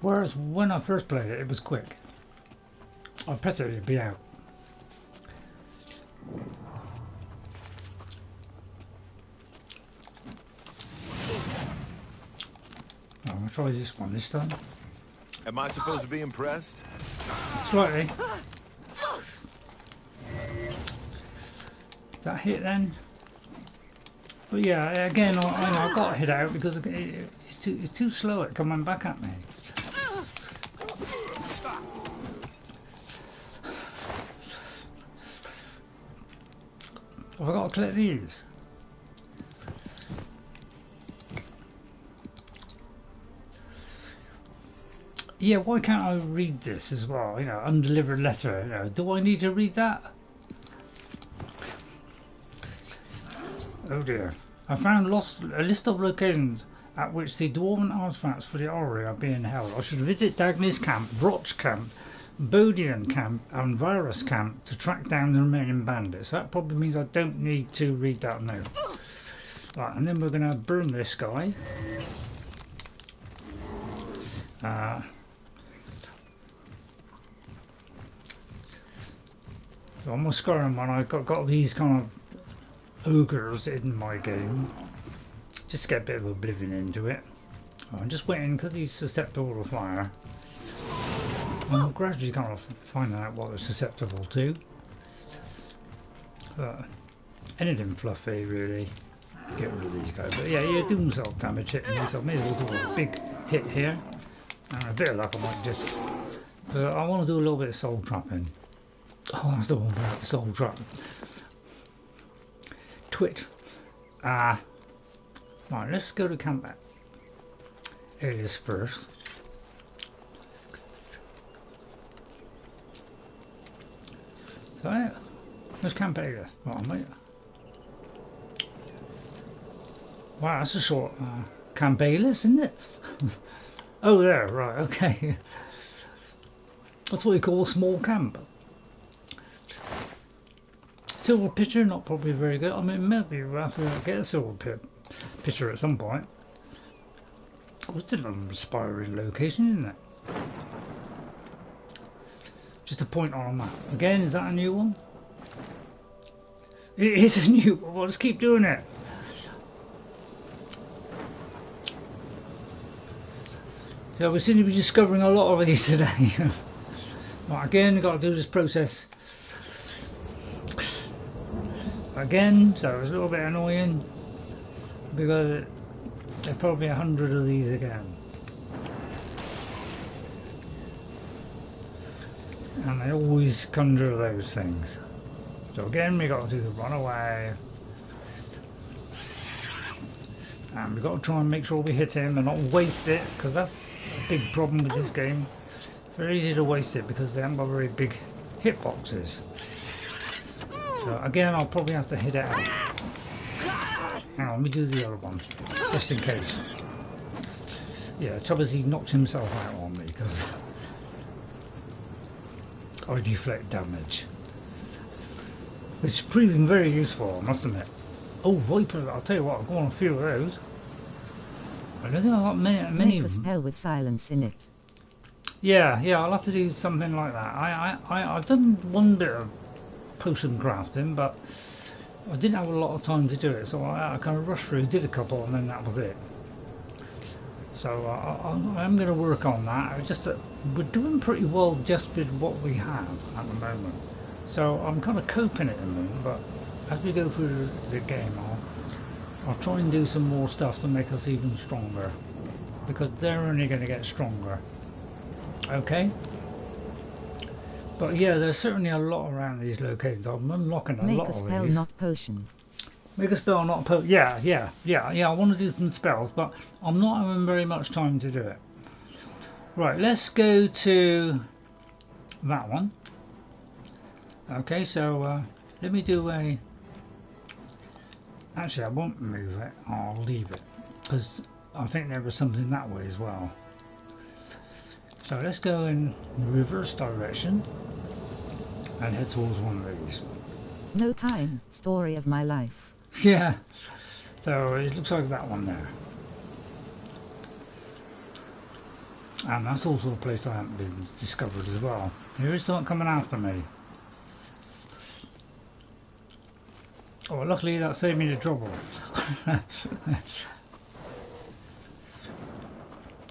Whereas when I first played it, it was quick. I'd press it, it'd be out. I'm going to try this one this time. Am I supposed to be impressed? Slightly. That hit then? But yeah, again, I got to hit out because it's too slow at coming back at me. Have I got to collect these? Yeah, why can't I read this as well? You know, undelivered letter. You know, do I need to read that? Oh dear. I found a list of locations at which the dwarven artifacts for the Orrery are being held. I should visit Dagny's Camp, Broch Camp, Bodean Camp and Virus Camp to track down the remaining bandits. That probably means I don't need to read that note. Right, and then we're going to burn this guy. So on my Skyrim one, I got these kind of ogres in my game. Just to get a bit of Oblivion into it. I'm just waiting because he's susceptible to fire. I'm gradually kind of finding out what they're susceptible to. Anything fluffy, really. Get rid of these guys. But yeah, you're doing self damage hitting me, so I may as well do a big hit here. And a bit of luck, I might just. But I want to do a little bit of soul trapping. Oh, that's the one about the soul trap. Twit. Right, let's go to Camp Ayleid first. So yeah, let's Camp Ayleid. Right, mate. Wow, that's a short Camp Ayleid, isn't it? Oh, there, right, okay. That's what you call a small camp. Silver pitcher, not probably very good. I mean, maybe we'll have to get a silver pitcher at some point. It's still an inspiring location, isn't it? Just a point on a map. Again, is that a new one? It is a new one. Well, let's keep doing it. Yeah, we seem to be discovering a lot of these today. Right, again, we've got to do this process again, so it's a little bit annoying because there's probably 100 of these again. And they always conjure those things. So again, we got to do the runaway. And we've got to try and make sure we hit him and not waste it, because that's a big problem with this game. It's very easy to waste it because they haven't got very big hitboxes. So again, I'll probably have to hit it out. Hang on, let me do the other one, just in case. Yeah, the trouble is he knocked himself out on me because I deflect damage. Which is proving very useful, I must admit. Oh, Viper, I'll tell you what, I've got on a few of those. I don't think I've got many Make of a them. spell with silence in it. Yeah, I'll have to do something like that. I've done one bit of potion crafting, but I didn't have a lot of time to do it, so I kind of rushed through, did a couple, and then that was it. So I'm going to work on that. It's just that we're doing pretty well just with what we have at the moment. So I'm kind of coping at the moment, but as we go through the game, I'll try and do some more stuff to make us even stronger, because they're only going to get stronger. Okay? But yeah, there's certainly a lot around these locations. I'm unlocking a Make lot a of spell, these. not potion. Make a spell, not potion. Yeah. I want to do some spells, but I'm not having very much time to do it. Right, let's go to that one. Okay, so let me do a... Actually, I won't move it. I'll leave it, because I think there was something that way as well. So let's go in the reverse direction and head towards one of these. No time. Story of my life. Yeah, so it looks like that one there. And that's also a place I haven't been discovered as well. Here is someone coming after me. Oh, luckily that saved me the trouble.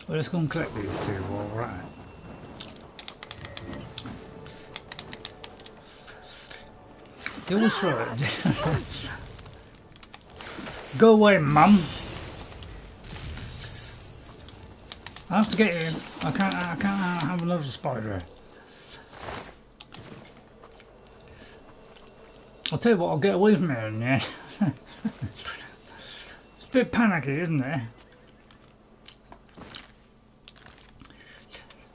Well, let's go and collect these two while we're at it. You always throw it. Go away, Mum. I have to get you. I can't have another spider. I'll tell you what, I'll get away from here in the end. It's a bit panicky, isn't it?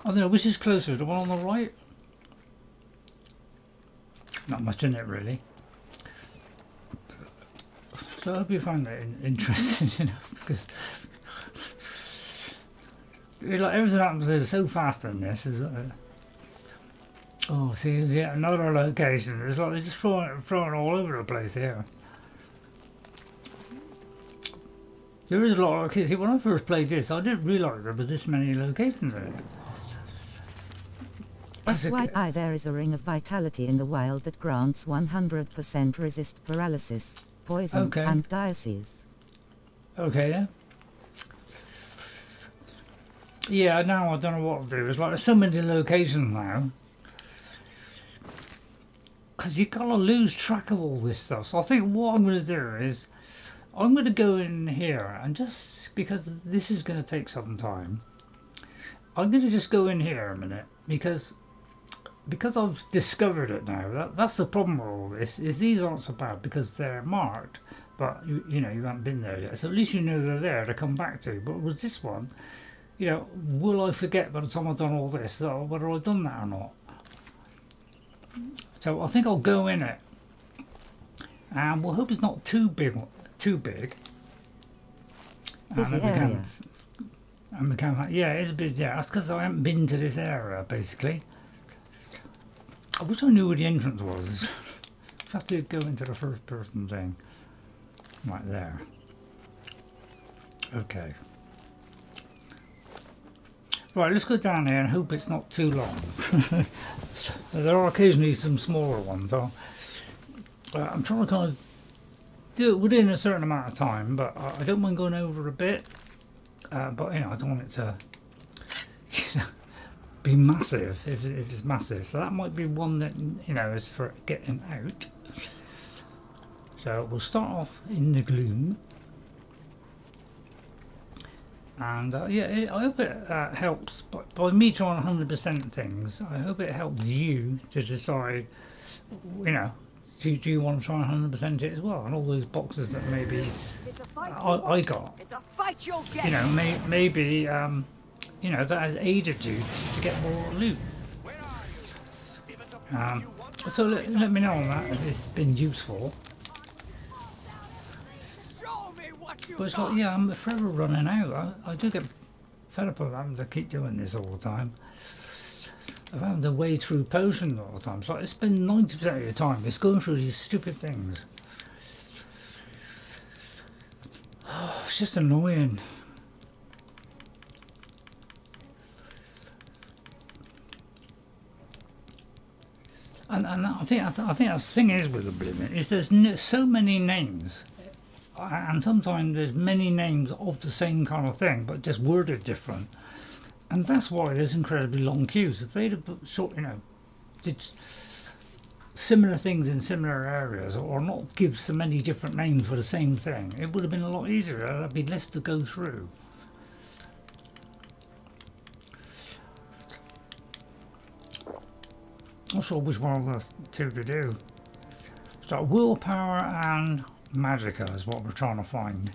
I don't know, which is closer, the one on the right? Not much in it really. So I hope you find that interesting, you know, because like everything happens is so fast in this. Is oh, see, yeah, another location. It's like they're just throwing all over the place here. There is a lot of locations. See, when I first played this, I didn't realise there were this many locations in it. FYI, there is a ring of vitality in the wild that grants 100% resist paralysis, poison, and disease. Okay, yeah. Yeah, now I don't know what to do. It's like there's so many locations now. Because you gotta lose track of all this stuff. So I think what I'm going to do is I'm going to go in here and just, because this is going to take some time, I'm going to just go in here a minute because I've discovered it now. That's the problem with all this, is these aren't so bad because they're marked, but you know, you haven't been there yet. So at least you know they're there to come back to. But with this one, you know, will I forget by the time I've done all this whether I've done that or not? So I think I'll go in it, and we'll hope it's not too big. Busy area. Yeah, it's a bit. Yeah, that's because I haven't been to this area basically. I wish I knew where the entrance was. I have to go into the first person thing. Right there. Okay. Right, let's go down here and hope it's not too long. There are occasionally some smaller ones. I'm trying to kind of do it within a certain amount of time, but I don't mind going over a bit. But you know, I don't want it to be massive if it's massive. So that might be one that, you know, is for getting out. So we'll start off in the gloom. And yeah, I hope it helps. But by me trying 100% things, I hope it helps you to decide, you know, do you want to try 100% it as well? And all those boxes that maybe I got, it's a fight you'll get. You know, maybe you know, that has aided you to get more loot. So let me know on that if it's been useful. But it's like, yeah, I'm forever running out. I do get fed up of having to keep doing this all the time. I've having to wade through potions all the time. It's like, spend 90% of your time just going through these stupid things. Oh, it's just annoying. And I think that's the thing is with Oblivion, is there's so many names. And sometimes there's many names of the same kind of thing, but just worded different. And that's why there's incredibly long queues. If they'd have sort, you know, did similar things in similar areas, or not give so many different names for the same thing, it would have been a lot easier. There'd be less to go through. Not sure which one of the two to do. So willpower and magicka is what we're trying to find,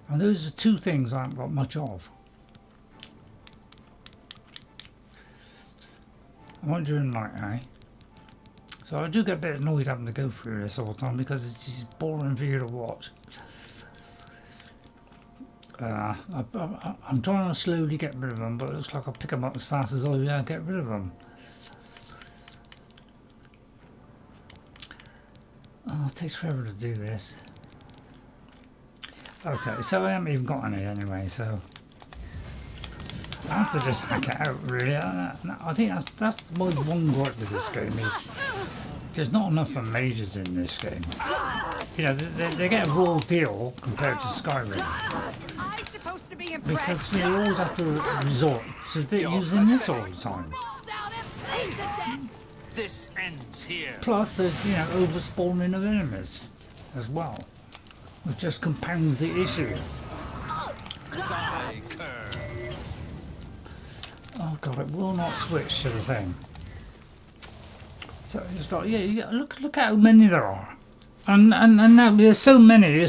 and those are two things I haven't got much of. I won't do night, eh? So I do get a bit annoyed having to go through this all the time because it's just boring for you to watch. I'm trying to slowly get rid of them, but it looks like I'll pick them up as fast as I get rid of them. Oh, it takes forever to do this. Okay, so I haven't even got any anyway, so I have to just hack it out, really. I think that's my one gripe with this game, is there's not enough for mages in this game. You know, they get a raw deal compared to Skyrim. Because you always have to resort to using this all the time. This ends here. Plus, there's, you know, overspawning of enemies as well, which just compounds the issue. Oh god, it will not switch to the thing. So it's like, yeah, look at how many there are, and now there's so many.